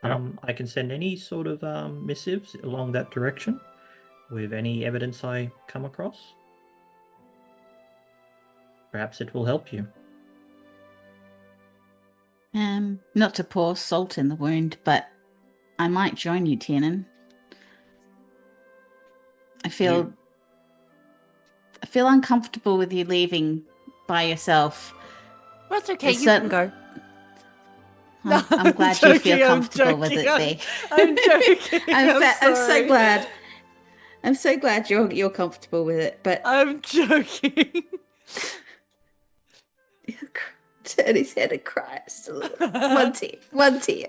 I can send any sort of missives along that direction with any evidence I come across. Perhaps it will help you. Not to pour salt in the wound, but I might join you, Tiernan. I feel uncomfortable with you leaving by yourself. That's okay. You can go. I'm glad you feel comfortable with it, B. I'm joking. I'm so glad. I'm so glad you're comfortable with it, but I'm joking. Turn his head and cry. One tear.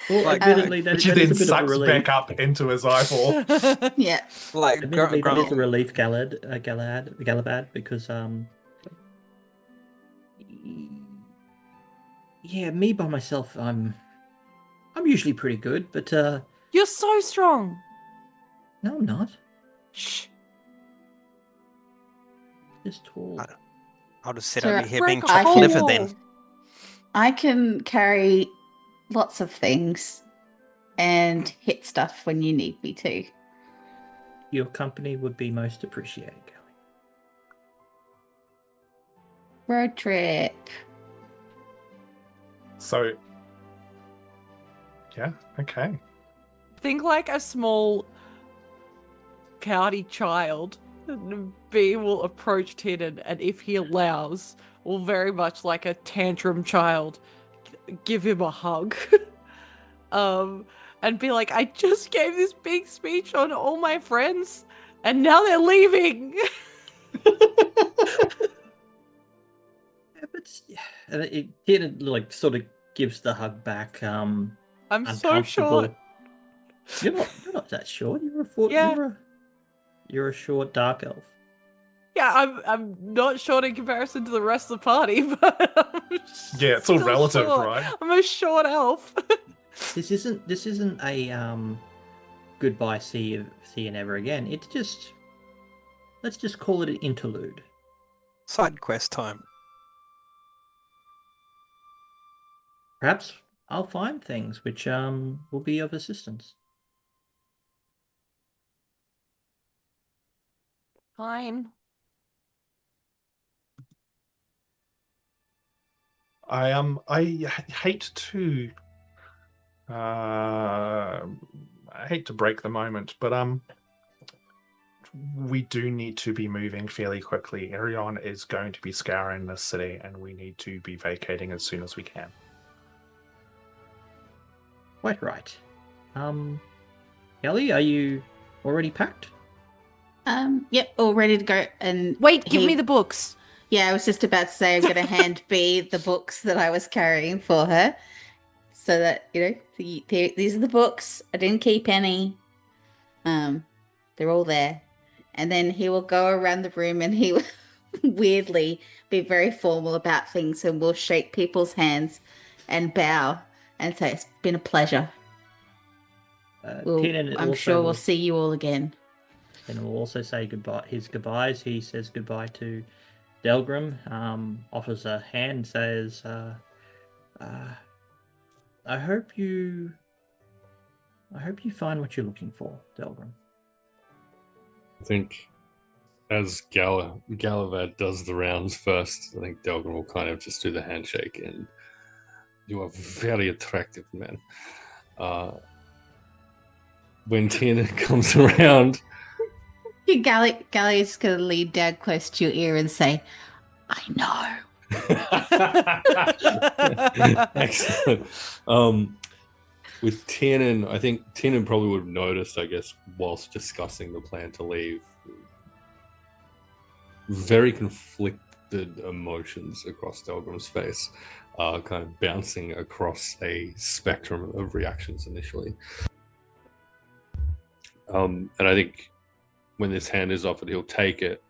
Well, admittedly, that Which is he a then bit of a sucks relief. back up into his eyeball. Yeah. Like Admittedly, that is a relief, Gallivahad, because yeah, me by myself, I'm usually pretty good, but You're so strong. no, I'm not. Shh. Just tall. I'll just sit So over here break being a chopped hole. liver then. I can carry lots of things and hit stuff when you need me to. Your company would be most appreciated, Gally. Road trip. So, yeah, okay. Think like a small pouty child. B will approach Tiernan, and if he allows, will very much like a tantrum child, give him a hug. And be like, I just gave this big speech on all my friends, and now they're leaving. Tiernan like sort of gives the hug back. I'm so uncomfortable. short. You're not that short. You're a short dark elf. Yeah, I'm not short in comparison to the rest of the party, but Yeah, it's all still relative, short. right? I'm a short elf. This isn't a goodbye, see you never again. It's just, let's just call it an interlude. Side quest time. Perhaps I'll find things which will be of assistance. Fine. I hate to break the moment, but we do need to be moving fairly quickly. Errion is going to be scouring this city, and we need to be vacating as soon as we can. Quite right. Gally, are you already packed? Yep, all ready to go. And Wait, give me the books. Yeah, I was just about to say I'm going to hand B the books that I was carrying for her, so that these are the books. I didn't keep any. They're all there, and then he will go around the room and he will weirdly be very formal about things, and will shake people's hands and bow and say it's been a pleasure. I'm sure we'll see you all again. And we'll also say his goodbyes. He says goodbye to Delgrim, offers a hand, says, I hope you find what you're looking for, Delgrim. I think as Gallivahad does the rounds first, I think Delgrim will kind of just do the handshake, and you are very attractive, man. When Tiernan comes around, Gally is going to lean down close to your ear and say, I know. Excellent. With Tiernan, I think Tiernan probably would have noticed, I guess, whilst discussing the plan to leave, very conflicted emotions across Delgrim's face, kind of bouncing across a spectrum of reactions initially. And I think when this hand is offered, he'll take it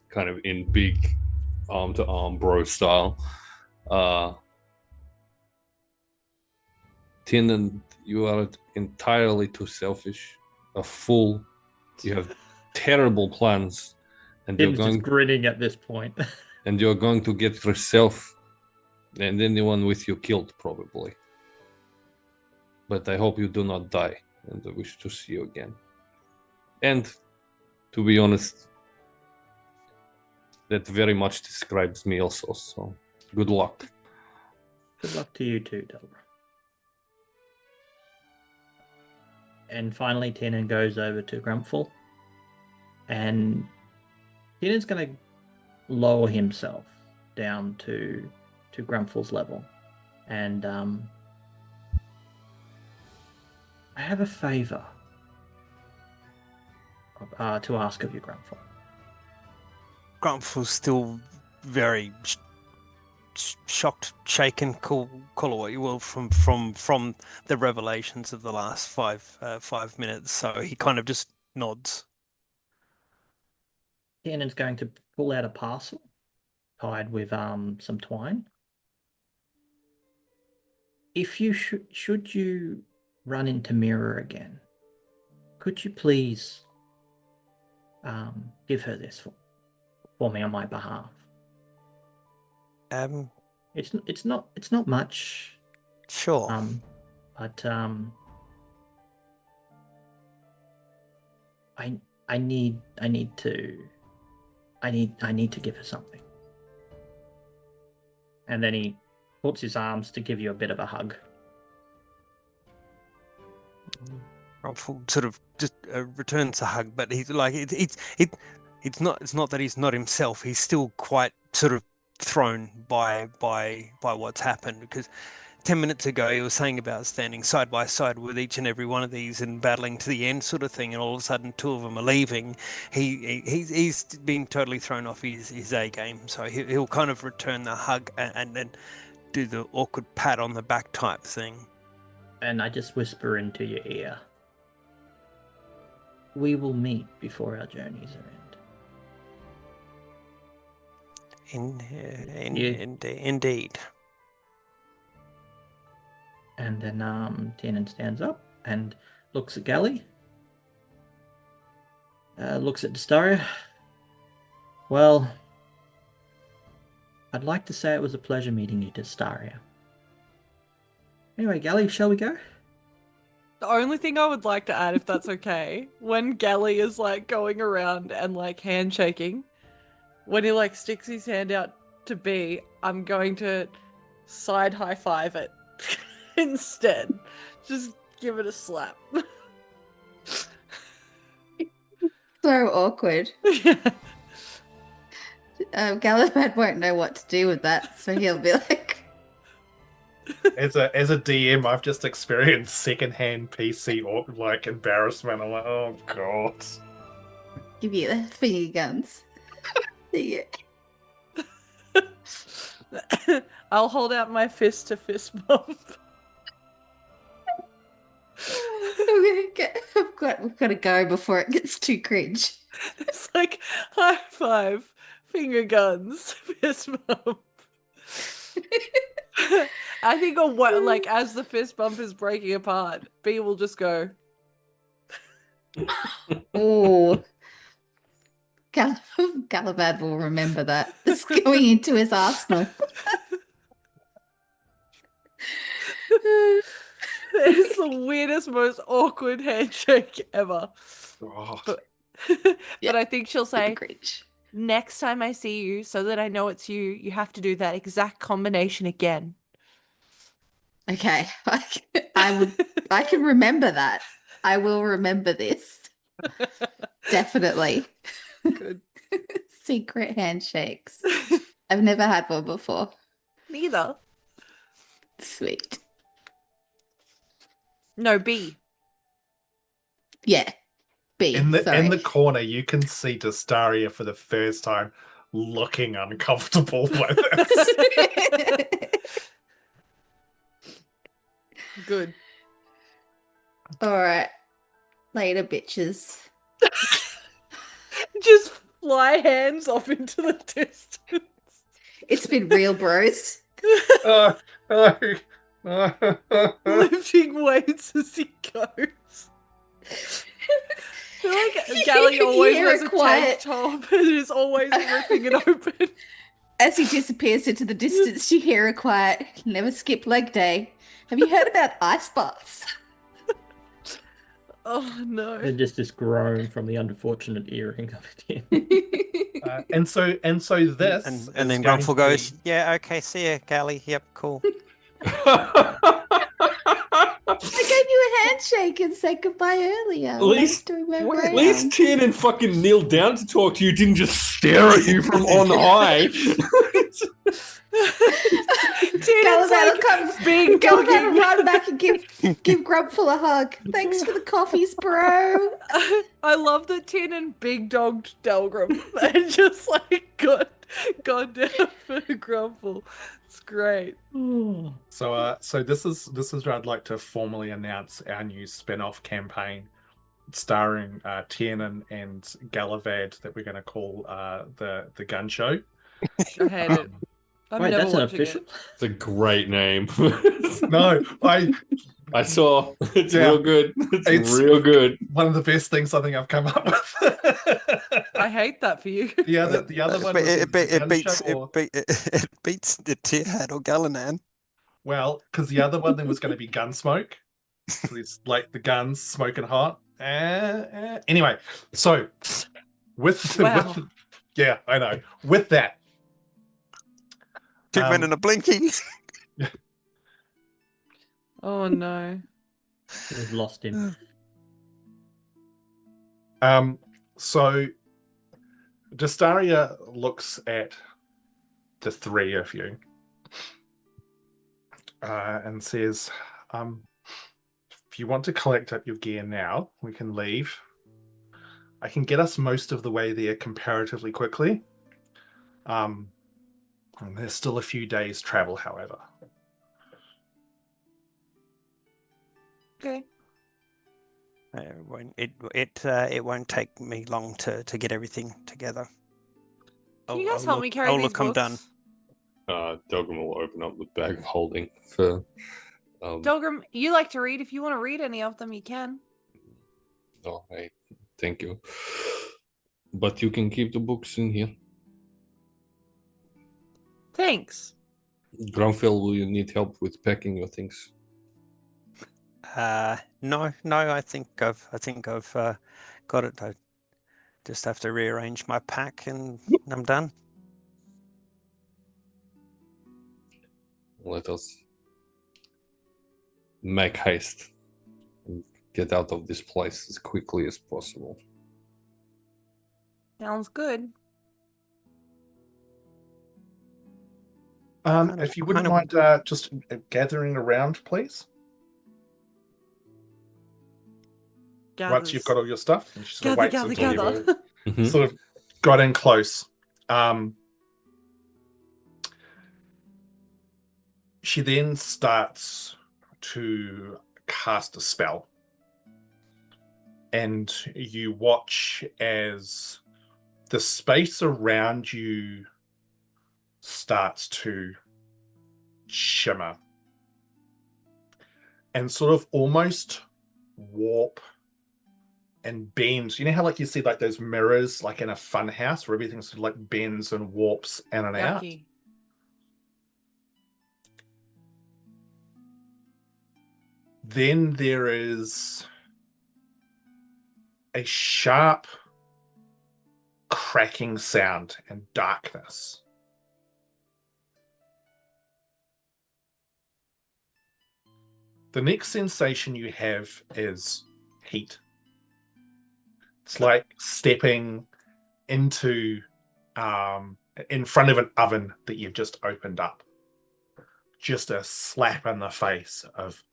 kind of in big arm-to-arm bro style. Tiernan, you are entirely too selfish, a fool. You have terrible plans, and Tim's just grinning at this point. And you're going to get yourself and anyone with you killed, probably. but I hope you do not die, and I wish to see you again. And, to be honest, that very much describes me also, so good luck. Good luck to you too, Delgrim. And finally, Tiernan goes over to Grumpfel, and Tiernan's going to lower himself down to Grumpfel's level. And I have a favor to ask of you, Grumpfel. Grumpfel's still very shocked, shaken, call it what you will, from the revelations of the last 5 minutes. So he kind of just nods. Tiernan's going to pull out a parcel tied with some twine. If you should you run into Miera again, could you please give her this for me on my behalf? It's not much. Sure. But I need to give her something. And then he puts his arms to give you a bit of a hug. Grumpfel sort of just returns a hug, but he's like it's not that he's not himself. He's still quite sort of thrown by what's happened, because 10 minutes ago he was saying about standing side by side with each and every one of these and battling to the end sort of thing, and all of a sudden 2 of them are leaving. He's been totally thrown off his A game, so he'll kind of return the hug and then do the awkward pat on the back type thing. And I just whisper into your ear, we will meet before our journeys are end. Indeed. And then Tiernan stands up and looks at Gally. Looks at Destaria. Well, I'd like to say it was a pleasure meeting you, Destaria. Anyway, Gally, shall we go? The only thing I would like to add, if that's okay, when Gally is like going around and like handshaking, when he like sticks his hand out to B, I'm going to side high five it instead. Just give it a slap. So awkward. Gallivahad won't know what to do with that, so he'll be like... As a DM, I've just experienced secondhand PC or like embarrassment. I'm like, oh god. Give you the finger guns. Yeah. I'll hold out my fist to fist bump. We've got to go before it gets too cringe. It's like high five, finger guns, fist bump. I think like as the fist bump is breaking apart, B will just go. Oh, Gallivahad will remember that. It's going into his arsenal. It's the weirdest, most awkward handshake ever. Oh. But I think she'll say, next time I see you, so that I know it's you, you have to do that exact combination again. Okay, I can remember that. I will remember this. Definitely. Good. Secret handshakes. I've never had one before. Neither. Sweet. No, B. Yeah. B. In the corner, you can see Destaria for the first time looking uncomfortable by this. Good. All right. Later, bitches. Just fly hands off into the distance. It's been real, bros. Lifting weights as he goes. I feel like Gally always wears a tank top and is always ripping it open. As he disappears into the distance, you hear a quiet, never skip leg day. Have you heard about ice baths? Oh no. And just this groan from the unfortunate earring of it. And so this And is then going Grumpfel to be- goes, "Yeah, okay, see ya, Gally. Yep, cool." I gave you a handshake and said goodbye earlier. At least, Doing my at least Tiernan fucking kneeled down to talk to you, didn't just stare at you from on high. Gallivahad will come. big Gallivahad will dogging. run back and give Grumpfel a hug. Thanks for the coffees, bro. I love that Tiernan big dogged Delgrim and just like got down for Grumpfel. It's great. So this is where I'd like to formally announce our new spin-off campaign starring Tiernan and Gallivahad that we're going to call the Gun Show. I hate it. I'm Wait, never that's an watching official? it. It's a great name. No, I saw. It's Yeah. real good. It's It's- real good. one of the best things I think I've come up with. I hate that for you. the other one But was it the Gun beats Show, or- it beats the Tiernan or Gallanan. well, because the other one then was going to be Gunsmoke. So it's like the guns smoking hot. Anyway, so Wow. yeah, I know. With that, Two men and a blinky. Oh no. We've lost him. So Destaria looks at the three of you and says, if you want to collect up your gear now, we can leave. I can get us most of the way there comparatively quickly. And there's still a few days travel, however. Okay. It won't take me long to get everything together. Can you guys help me carry these look, I'm done. books? Delgrim will open up the bag of holding for. Delgrim, you like to read. If you want to read any of them, you can. Oh, hey, thank you. But you can keep the books in here. Thanks. Grumpfel, will you need help with packing your things? No, I think I've got it. I just have to rearrange my pack and I'm done. Let us make haste and get out of this place as quickly as possible. Sounds good. If you wouldn't mind just gathering around, please. Once you've got all your stuff, and she sort of waits until gather. Mhm. sort of got in close. She then starts to cast a spell, and you watch as the space around you starts to shimmer and sort of almost warp and bend. You know how like you see like those mirrors like in a fun house where everything sort of like bends and warps in and out? Yucky. Then there is a sharp cracking sound and darkness. The next sensation you have is heat. It's like stepping into in front of an oven that you've just opened up. Just a slap in the face of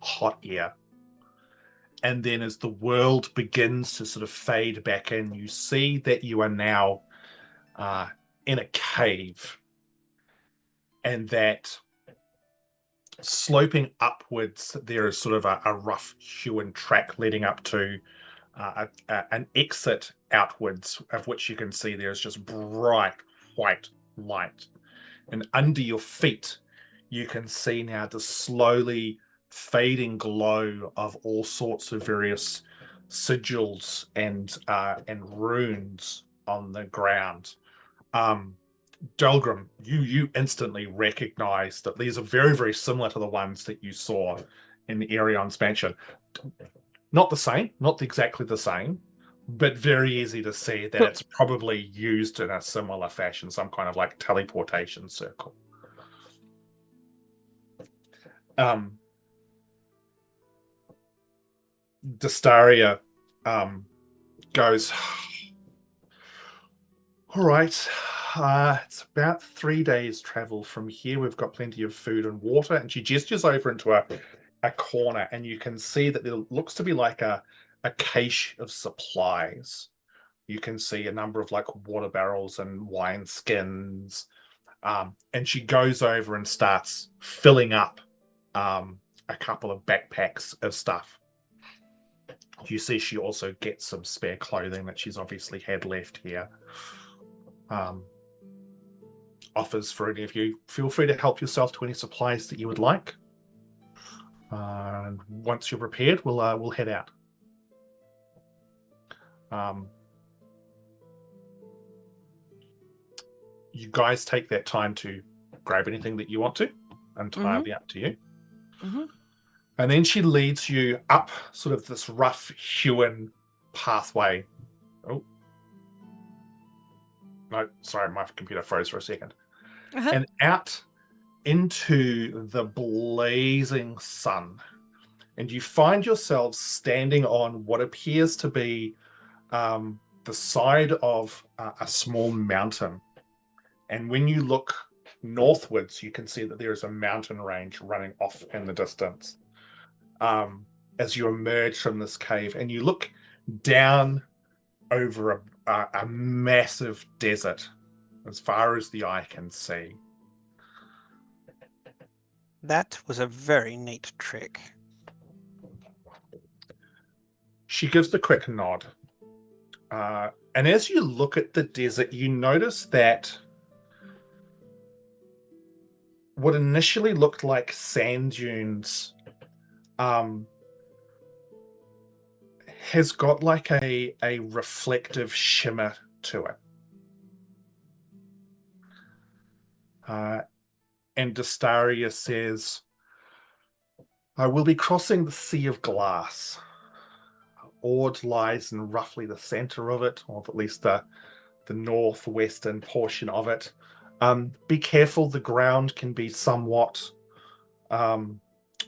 hot air. And then as the world begins to sort of fade back in, you see that you are now in a cave. And that sloping upwards, there is sort of a rough hewn track leading up to an exit outwards, of which you can see there's just bright white light. And under your feet, you can see now the slowly fading glow of all sorts of various sigils and runes on the ground. Delgrim, you instantly recognize that these are very, very similar to the ones that you saw in the Errion's mansion. Not the same, not exactly the same, but very easy to see that it's probably used in a similar fashion, some kind of like teleportation circle. Destaria goes, all right, it's about 3 days travel from here. We've got plenty of food and water. And she gestures over into a corner, and you can see that there looks to be like a cache of supplies. You can see a number of like water barrels and wine skins. And she goes over and starts filling up a couple of backpacks of stuff. You see she also gets some spare clothing that she's obviously had left here. Offers for any of you. Feel free to help yourself to any supplies that you would like. And once you're prepared, we'll head out. You guys take that time to grab anything that you want to, entirely up to you. And then she leads you up sort of this rough hewn pathway. Oh. No, sorry, my computer froze for a second. And out into the blazing sun. And you find yourselves standing on what appears to be the side of a small mountain. And when you look northwards, you can see that there is a mountain range running off in the distance. As you emerge from this cave, and you look down over a massive desert as far as the eye can see. That was a very neat trick. She gives the quick nod. And as you look at the desert, you notice that what initially looked like sand dunes has got like a reflective shimmer to it. And Destaria says, I will be crossing the Sea of Glass. Ord lies in roughly the center of it, or at least the northwestern portion of it. Be careful, the ground can be somewhat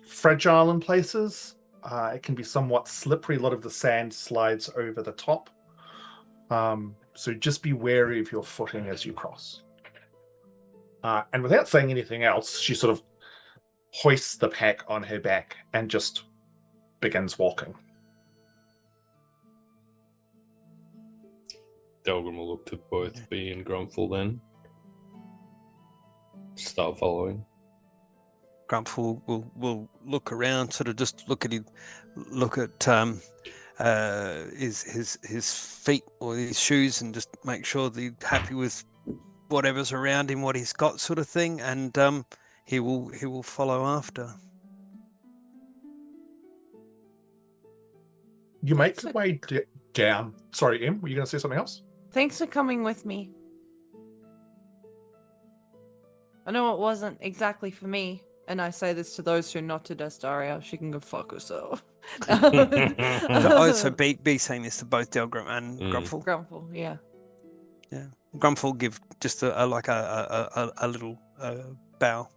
fragile in places. It can be somewhat slippery. A lot of the sand slides over the top. So just be wary of your footing as you cross. And without saying anything else, she sort of hoists the pack on her back and just begins walking. Delgrim will look to both B and Grumpfel then. Start following. Grumpfel will look around, sort of just look at his feet or his shoes, and just make sure that he's happy with whatever's around him, what he's got, sort of thing, and he will follow after. You make your way down. Sorry, Em, were you going to say something else? Thanks for coming with me. I know it wasn't exactly for me, and I say this to those who are not to Destaria. She can go fuck herself. So be saying this to both Delgrim and Grumpfel. Grumpfel, yeah. Yeah, Grumpfel give just a little bow.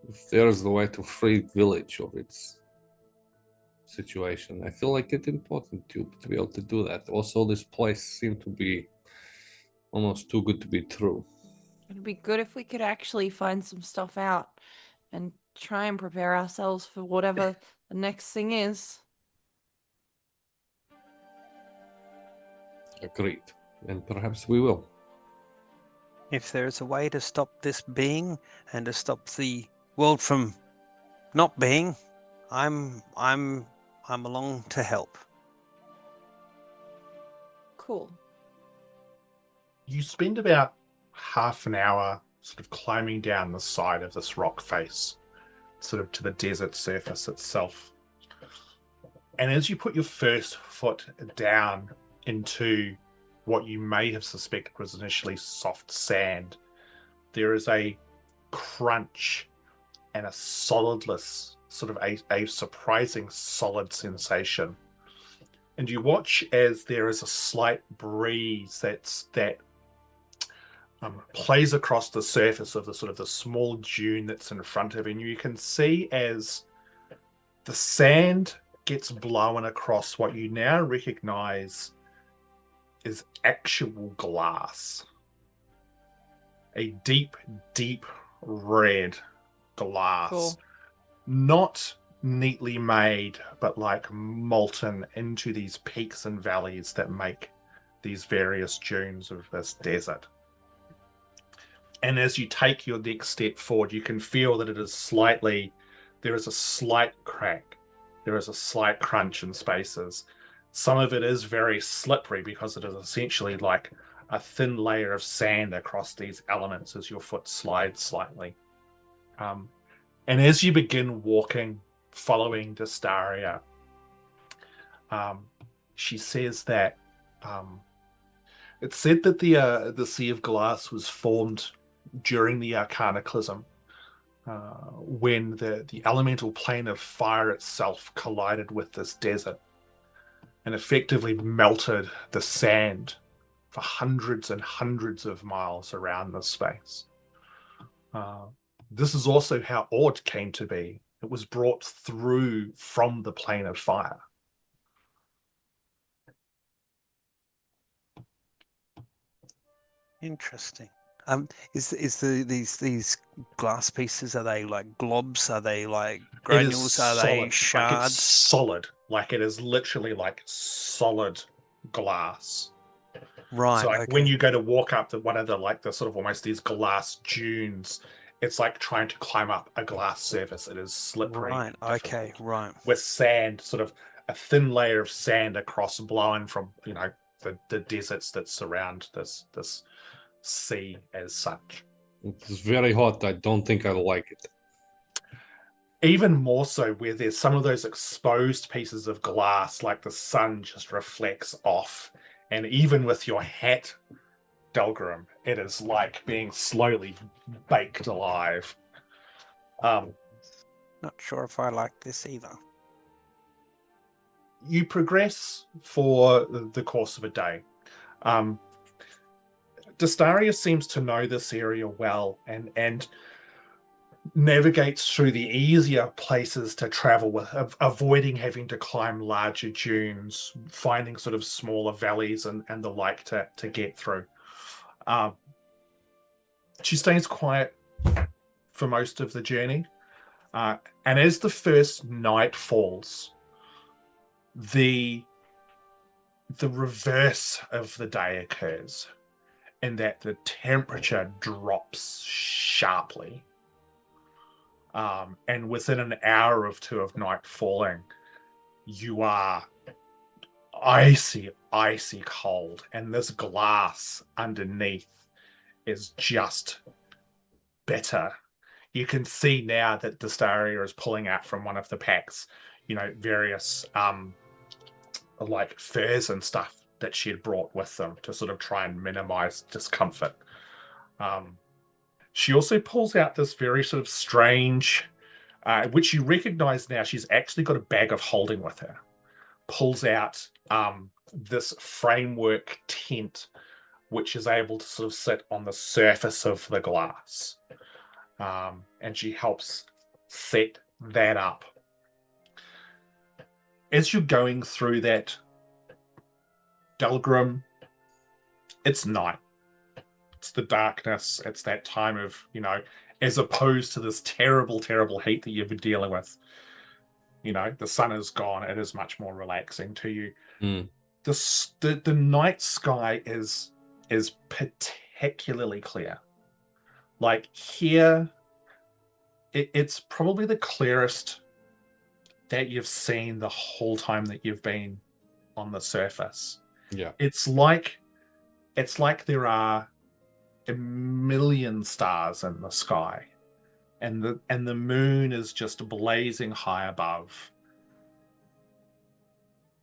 If there's the way to free village of its situation, I feel like it's important to be able to do that. Also, this place seemed to be almost too good to be true. It'd be good if we could actually find some stuff out and try and prepare ourselves for whatever the next thing is. Agreed. And perhaps we will. If there is a way to stop this being and to stop the world from not being, I'm along to help. Cool. You spend about half an hour sort of climbing down the side of this rock face, sort of to the desert surface itself. And as you put your first foot down into what you may have suspected was initially soft sand, there is a crunch and a solidness sort of a surprising solid sensation. And you watch as there is a slight breeze that plays across the surface of the sort of the small dune that's in front of you. And you can see as the sand gets blown across what you now recognize is actual glass. A deep, deep red glass. Cool. Not neatly made, but like molten into these peaks and valleys that make these various dunes of this desert. And as you take your next step forward, you can feel that there is a slight crack. There is a slight crunch in spaces. Some of it is very slippery because it is essentially like a thin layer of sand across these elements as your foot slides slightly. And as you begin walking, following Destaria, she says that it's said that the Sea of Glass was formed during the Arcanaclysm, when the elemental plane of fire itself collided with this desert and effectively melted the sand for hundreds and hundreds of miles around the space. This is also how Ord came to be. It was brought through from the plane of fire. Interesting. These glass pieces, are they like globs? Are they like granules? Are they shards? Like it's solid. Like it is literally like solid glass. Right. So like okay. when you go to walk up one of the sort of almost these glass dunes, it's like trying to climb up a glass surface. It is slippery. Right. Okay. Right. With sand, sort of a thin layer of sand across, blowing from the deserts that surround this sea as such. It's very hot. I don't think I like it. Even more so where there's some of those exposed pieces of glass, like the sun just reflects off. And even with your hat, Delgrim, it is like being slowly baked alive. Not sure if I like this either. You progress for the course of a day. Destaria seems to know this area well and navigates through the easier places to travel with, avoiding having to climb larger dunes, finding sort of smaller valleys and the like to get through. She stays quiet for most of the journey. And as the first night falls, the reverse of the day occurs, in that the temperature drops sharply. And within an hour or two of night falling, you are icy cold, and this glass underneath is just bitter. You can see now that Destaria is pulling out from one of the packs, various like furs and stuff that she had brought with them to sort of try and minimize discomfort. She also pulls out this very sort of strange, which you recognize now, she's actually got a bag of holding with her. Pulls out this framework tent, which is able to sort of sit on the surface of the glass. And she helps set that up. As you're going through that, Delgrim, it's night. It's the darkness. It's that time of, as opposed to this terrible, terrible heat that you've been dealing with. The sun is gone. It is much more relaxing to you. Mm. The night sky is particularly clear. Like here, it's probably the clearest that you've seen the whole time that you've been on the surface. Yeah. It's like there are a million stars in the sky, and the moon is just blazing high above.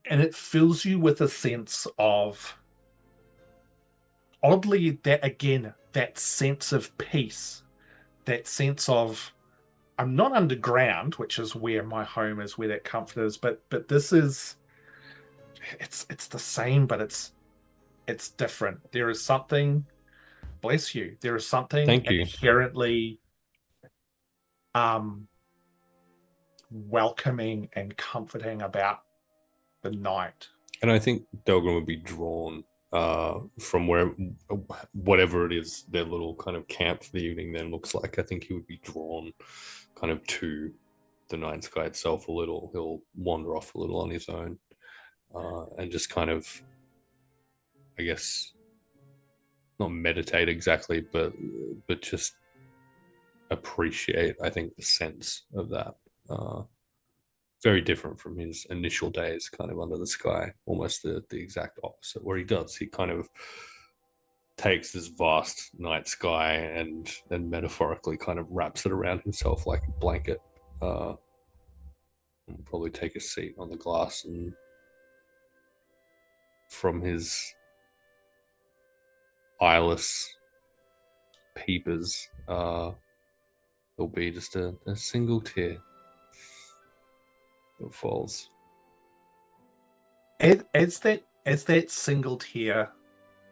And it fills you with a sense of, oddly, that sense of peace, that sense of I'm not underground, which is where my home is, where that comfort is, but this is it's the same, but it's different. There is something, bless you, there is something Thank you. inherently welcoming and comforting about the night. And I think Delgrim would be drawn from whatever it is their little kind of camp for the evening then looks like. I think he would be drawn kind of to the night sky itself a little. He'll wander off a little on his own and just kind of, I guess, not meditate exactly, but just appreciate, I think, the sense of that. Very different from his initial days kind of under the sky, almost the exact opposite. Where he kind of takes this vast night sky and metaphorically kind of wraps it around himself like a blanket. And probably take a seat on the glass, and from his eyeless peepers, there'll be just a single tear that falls. As that single tear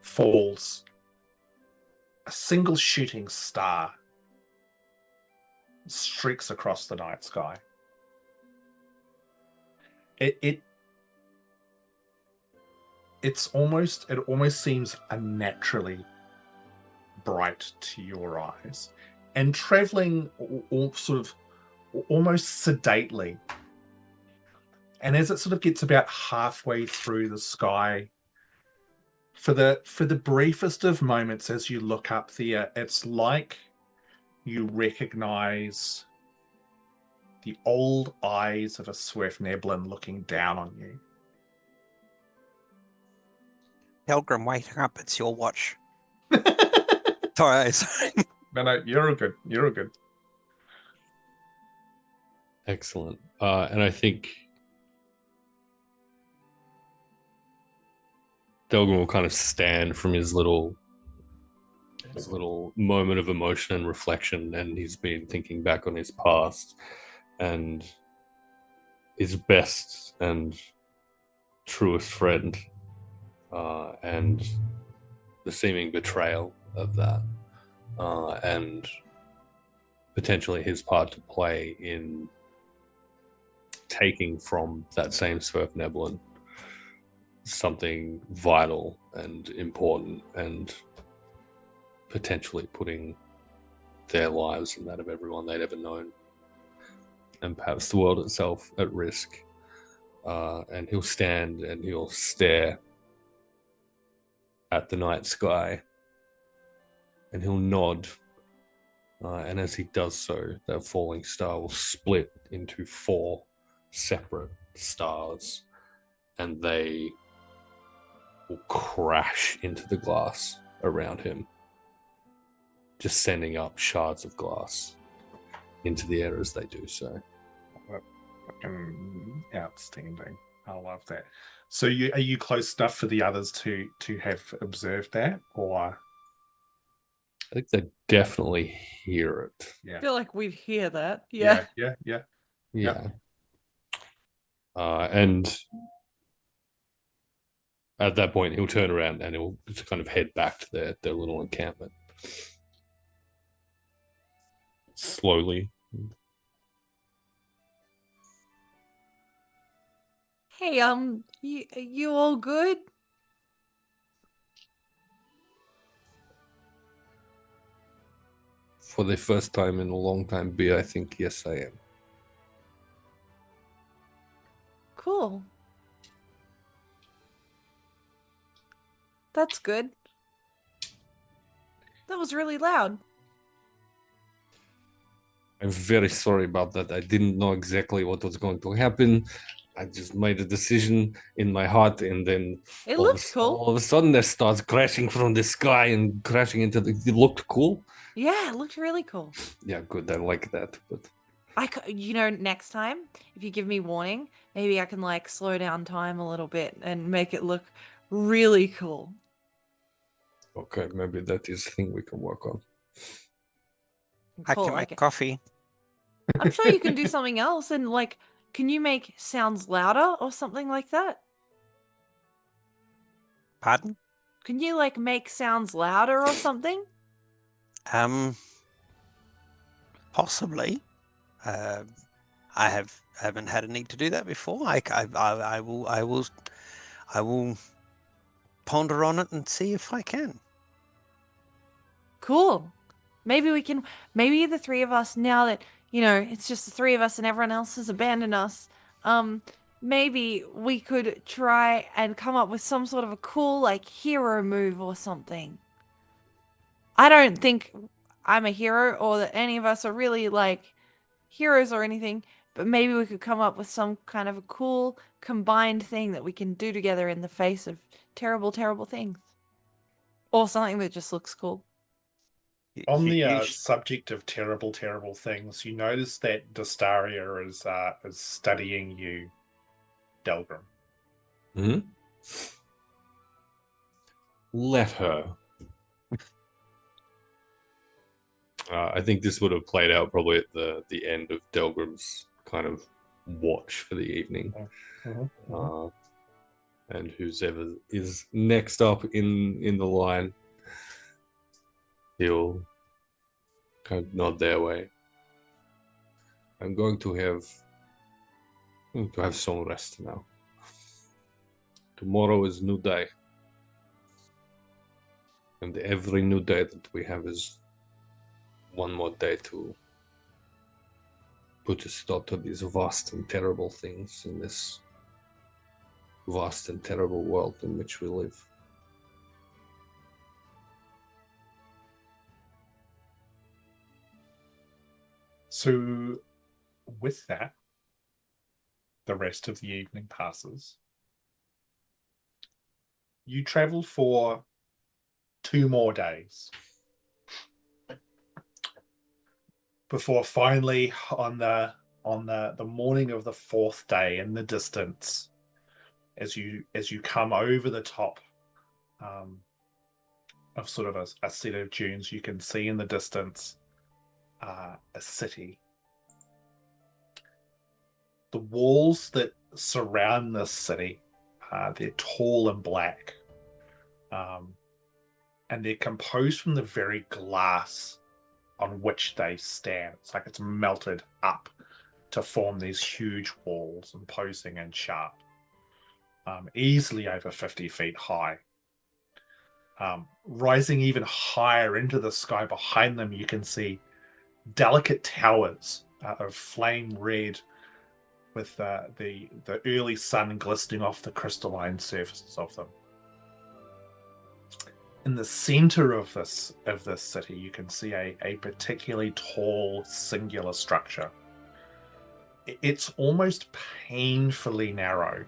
falls, a single shooting star streaks across the night sky. It almost seems unnaturally bright to your eyes, and traveling almost sedately. And as it sort of gets about halfway through the sky, for the briefest of moments as you look up there, it's like you recognize the old eyes of a Swerfneblin looking down on you. Delgrim, wake up, it's your watch. Sorry. No, you're all good. You're all good. Excellent. And I think Delgrim will kind of stand from his little moment of emotion and reflection, and he's been thinking back on his past and his best and truest friend, and the seeming betrayal of that, and potentially his part to play in taking from that same Swerfneblin something vital and important, and potentially putting their lives and that of everyone they'd ever known, and perhaps the world itself, at risk. And he'll stand and he'll stare at the night sky, and he'll nod. And as he does so, that falling star will split into 4 separate stars, and they will crash into the glass around him, just sending up shards of glass into the air as they do so. Outstanding. I love that. So are you close enough for the others to have observed that, or? I think they definitely hear it. Yeah. I feel like we'd hear that. Yeah. Yeah. And at that point, he'll turn around and he'll just kind of head back to their little encampment. Slowly. Hey, you all good? For the first time in a long time, B, I think, yes, I am. Cool. That's good. That was really loud. I'm very sorry about that. I didn't know exactly what was going to happen. I just made a decision in my heart, and then It looked cool. all of a sudden, there starts crashing from the sky and crashing into the. It looked cool. Yeah, it looked really cool. Yeah, good. I like that. But next time, if you give me warning, maybe I can like slow down time a little bit and make it look really cool. Okay, maybe that is a thing we can work on. I can make coffee. I'm sure you can do something else. And like, can you make sounds louder or something like that? Pardon? Can you like make sounds louder or something? Possibly. I haven't had a need to do that before. I will ponder on it and see if I can. Cool. Maybe the three of us, now that, it's just the three of us and everyone else has abandoned us, maybe we could try and come up with some sort of a cool, like, hero move or something. I don't think I'm a hero or that any of us are really, like, heroes or anything, but maybe we could come up with some kind of a cool combined thing that we can do together in the face of terrible, terrible things. Or something that just looks cool. On the subject of terrible, terrible things, you notice that Destaria is studying you, Delgrim. Hmm? Let her. I think this would have played out probably at the end of Delgrim's kind of watch for the evening. Mm-hmm. And whoever is next up in the line, he'll kind of nod their way. I'm going to have some rest now. Tomorrow is new day. And every new day that we have is one more day to put a stop to these vast and terrible things in this vast and terrible world in which we live. So, with that, the rest of the evening passes. You travel for 2 more days before finally, on the morning of the 4th day, in the distance, as you come over the top of sort of a set of dunes, you can see in the distance a city. The walls that surround this city, they're tall and black, and they're composed from the very glass on which they stand. It's like it's melted up to form these huge walls, imposing and sharp, easily over 50 feet high. Rising even higher into the sky behind them, you can see delicate towers of flame red, with the early sun glistening off the crystalline surfaces of them. In the center of this city, you can see a particularly tall, singular structure. It's almost painfully narrow,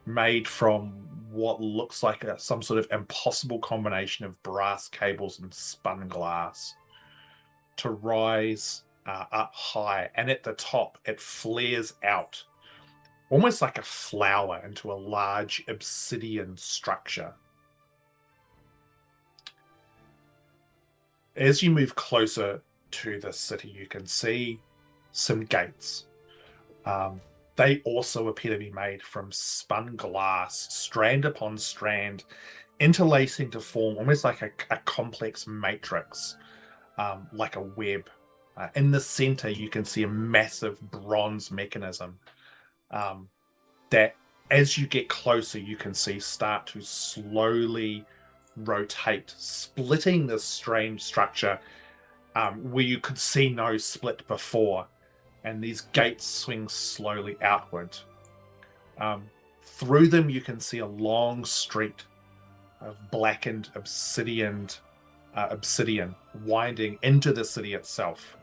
made from what looks like some sort of impossible combination of brass cables and spun glass to rise up high. And at the top, it flares out almost like a flower into a large obsidian structure. As you move closer to the city, you can see some gates. They also appear to be made from spun glass, strand upon strand, interlacing to form almost like a complex matrix, like a web. In the center, you can see a massive bronze mechanism that, as you get closer, you can see start to slowly rotate, splitting this strange structure where you could see no split before. And these gates swing slowly outward. Through them, you can see a long street of blackened obsidian winding into the city itself,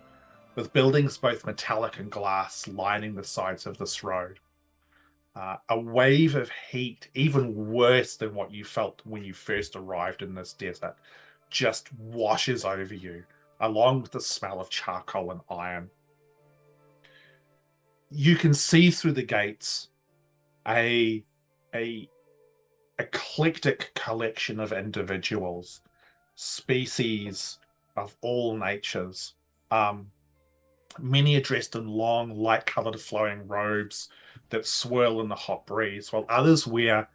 with buildings both metallic and glass lining the sides of this road. A wave of heat, even worse than what you felt when you first arrived in this desert, just washes over you, along with the smell of charcoal and iron. You can see through the gates a eclectic collection of individuals, species of all natures, Many are dressed in long, light-colored flowing robes that swirl in the hot breeze, while others wear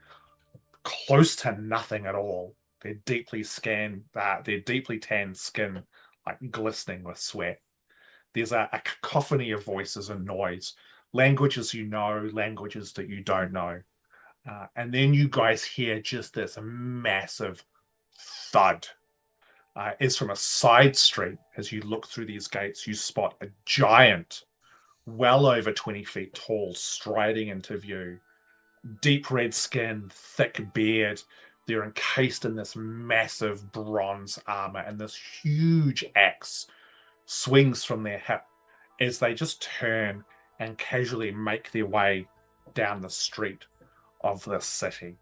close to nothing at all. Their deeply tanned skin like glistening with sweat. There's a cacophony of voices and noise, languages you know, languages that you don't know. And then you guys hear just this massive thud. As from a side street, as you look through these gates, you spot a giant, well over 20 feet tall, striding into view. Deep red skin, thick beard. They're encased in this massive bronze armor, and this huge axe swings from their hip as they just turn and casually make their way down the street of this city.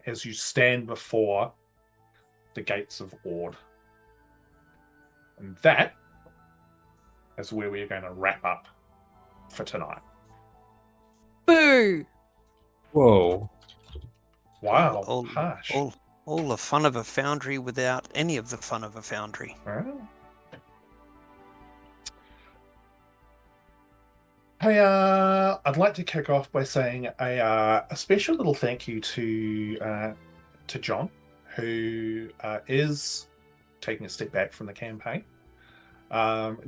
As you stand before the gates of Ord. And that is where we're going to wrap up for tonight. Boo! Whoa. Wow, harsh. All the fun of a foundry without any of the fun of a foundry. Well. Hey, I'd like to kick off by saying a special little thank you to John, who is taking a step back from the campaign.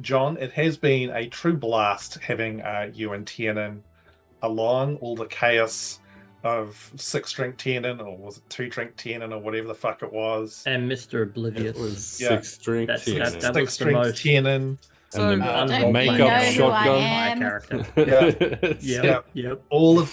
John, it has been a true blast having you and Tiernan along, all the chaos of 6-drink Tiernan, or was it 2-drink Tiernan, or whatever the fuck it was. And Mr. Oblivious. It was Yeah. 6-drink That was Tiernan. the 6-drink most Tiernan. So And good. the Don't you makeup know who I shotgun. am? Character. Yeah. Yep. All of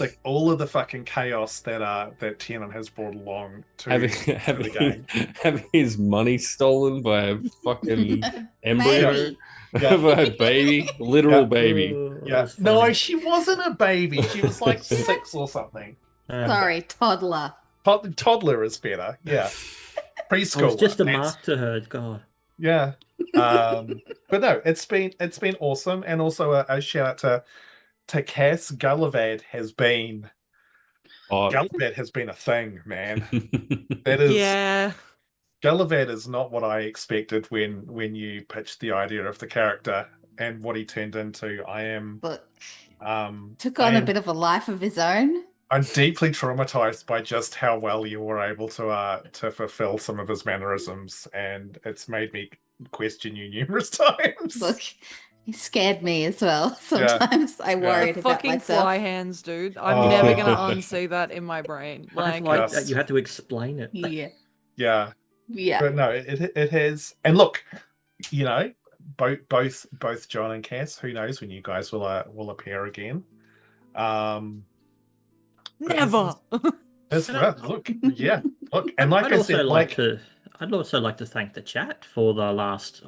the fucking chaos that Tiernan has brought along to the game. having his money stolen by a fucking embryo. Baby. Yeah. By a baby. Literal Yeah. baby. Oh, Yeah. that's No, funny. she wasn't a baby. She was like 6 or something. Sorry, toddler. Toddler is better. Yeah. Preschool. It was just a mark to her. God. Yeah. But no, it's been awesome, and also a shout out to Cass. Gallivahad has been a thing, man. That is Yeah. Gallivahad is not what I expected when you pitched the idea of the character and what he turned into. I am Look, took on a bit of a life of his own. I'm deeply traumatized by just how well you were able to fulfill some of his mannerisms, and it's made me question you numerous times. Look, he scared me as well. Sometimes I worried The about fucking myself. fly hands, dude. I'm never gonna unsee that in my brain. Like Yes. that you had to explain it. Yeah. But no, it has. And look, you know, both John and Cass. Who knows when you guys will appear again? Never. Look, and like I'd I also said, I'd also like to thank the chat for the last.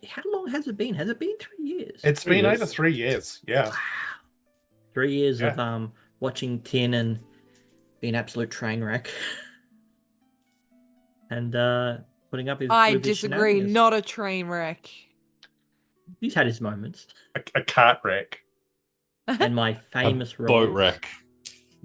How long has it been? Has it been 3 years? it's been over 3 years. Yeah. Wow. 3 years Yeah. of watching Tiernan be an absolute train wreck. And putting up his. I with his disagree. shenanigans. Not a train wreck. He's had his moments. A cart wreck, And my famous Boat roll. wreck.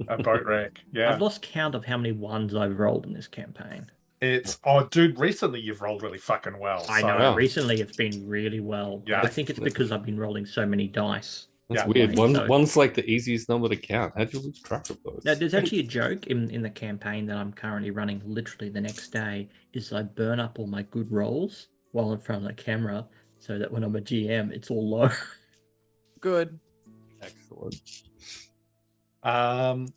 a boat wreck. Yeah. I've lost count of how many ones I've rolled in this campaign. It's dude. Recently, you've rolled really fucking well. I so- know. Wow. Recently, it's been really well. Yeah. I think it's because I've been rolling so many dice. That's Yeah. weird. So- One's like the easiest number to count. How'd you lose track of those? Now, there's actually a joke in the campaign that I'm currently running literally the next day is I burn up all my good rolls while in front of the camera so that when I'm a GM, it's all low. Good. Excellent.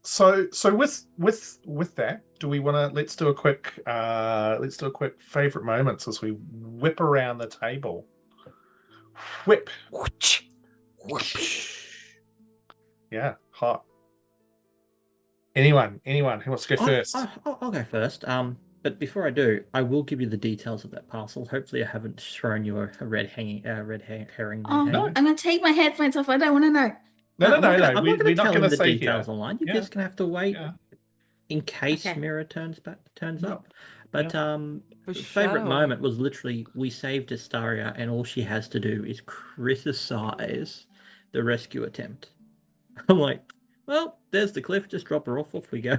So with that, do we want to let's do a quick favorite moments as we whip around the table. Whip. Yeah, hot. Anyone who wants to go first? I'll go first. But before I do, I will give you the details of that parcel. Hopefully, I haven't thrown you a red herring. Oh, hanging. I'm going to take my headphones off. I don't want to know. No. I'm not We're gonna not tell going him to the say here. details online. You're Yeah. just gonna have to wait Yeah. in case Okay. Miera turns up. But For favorite shadow. moment was literally we saved Destaria, and all she has to do is criticize the rescue attempt. I'm like, well, there's the cliff. Just drop her off. Off we go.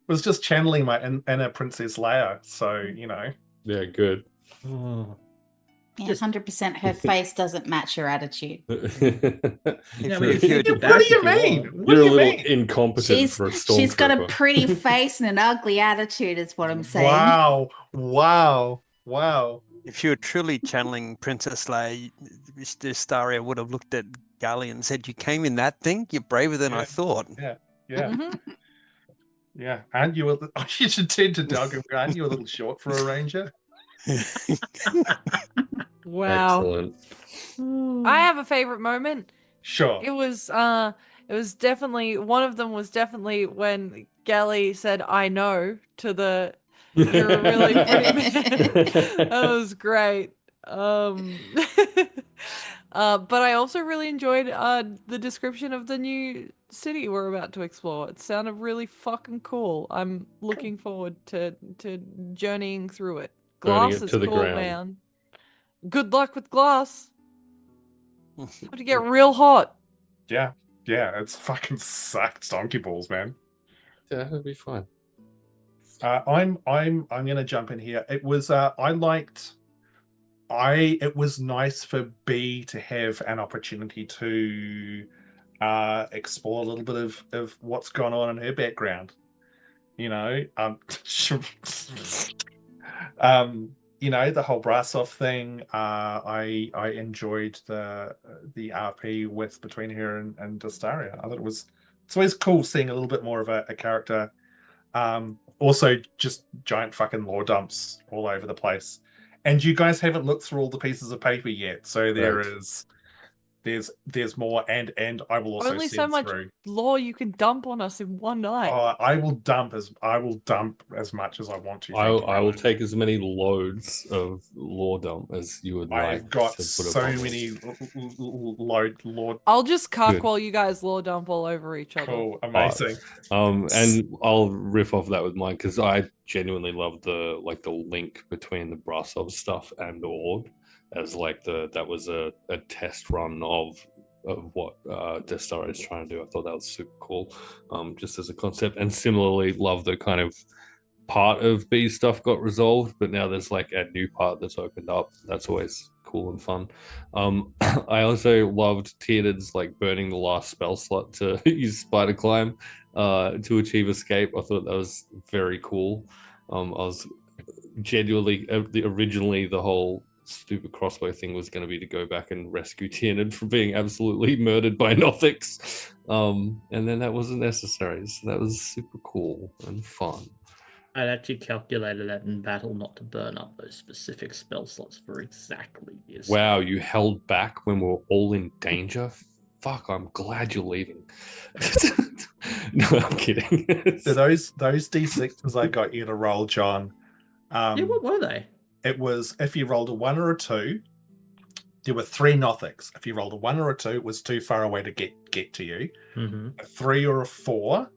Was just channeling my inner Princess Leia. So you know. Yeah, good. Oh. Yeah, 100%. Her face doesn't match her attitude. If if you're- you What do you mean? What You're do a you little mean? incompetent for a stormtrooper. She's got a pretty face and an ugly attitude, is what I'm saying. Wow. If you were truly channeling Princess Leia, Destaria would have looked at Gully and said, "You came in that thing? You're braver than I thought." Yeah. Mhm. Yeah. And you were, you should tend to Delgrim, aren't you a little short for a ranger? Wow. Excellent. I have a favorite moment. Sure. It was definitely one of them was definitely when Gally said I know to the you're a really pretty man. That was great. But I also really enjoyed the description of the new city we're about to explore. It sounded really fucking cool. I'm looking forward to journeying through it. Burning Glass it is to the cool, ground. man. Good luck with glass. Have to get real hot. Yeah. It's fucking sucks donkey balls, man. Yeah, that'd be fine. I'm gonna jump in here. It was it was nice for B to have an opportunity to explore a little bit of what's gone on in her background. You know, the whole Brasov thing. I enjoyed the RP with between her and Destaria. I thought it's always cool seeing a little bit more of a character. Also, just giant fucking lore dumps all over the place. And you guys haven't looked through all the pieces of paper yet, so there's more, and I will also Only so send much through. lore you can dump on us in one night. I will dump as much as I want to. I thank you, will Alan. take as many loads of lore dump as you would like. I've got to put so upon many this. lore. I'll just cuck Good. while you guys lore dump all over each other. Cool, amazing. And I'll riff off that with mine because I genuinely love the link between the Brasov stuff and the org as that was a test run of what Destaria is trying to do. I thought that was super cool, just as a concept. And similarly, love the kind of part of B stuff got resolved, but now there's like a new part that's opened up. That's always cool and fun. I also loved Tiernan's burning the last spell slot to use spider climb to achieve escape. I thought that was very cool. I was genuinely originally the whole stupid crossbow thing was going to be to go back and rescue Tiernan from being absolutely murdered by Nothics, and then that wasn't necessary, so that was super cool and fun. I'd actually calculated that in battle not to burn up those specific spell slots for exactly this. Wow, you held back when we were all in danger? Fuck, I'm glad you're leaving. No, I'm kidding. So those D6s I got you to roll, John. Yeah, what were they? It was if you rolled a 1 or a 2, there were 3 Nothics. If you rolled a 1 or a 2, it was too far away to get to you. Mm-hmm. A 3 or a 4,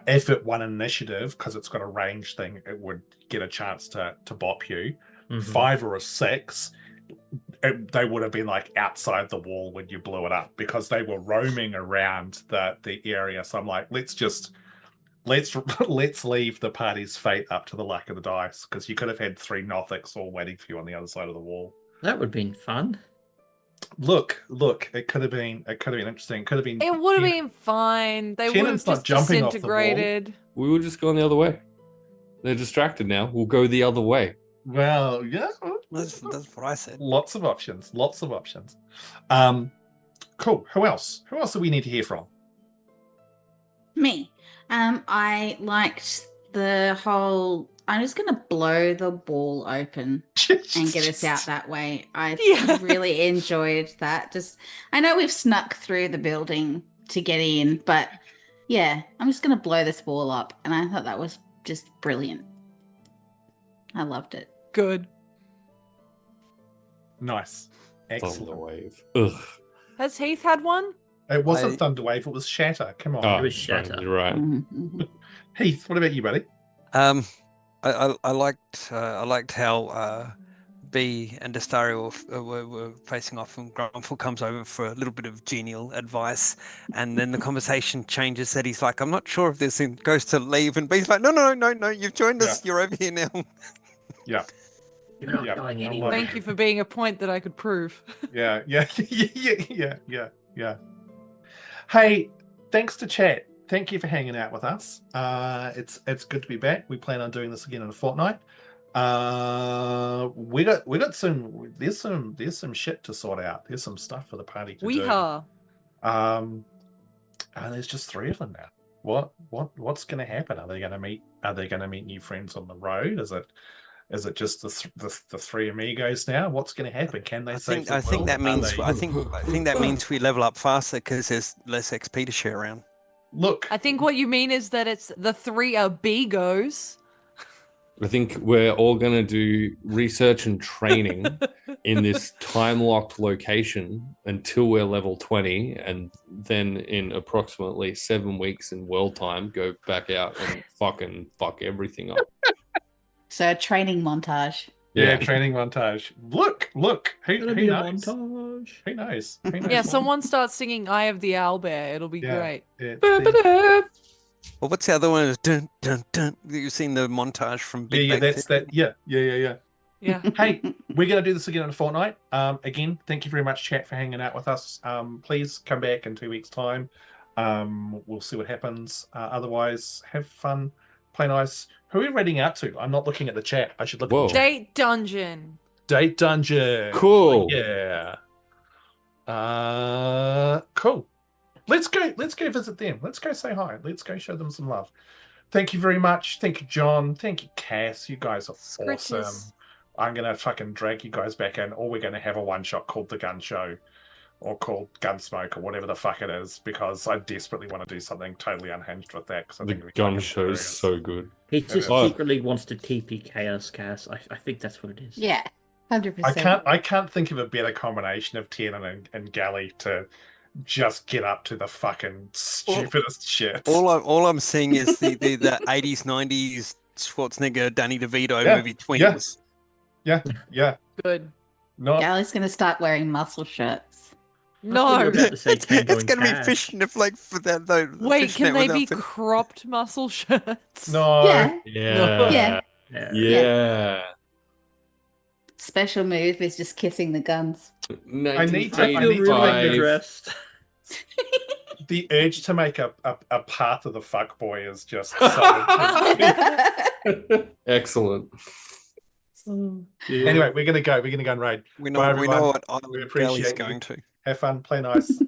if it won initiative, because it's got a range thing, it would get a chance to bop you. Mm-hmm. 5 or a 6, they would have been outside the wall when you blew it up because they were roaming around the area. So I'm like, let's leave the party's fate up to the luck of the dice, because you could have had 3 Nothics all waiting for you on the other side of the wall. That would have been fun. Look, it could have been interesting. It would have been fine. They would have Tiernan's not just jumping off the wall. disintegrated. We will just go the other way. They're distracted now. We'll go the other way. Well, yeah. That's what I said. Lots of options. Cool. Who else do we need to hear from? Me. I liked the whole. I'm just gonna blow the wall open and get us out that way. I really enjoyed that. I know we've snuck through the building to get in, but yeah, I'm just gonna blow this wall up, and I thought that was just brilliant. I loved it. Good. Nice. Excellent. Thunderwave. Ugh. Has Heath had one? It wasn't Thunderwave, it was Shatter. Come on. Oh, It was Shatter. You're right. Mm-hmm. Heath, what about you, buddy? I liked how B and Destaria were facing off, and Grumpfel comes over for a little bit of genial advice, and then the conversation changes that he's like, I'm not sure if this goes to leave, and B's like, no, you've joined us, you're over here now. Yeah. You're not Yeah, going I'm anywhere. Thank you for being a point that I could prove. Yeah. Hey, thanks to chat. Thank you for hanging out with us. It's good to be back. We plan on doing this again in a fortnight. We got some. There's some shit to sort out. There's some stuff for the party to do. And there's just 3 of them now. What's going to happen? Are they going to meet new friends on the road? Is it just the 3 amigos now? What's going to happen? Can they save the world? I think that means we level up faster because there's less XP to share around. Look, I think what you mean is that it's the 3 abigos. I think we're all going to do research and training in this time-locked location until we're level 20, and then in approximately 7 weeks in world time, go back out and fucking fuck everything up. So a training montage. Yeah, training montage. Look. Who knows? Montage. Who knows? Yeah, someone starts singing "Eye of the Owlbear." It'll be great. Well, what's the other one? Dun, dun, dun. You've seen the montage from Big Bang that's Theory? that. Yeah. Yeah. Hey, we're going to do this again in a fortnight. Again, thank you very much, chat, for hanging out with us. Please come back in 2 weeks' time. We'll see what happens. Otherwise, have fun, play nice. Who are we reading out to? I'm not looking at the chat. I should look at the chat. Date dungeon. Date dungeon. Cool. Yeah. Cool. Let's go visit them. Let's go say hi. Let's go show them some love. Thank you very much. Thank you, John. Thank you, Cass. You guys are awesome. I'm gonna fucking drag you guys back in, or we're gonna have a one-shot called The Gun Show, or called Gunsmoke, or whatever the fuck it is, because I desperately want to do something totally unhinged with that. The Gun Show is so good. He just secretly wants to TP Chaos, Cass. I think that's what it is. Yeah, 100%. I can't think of a better combination of Tiernan and Galley to just get up to the fucking stupidest shit. All I'm seeing is the 80s, 90s Schwarzenegger, Danny DeVito movie Twins. Yeah. Good. Galley's going to start wearing muscle shirts. No. It's going to be fishing if for that though. Wait, can they be cropped muscle shirts? No. Yeah. Special move is just kissing the guns. I need to really dressed. The urge to make a path of the fuckboy is just so Excellent. Anyway, we're gonna go and raid. We know what we Galley's going to. have fun, play nice.